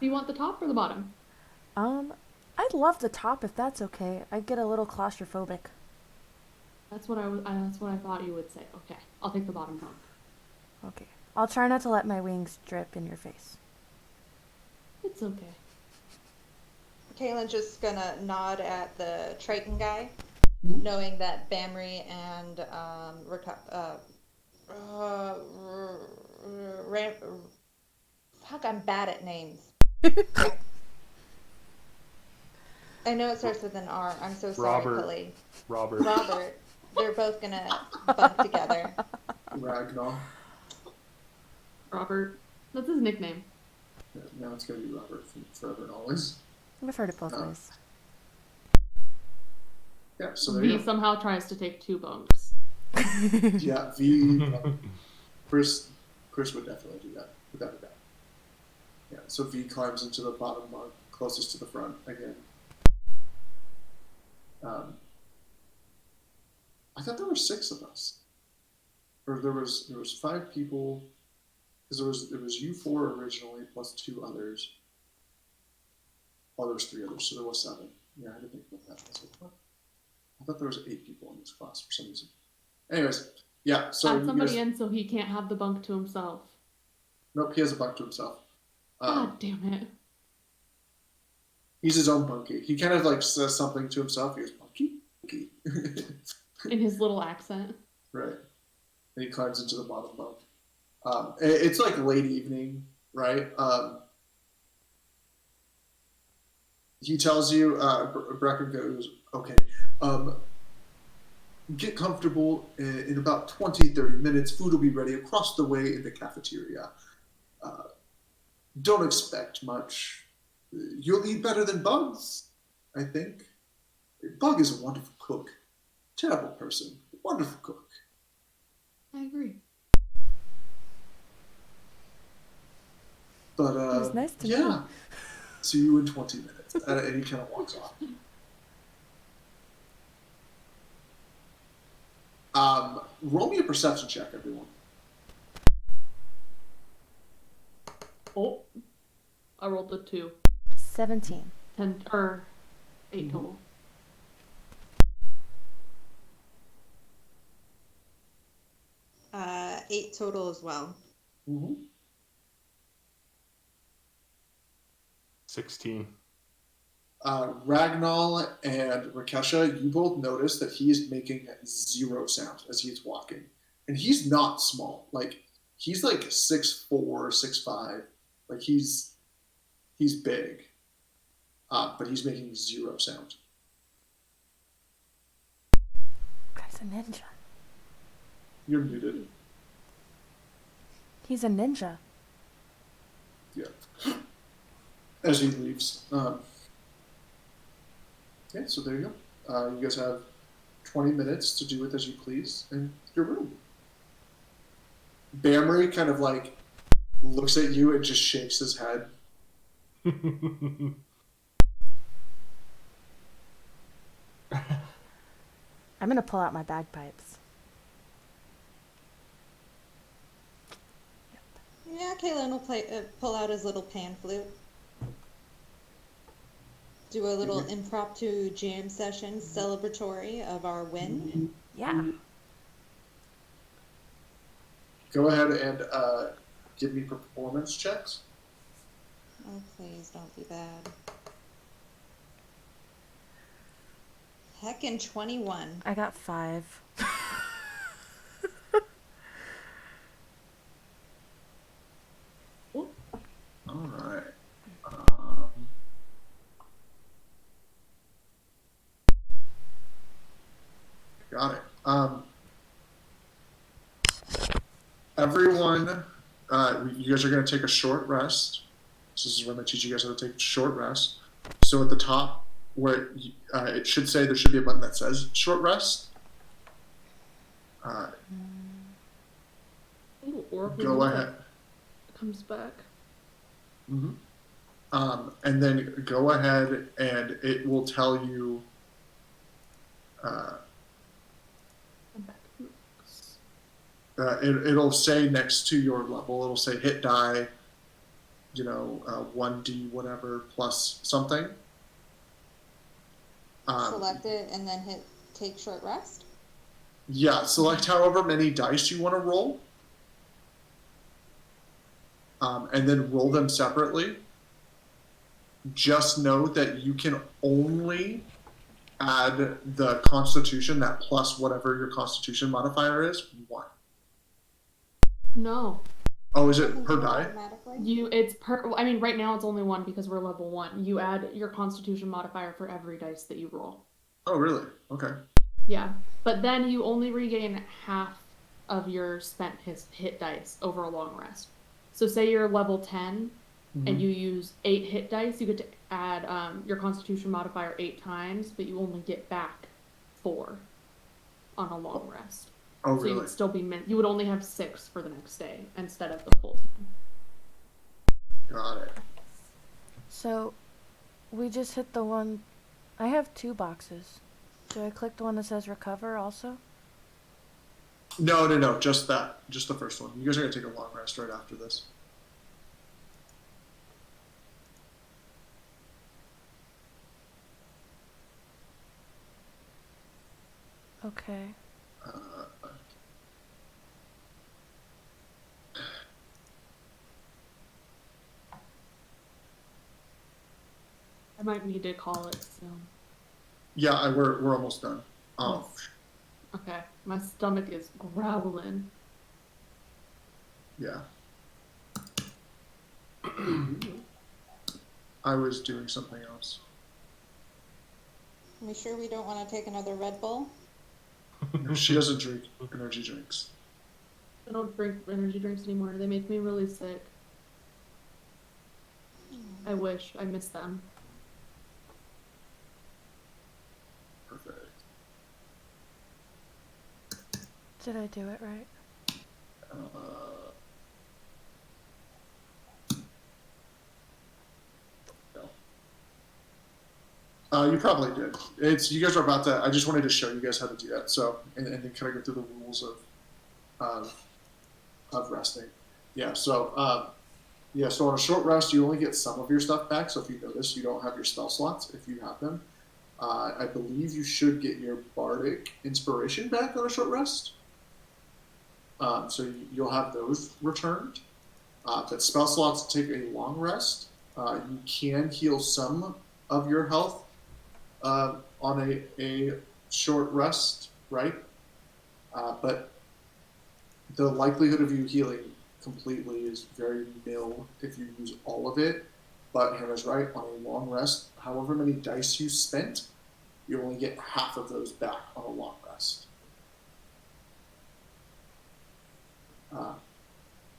you want the top or the bottom? I'd love the top if that's okay. I get a little claustrophobic. That's what I thought you would say. Okay, I'll take the bottom bunk. Okay. I'll try not to let my wings drip in your face. It's okay. Kaylin's just gonna nod at the Triton guy, Mhm. knowing that Bamri and fuck, I'm bad at names. I know it starts with an R. I'm so sorry, Robert. Kali. Robert. Robert. They're both gonna bunk together. Ragnar. Robert. That's his nickname. Yeah, now it's gonna be Robert forever and always. I've heard it both ways. Yeah, so there you V go. somehow tries to take 2 bunks. Yeah, V. Chris would definitely do that, without a doubt. Yeah, so V climbs into the bottom bunk, closest to the front again. I thought there were 6 of us, or there was 5 people, because there was you 4 originally plus 2 others. Oh, there was 3 others, so there was 7. Yeah, I had to think about that. I was like, what? I thought there was 8 people in this class for some reason. Anyways, yeah. So Add somebody in so he can't have the bunk to himself. Nope, he has a bunk to himself. God damn it. He's his own bunkie. He kind of like says something to himself. He goes, bunkie? In his little accent. Right. And he climbs into the bottom bunk. It's like late evening, right? He tells you, Brecken goes, okay, get comfortable. In about 20-30 minutes, food will be ready across the way in the cafeteria. Don't expect much. You'll eat better than Bugs, I think. Bug is a wonderful cook. Terrible person. Wonderful cook. I agree. But, It was nice to meet yeah. you. See you in 20 minutes. And he kind of walks off. Roll me a perception check, everyone. Oh. I rolled a 2. 17. 10 or 8 total. 8 total as well. 16. Ragnall and Rakesha, you both notice that he is making 0 sound as he's walking. And he's not small. Like, he's like 6'4", 6'5". Like, he's big. But he's making 0 sound. Guy's a ninja. You're muted. He's a ninja. Yeah. As he leaves. Yeah, so there you go. You guys have 20 minutes to do with as you please in your room. Bamry kind of like looks at you and just shakes his head. I'm gonna pull out my bagpipes. Yeah, Kaylin will pull out his little pan flute. Do a little impromptu jam session celebratory of our win. Yeah. Go ahead and give me performance checks. Oh, please don't be bad. Heckin' 21. I got 5. All right. Got it. Everyone, you guys are going to take a short rest. This is when I teach you guys how to take a short rest. So at the top, where it should say, there should be a button that says short rest. Little orb Go ahead. comes back. Mm-hmm. And then go ahead and it will tell you. I'm back. It'll say next to your level, it'll say hit die, 1d whatever plus something. Select it and then hit take short rest. Yeah, select however many dice you want to roll. And then roll them separately. just know that you can only add the Constitution, that plus whatever your Constitution modifier is, 1. No. Oh, is it per die? It's per. I mean, right now it's only 1 because we're level 1. You add your Constitution modifier for every dice that you roll. Oh, really? Okay. Yeah, but then you only regain half of your spent hit dice over a long rest. So say you're level 10 and you use 8 hit dice, you get to add your Constitution modifier 8 times, but you only get back 4 on a long rest. Oh, so really? you would still be you would only have 6 for the next day instead of the full 10. Got it. So, we just hit the one. I have 2 boxes. Do I click the one that says recover also? No. Just that. Just the first one. You guys are gonna take a long rest right after this. Okay. I might need to call it soon. Yeah, we're almost done. Okay, my stomach is growling. Yeah. I was doing something else. Are we sure we don't want to take another Red Bull? She doesn't drink energy drinks. I don't drink energy drinks anymore. They make me really sick. I wish. I miss them. Perfect. Did I do it right? You probably did. You guys are about to. I just wanted to show you guys how to do that. So, and then kind of go through the rules of resting. Yeah. So, So on a short rest, you only get some of your stuff back. So if you notice, you don't have your spell slots. If you have them, I believe you should get your bardic inspiration back on a short rest. So you'll have those returned. But spell slots take a long rest. You can heal some of your health on a short rest, right? But the likelihood of you healing completely is very nil if you use all of it. But Hannah's right, on a long rest, however many dice you spent, you only get half of those back on a long rest.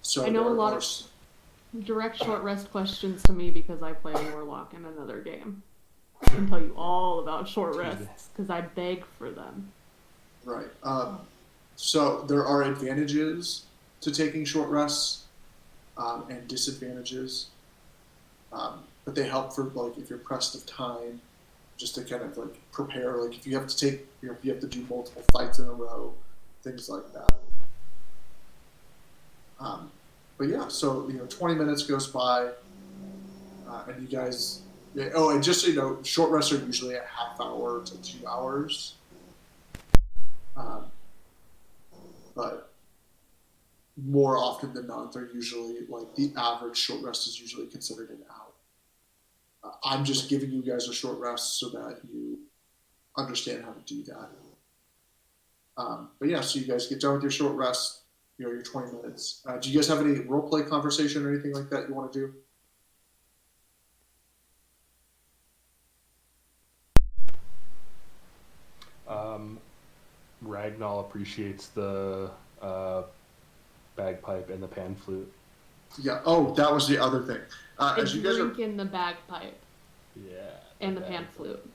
So I know a lot of direct short rest questions to me because I play Warlock in another game. I can tell you all about short rests because I beg for them. Right. So there are advantages to taking short rests and disadvantages, but they help for like if you're pressed of time, just to kind of like prepare. Like if you have to take, if you have to do multiple fights in a row, things like that. But yeah, so 20 minutes goes by, and you guys. Yeah, oh, and just so you know, short rests are usually a half hour to 2 hours. But more often than not, they're usually like the average short rest is usually considered an hour. I'm just giving you guys a short rest so that you understand how to do that. But yeah, so you guys get done with your short rest, your 20 minutes. Do you guys have any role play conversation or anything like that you want to do? Ragnall appreciates the bagpipe and the pan flute. Yeah. Oh, that was the other thing. As you guys drink in the bagpipe. Yeah. And the pan flute.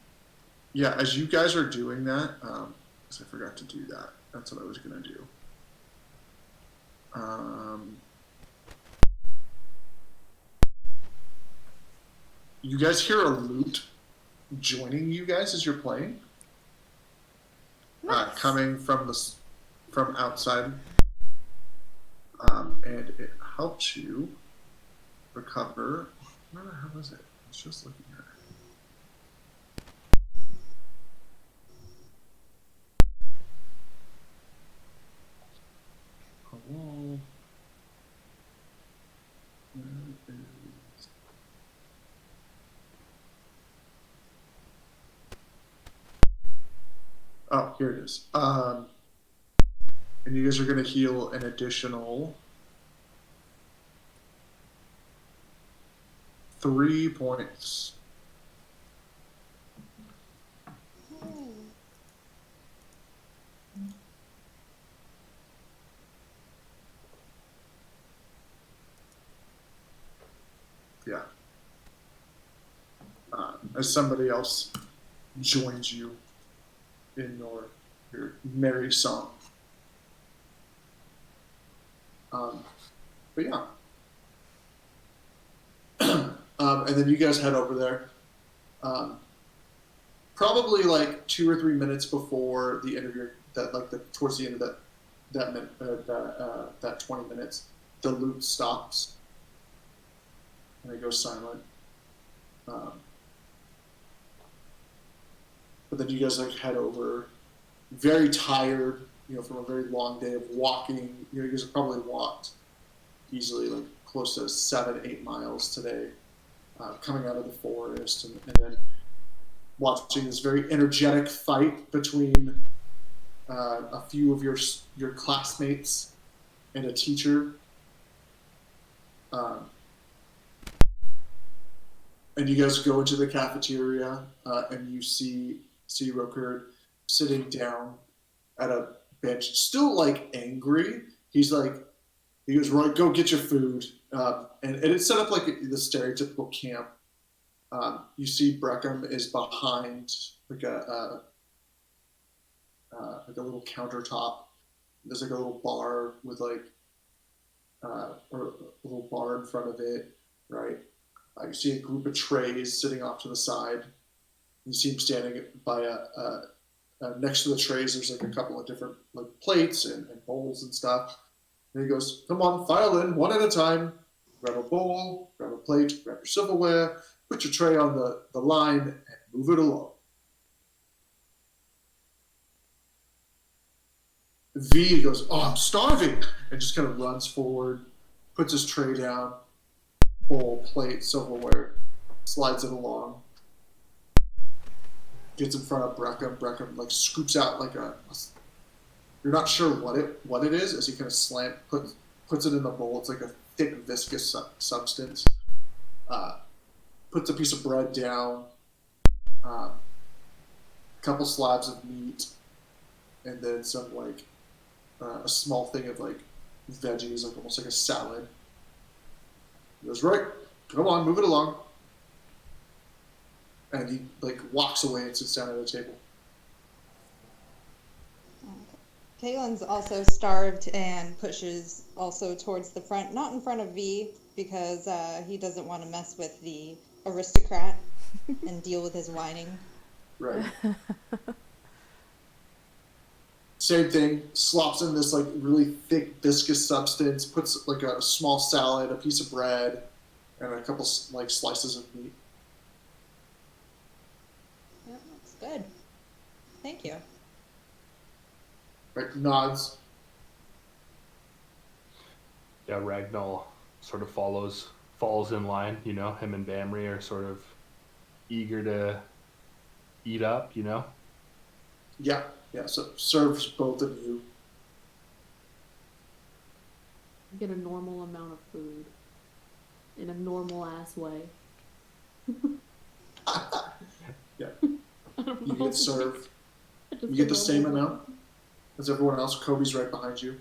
Yeah, as you guys are doing that, because I forgot to do that. That's what I was gonna do. You guys hear a lute joining you guys as you're playing. Nice. Coming from outside, and it helps you recover. Where the hell is it? It's just looking at it. Hello. Where is Oh, here it is. And you guys are going to heal an additional 3 points. Yeah. As somebody else joins you in your merry song. But yeah. And then you guys head over there. Probably like 2 or 3 minutes before the interview, towards the end of that 20 minutes, the loop stops and it goes silent. But then you guys like head over, very tired, from a very long day of walking. You guys have probably walked easily like close to 7-8 miles today, coming out of the forest, and then watching this very energetic fight between a few of your classmates and a teacher. And you guys go into the cafeteria, and you see Roker sitting down at a bench, still like angry. He goes, right, go get your food. And it's set up like the stereotypical camp. You see Breckham is behind like a little countertop. There's like a little bar with or a little bar in front of it, right? You see a group of trays sitting off to the side. You see him standing by next to the trays. There's like a couple of different like plates and bowls and stuff. And he goes, "Come on, file in one at a time. Grab a bowl, grab a plate, grab your silverware, put your tray on the line, and move it along." V goes, "Oh, I'm starving," and just kind of runs forward, puts his tray down, bowl, plate, silverware, slides it along, gets in front of Breckham. Breckham like scoops out like you're not sure what it is, as he kind of puts it in the bowl. It's like a thick viscous substance. Puts a piece of bread down, a couple slabs of meat, and then some like a small thing of like veggies, like almost like a salad. He goes, "Right, come on, move it along." And he like walks away and sits down at a table. Kaylin's also starved and pushes also towards the front, not in front of V, because he doesn't want to mess with the aristocrat and deal with his whining. Right. Same thing. Slops in this like really thick viscous substance. Puts like a small salad, a piece of bread, and a couple like slices of meat. Yeah, that's good. Thank you. Right. Nods. Yeah, Ragnall sort of falls in line. Him and Bamri are sort of eager to eat up. Yeah. So serves both of you. Get a normal amount of food in a normal ass way. Yeah. I don't You know. get served. Just You get the a same normal- amount as everyone else. Kobe's right behind you.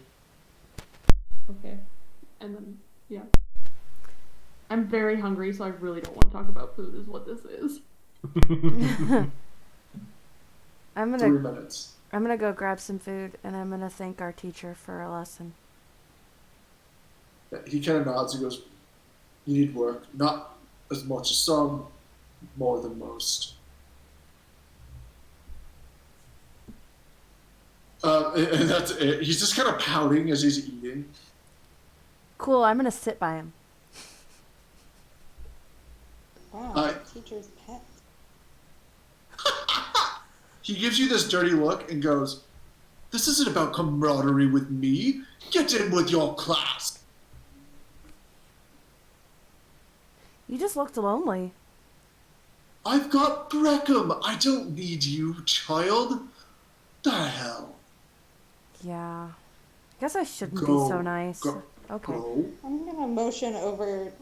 Okay. And then, yeah. I'm very hungry, so I really don't want to talk about food, is what this is. I'm 3 gonna minutes. go grab some food, and I'm gonna thank our teacher for a lesson. He kind of nods. He goes, "You need work. Not as much as some, more than most." And that's it. He's just kind of pouting as he's eating. Cool. I'm gonna sit by him. Wow, teacher's pet. He gives you this dirty look and goes, "This isn't about camaraderie with me. Get in with your class." You just looked lonely. "I've got Breckham. I don't need you, child." The hell? Yeah. I guess I shouldn't be Go, so nice. go, Okay. go. I'm gonna motion the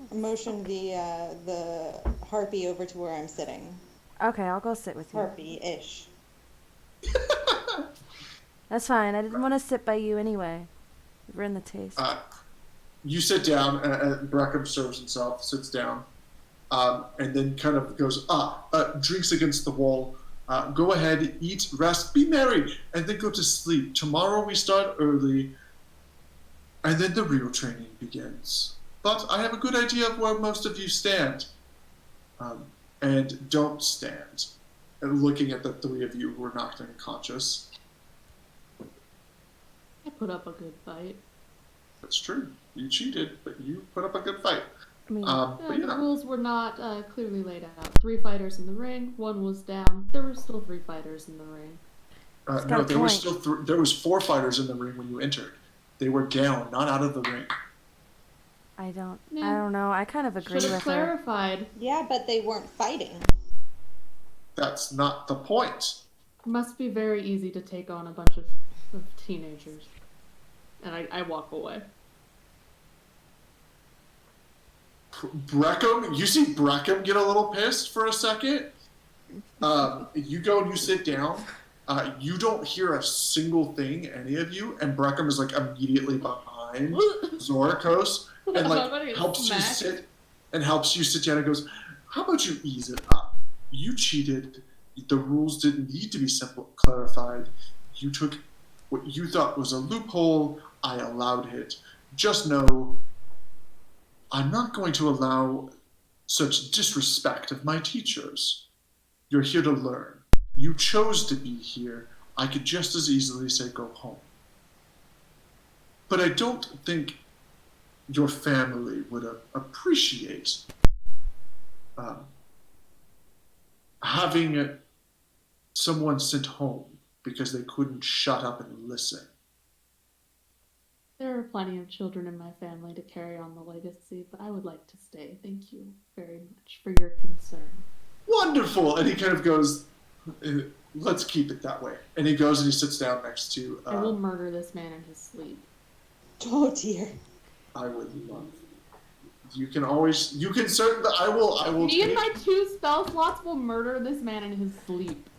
harpy over to where I'm sitting. Okay, I'll go sit with you. Harpy-ish. That's fine. I didn't want to sit by you anyway. We're in the taste. You sit down, and Breckham serves himself, sits down, and then kind of goes, drinks against the wall. Go ahead, eat, rest, be merry, and then go to sleep. Tomorrow we start early, and then the real training begins. But I have a good idea of where most of you stand, and don't stand. And looking at the three of you who are knocked unconscious. I put up a good fight. That's true. You cheated, but you put up a good fight. I mean, The rules were not clearly laid out. 3 fighters in the ring. 1 was down. There were still 3 fighters in the ring. No, there was still there was 4 fighters in the ring when you entered. They were down, not out of the ring. I don't Yeah. know. I kind of agree Should with have her. clarified. Yeah, but they weren't fighting. That's not the point. Must be very easy to take on a bunch of teenagers. And I walk away. Breckham, you see Breckham get a little pissed for a second. You go and you sit down. You don't hear a single thing, any of you, and Breckham is like immediately behind Zorikos and like helps you sit down and goes, "How about you ease it up? You cheated. The rules didn't need to be clarified. You took what you thought was a loophole. I allowed it. Just know I'm not going to allow such disrespect of my teachers. You're here to learn. You chose to be here. I could just as easily say go home. But I don't think your family would appreciate having someone sent home because they couldn't shut up and listen." There are plenty of children in my family to carry on the legacy, but I would like to stay. Thank you very much for your concern. Wonderful! And he kind of goes, let's keep it that way. And he goes and he sits down next to... I will murder this man in his sleep. Oh dear. I would love... You can certainly... I will Me and my 2 spell slots will murder this man in his sleep.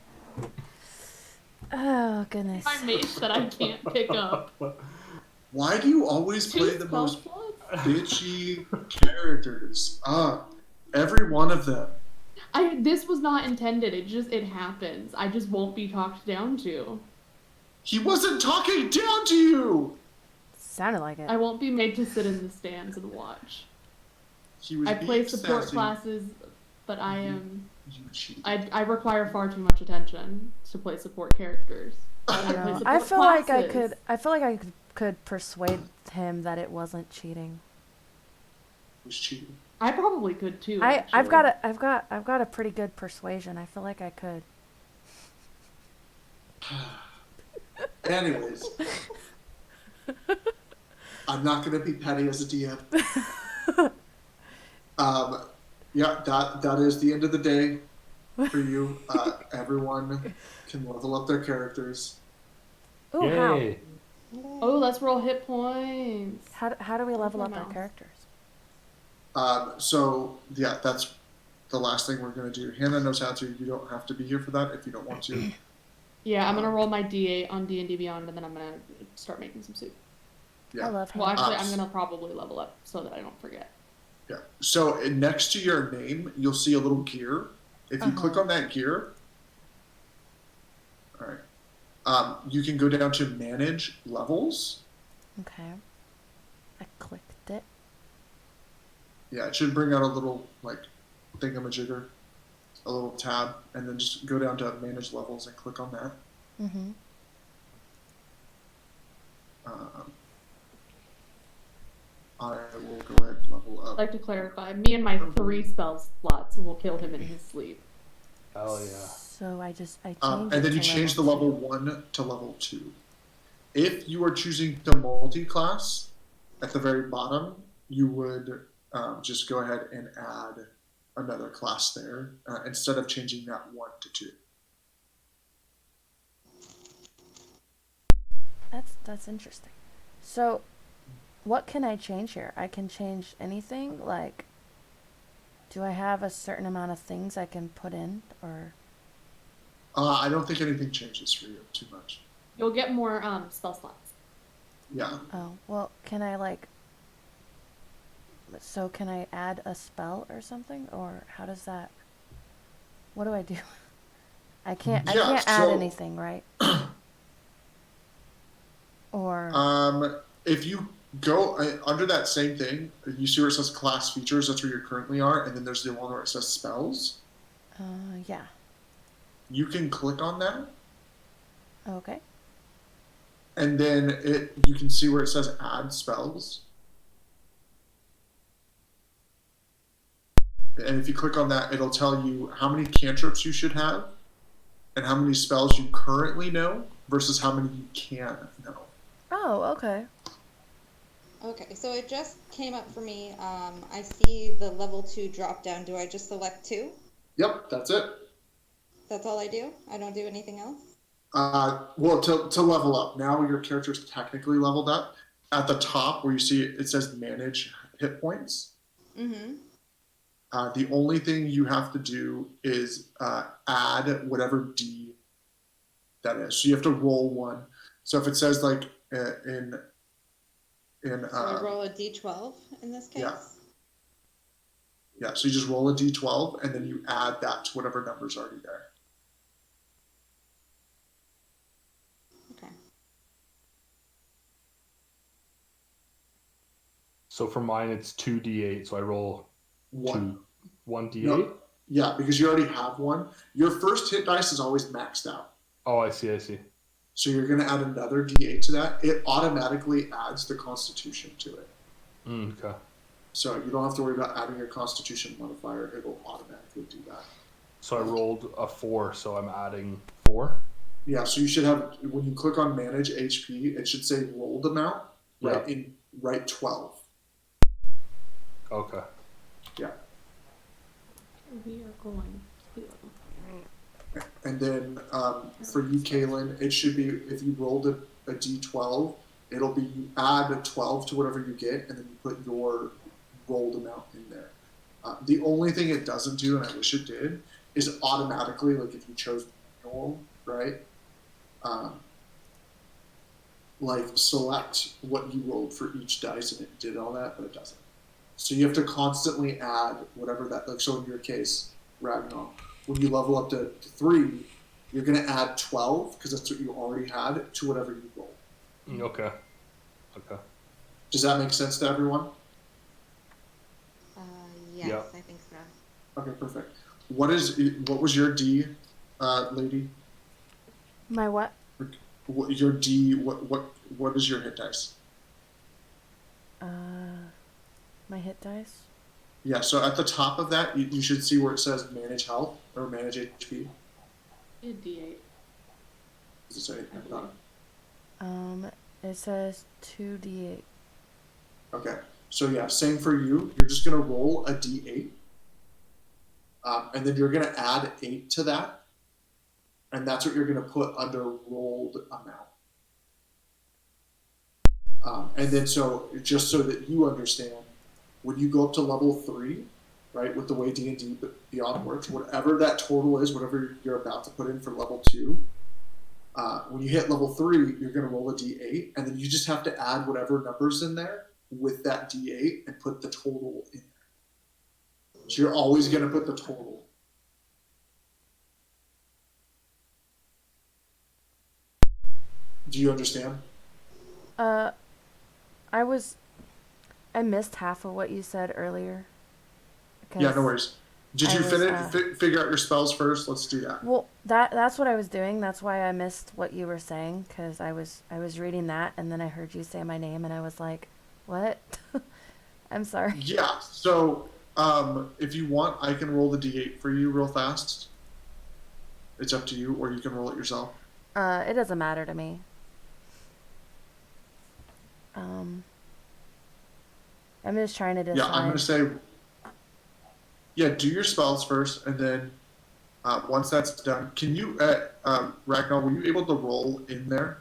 Oh, goodness. My mage that I can't pick up. Why do you always 2 play the spell most slots? bitchy characters? Every one of them. This was not intended. It happens. I just won't be talked down to. He wasn't talking down to you! Sounded like it. I won't be made to sit in the stands and watch. He was I play being support sassy. classes, but I am... You cheated. I require far too much attention to play support characters. I feel like I could persuade him that it wasn't cheating. He was cheating. I probably could too. I've got a pretty good persuasion. I feel like I could. Anyways. I'm not going to be petty as a DM. Yeah, that is the end of the day for you. Everyone can level up their characters. Ooh, Yay. Oh, let's roll hit points. How do we level up our Mouse. characters? So, yeah, that's the last thing we're going to do. Hannah knows how to. You don't have to be here for that if you don't want to. Yeah, I'm gonna roll my D8 on D&D Beyond, and then I'm gonna start making some soup. Yeah. I love him. Well, actually, I'm gonna probably level up so that I don't forget. Yeah. So next to your name, you'll see a little gear. If you click on that gear, all right, you can go down to manage levels. Okay. I clicked it. Yeah, it should bring out a little like thingamajigger, a little tab, and then just go down to manage levels and click on that. Mm-hmm. I will go ahead and level up. I'd like to clarify, me and my 3 spell slots will kill him in his sleep. Hell yeah. So I changed And it then you to change the level level 1 to level 2. If you are choosing the multi-class, at the very bottom, you would just go ahead and add another class there instead of changing that 1 to 2. That's interesting. So, what can I change here? I can change anything. Like, do I have a certain amount of things I can put in, or? I don't think anything changes for you too much. You'll get more spell slots. Yeah. Oh, well, can I like? So can I add a spell or something, or how does that? What do I do? I can't. I Yeah. can't add So anything, right? Or if you go under that same thing, you see where it says class features. That's where you currently are, and then there's the one where it says spells. yeah. You can click on that, Okay. and then you can see where it says add spells. And if you click on that, it'll tell you how many cantrips you should have and how many spells you currently know versus how many you can know. Oh, okay. Okay, so it just came up for me. I see the level 2 drop down. Do I just select 2? Yep, that's it. That's all I do? I don't do anything else? Well, to level up, now your character's technically leveled up. At the top where you see it says manage hit points. Mm-hmm. The only thing you have to do is add whatever D that is. So you have to roll one. So if it says like in So I roll a d12 in this case? Yeah, so you just roll a d12 and then you add that to whatever number's already there. Okay. So for mine, it's 2d8. So I roll One. 1d8. No, yeah, because you already have one. Your first hit dice is always maxed out. Oh, I see. So you're going to add another d8 to that. It automatically adds the Constitution to it. Okay. So you don't have to worry about adding your Constitution modifier. It will automatically do that. So I rolled a 4, so I'm adding 4. Yeah, so you should have, when you click on Manage HP, it should say rolled amount, right? Yeah. Right 12. Okay. Yeah. We are going to. And then for you, Kaylin, it should be, if you rolled a d12, it'll be you add a 12 to whatever you get, and then you put your rolled amount in there. The only thing it doesn't do, and I wish it did, is automatically, like if you chose manual, right? Like select what you rolled for each dice, and it did all that, but it doesn't. So you have to constantly add whatever that, like, so in your case, Ragnar, when you level up to 3, you're going to add 12, because that's what you already had, to whatever you roll. Okay. Does that make sense to everyone? Yes, Yeah. I think so. Okay, perfect. What was your D, lady? My what? Your D, what is your hit dice? My hit dice. Yeah, so at the top of that, you should see where it says manage health or manage HP. A d8. Does it say anything about it? It says 2d8. Okay, so yeah, same for you. You're just gonna roll a d8, and then you're gonna add 8 to that, and that's what you're gonna put under rolled amount. And then so just so that you understand, when you go up to level 3, right, with the way D&D Beyond works, whatever that total is, whatever you're about to put in for level 2, when you hit level 3, you're going to roll a d8, and then you just have to add whatever numbers in there with that d8 and put the total in there. So you're always going to put the total. Do you understand? I missed half of what you said earlier. Yeah, no worries. Did you figure out your spells first? Let's do that. Well, that's what I was doing. That's why I missed what you were saying, because I was reading that, and then I heard you say my name, and I was like, what? I'm sorry. Yeah, so if you want, I can roll the d8 for you real fast. It's up to you, or you can roll it yourself. It doesn't matter to me. I'm just trying to decide. Yeah, I'm going to say, yeah, do your spells first, and then once that's done, can you, Ragnar, were you able to roll in there?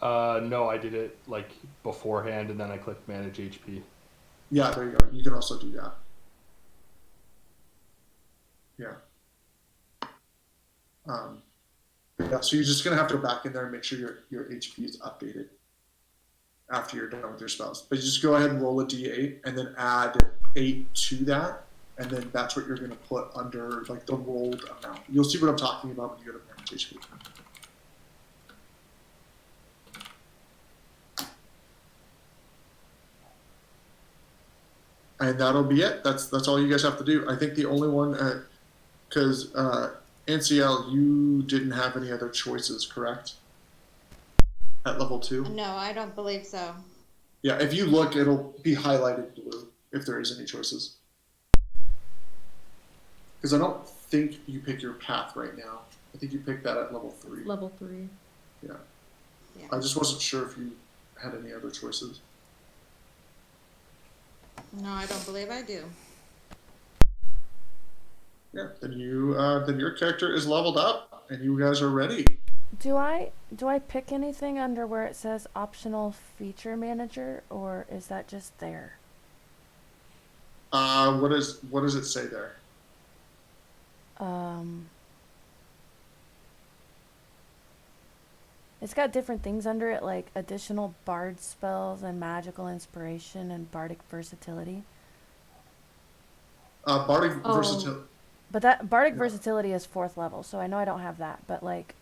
No, I did it like beforehand, and then I clicked manage HP. Yeah, there you go. You can also do that. Yeah. Yeah, so you're just gonna have to go back in there and make sure your HP is updated after you're done with your spells. But you just go ahead and roll a d8 and then add 8 to that, and then that's what you're gonna put under like the rolled amount. You'll see what I'm talking about when you go to manage HP. And that'll be it. That's all you guys have to do. I think the only one, because NCL, you didn't have any other choices, correct? At level 2? No, I don't believe so. Yeah, if you look, it'll be highlighted blue if there is any choices. Because I don't think you pick your path right now. I think you picked that at level 3. Level 3. Yeah. Yeah. I just wasn't sure if you had any other choices. No, I don't believe I do. Yeah, then your character is leveled up and you guys are ready. Do I pick anything under where it says optional feature manager, or is that just there? What does it say there? It's got different things under it, like additional bard spells and magical inspiration and bardic versatility. Bardic versatility. But that bardic Yeah. versatility is 4th level, so I know I don't have that. But like,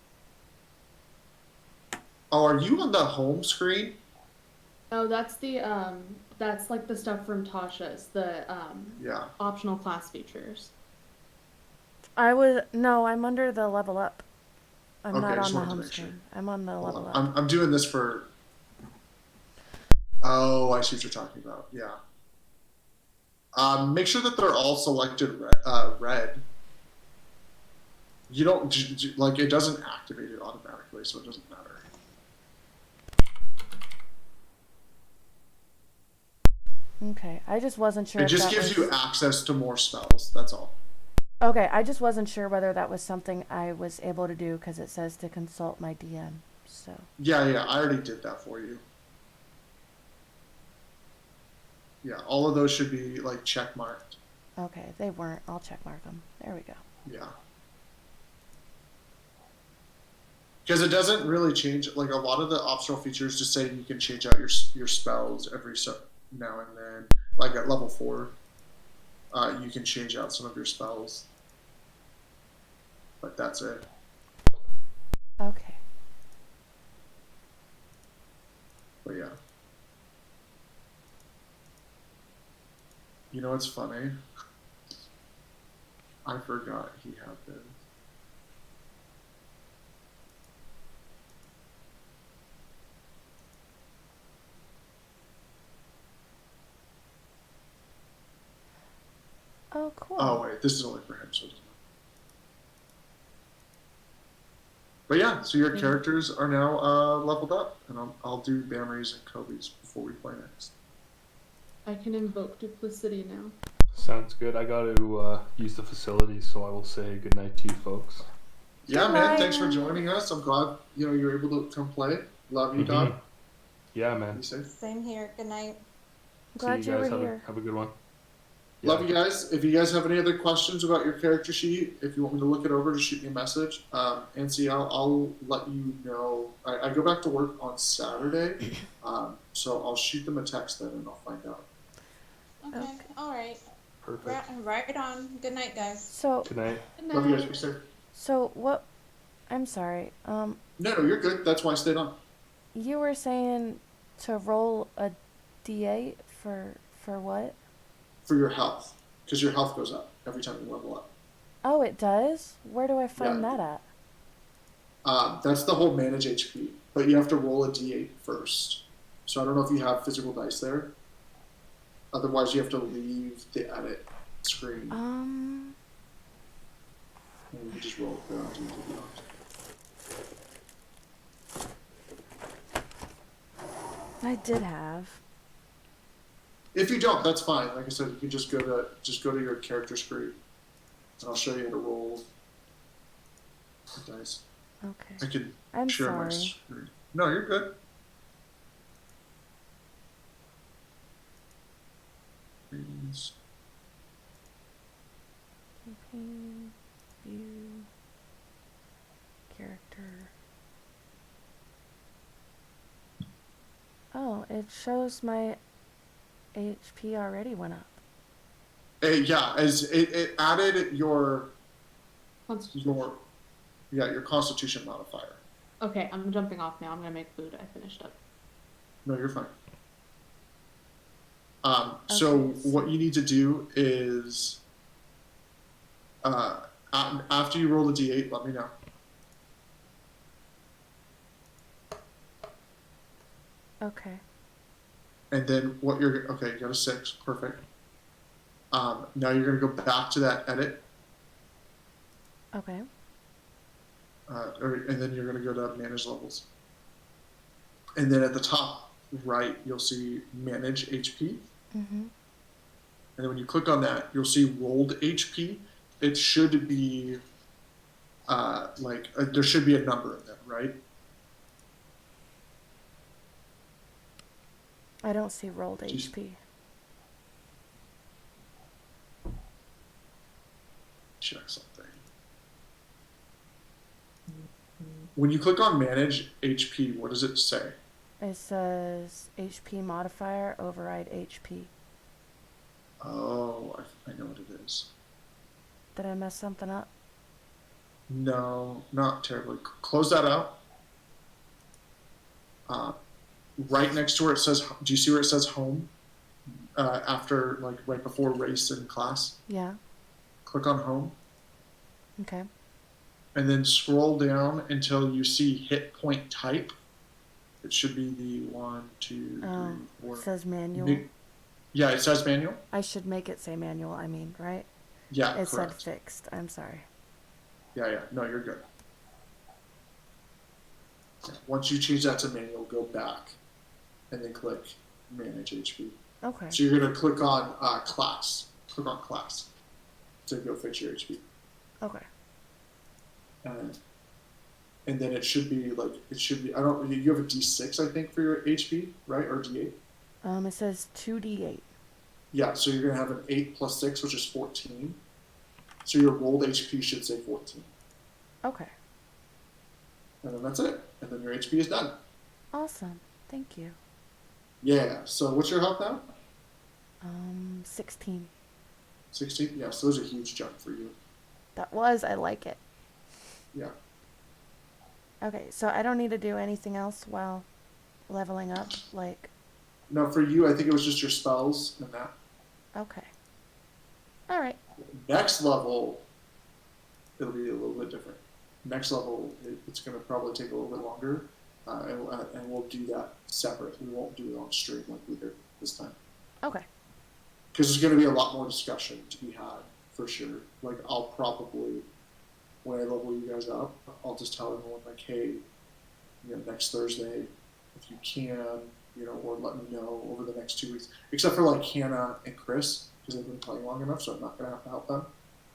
Oh, are you on the home screen? Oh, that's the that's like the stuff from Tasha's, the Yeah. optional class features. I'm under the level up. I'm Okay, not just on the wanted to home make sure. screen. I'm on the Hold level on. up. I'm doing this for. Oh, I see what you're talking about. Yeah. Make sure that they're all selected red. You don't like it doesn't activate it automatically, so it doesn't matter. Okay, I just wasn't sure. It if just that gives was... you access to more spells. That's all. Okay, I just wasn't sure whether that was something I was able to do because it says to consult my DM. So. Yeah, I already did that for you. Yeah, all of those should be like check marked. Okay, they weren't. I'll check mark them. There we go. Yeah. Because it doesn't really change. Like a lot of the optional features just say you can change out your spells every so now and then. Like at level 4, you can change out some of your spells. But that's it. Okay. But yeah. You know what's funny? I forgot he had this. Oh, cool. Oh wait, this is only for him, so it doesn't matter. But yeah, so your characters are now leveled up, and I'll do Bamry's and Kobe's before we play next. I can invoke duplicity now. Sounds good. I got to use the facilities, so I will say good night to you folks. Yeah, Good man, night. thanks for joining us. I'm glad you're able to come play. Love you, dog. Yeah, man. Be safe. Same here. Good night. Glad See you you guys. were here. Have a good one. Love you guys. If you guys have any other questions about your character sheet, if you want me to look it over, just shoot me a message. NCL, I'll let you know. I go back to work on Saturday, so I'll shoot them a text then and I'll find out. Okay. All right. Perfect. Right on. Good night, guys. So, Good night. Good Love you guys. night. Be safe. so what? I'm sorry. No, you're good. That's why I stayed on. You were saying to roll a d8 for what? For your health, because your health goes up every time you level up. Oh, it does? Where do I find Yeah. that at? That's the whole manage HP, but you have to roll a d8 first. So I don't know if you have physical dice there. Otherwise, you have to leave the edit screen and you can just roll it down to the I did have. If you don't, that's fine. Like I said, you can just go to your character screen, and I'll show you how to roll the dice. Okay. I can I'm share my sorry. screen. No, you're good. settings. Campaign, view, character. Oh, it shows my HP already went up. Yeah, as it added your Constitution. your Constitution modifier. Okay, I'm jumping off now. I'm gonna make food. I finished up. No, you're fine. So what you need to do is, after you roll the d8, let me know. Okay. And then you got a 6, perfect. Now you're gonna go back to that edit. Okay. And then you're gonna go to manage levels. And then at the top right, you'll see manage HP. Mm-hmm. And then when you click on that, you'll see rolled HP. It should be there should be a number in there, right? I don't see rolled HP. Check something. When you click on manage HP, what does it say? It says HP modifier override HP. Oh, I know what it is. Did I mess something up? No, not terribly. Close that out. Right next to where it says, do you see where it says home? After, right before race and class? Yeah. Click on home. Okay. And then scroll down until you see hit point type. It should be the 1, 2, 3, 4. It says manual. Yeah, it says manual. I should make it say manual, right? Yeah, it correct. said fixed. I'm sorry. Yeah. No, you're good. Once you change that to manual, go back and then click manage HP. Okay. So you're going to click on class. Click on class to go fix your HP. Okay. And then it should be you have a D6, I think, for your HP, right? Or D8? It says 2d8. Yeah, so you're going to have an 8 plus 6, which is 14. So your rolled HP should say 14. Okay. And then that's it. And then your HP is done. Awesome. Thank you. Yeah, so what's your health now? 16. 16? Yeah, so there's a huge jump for you. I like it. Yeah. Okay, so I don't need to do anything else while leveling up, No, for you, I think it was just your spells and that. Okay. All right. Next level, it'll be a little bit different. Next level, it's going to probably take a little bit longer, and we'll do that separate. We won't do it on stream like we did this time. Okay. Because there's going to be a lot more discussion to be had, for sure. I'll probably, when I level you guys up, I'll just tell everyone, hey, next Thursday, if you can, or let me know over the next 2 weeks. Except for Hannah and Chris, because they've been playing long enough, so I'm not going to have to help them.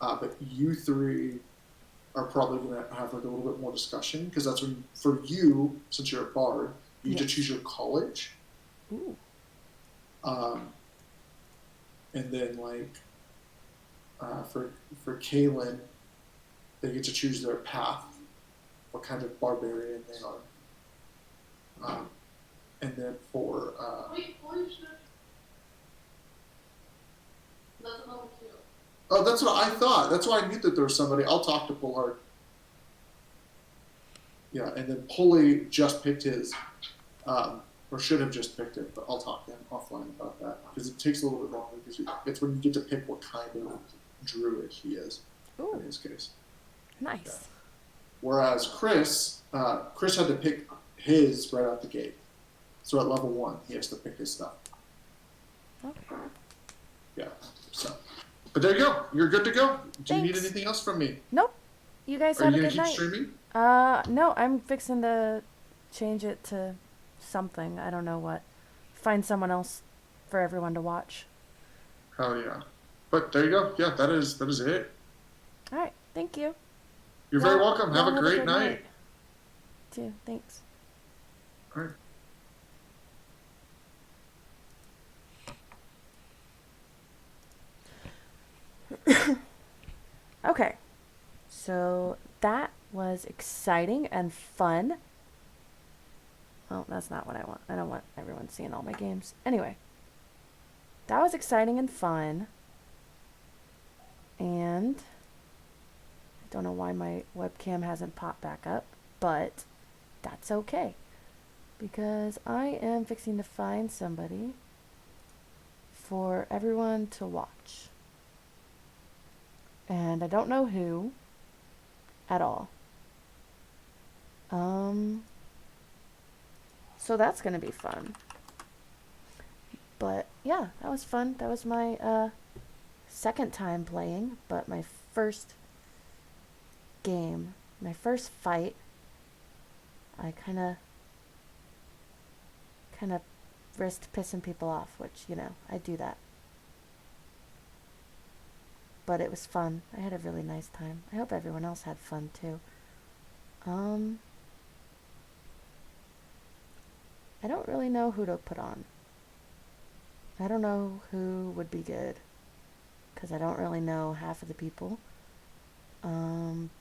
But you three are probably going to have a little bit more discussion, because that's when, for you, since you're a bard, you get to choose your college. Ooh. And then for Kaylin, they get to choose their path, what kind of barbarian they are. And then for that's what I thought. That's why I knew that there was somebody. I'll talk to Bullard. Yeah, and then Pulley just picked his, or should have just picked it, but I'll talk to him offline about that, because it takes a little bit longer, because it's when you get to pick what kind of druid he is. Ooh. In his case. Nice. Yeah. Whereas Chris had to pick his right out the gate. So at level 1, he has to pick his stuff. Okay. Yeah. So, but there you go. You're good to go. Do you need Thanks. anything else from me? Nope. You guys Are have you a gonna good keep night. streaming? No, I'm fixing to change it to something. I don't know what. Find someone else for everyone to watch. Hell yeah. But there you go. Yeah, that is it. All right. Thank you. You're very welcome. Have a great good night. Too. Thanks. All right. Okay. So that was exciting and fun. Oh, that's not what I want. I don't want everyone seeing all my games. Anyway, that was exciting and fun. And I don't know why my webcam hasn't popped back up, but that's okay. Because I am fixing to find somebody for everyone to watch. And I don't know who at all. So that's gonna be fun. But yeah, that was fun. That was my second time playing, but my first game, my first fight. I kind of risked pissing people off, which, you know, I do that. But it was fun. I had a really nice time. I hope everyone else had fun too. I don't really know who to put on. I don't know who would be good, because I don't really know half of the people.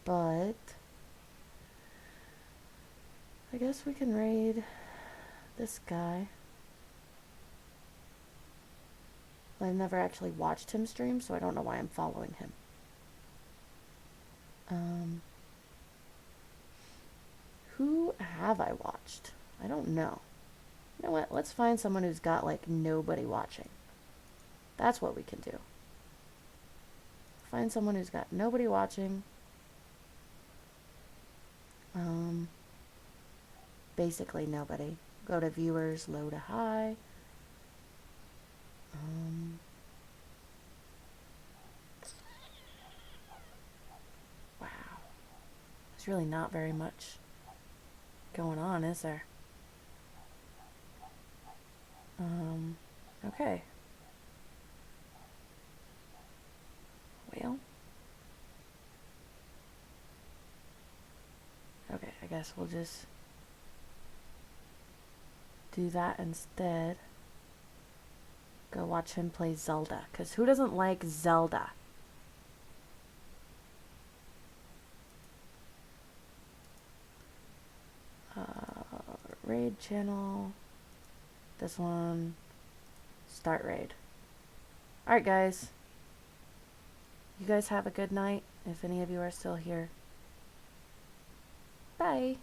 But I guess we can raid this guy. I've never actually watched him stream, so I don't know why I'm following him. Who have I watched? I don't know. You know what? Let's find someone who's got, like, nobody watching. That's what we can do. Find someone who's got nobody watching. Basically nobody. Go to viewers, low to high. Wow. There's really not very much going on, is there? Okay. Well. Okay, I guess we'll just do that instead. Go watch him play Zelda, because who doesn't like Zelda? Raid channel. This one. Start raid. Alright, guys. You guys have a good night, if any of you are still here. Bye.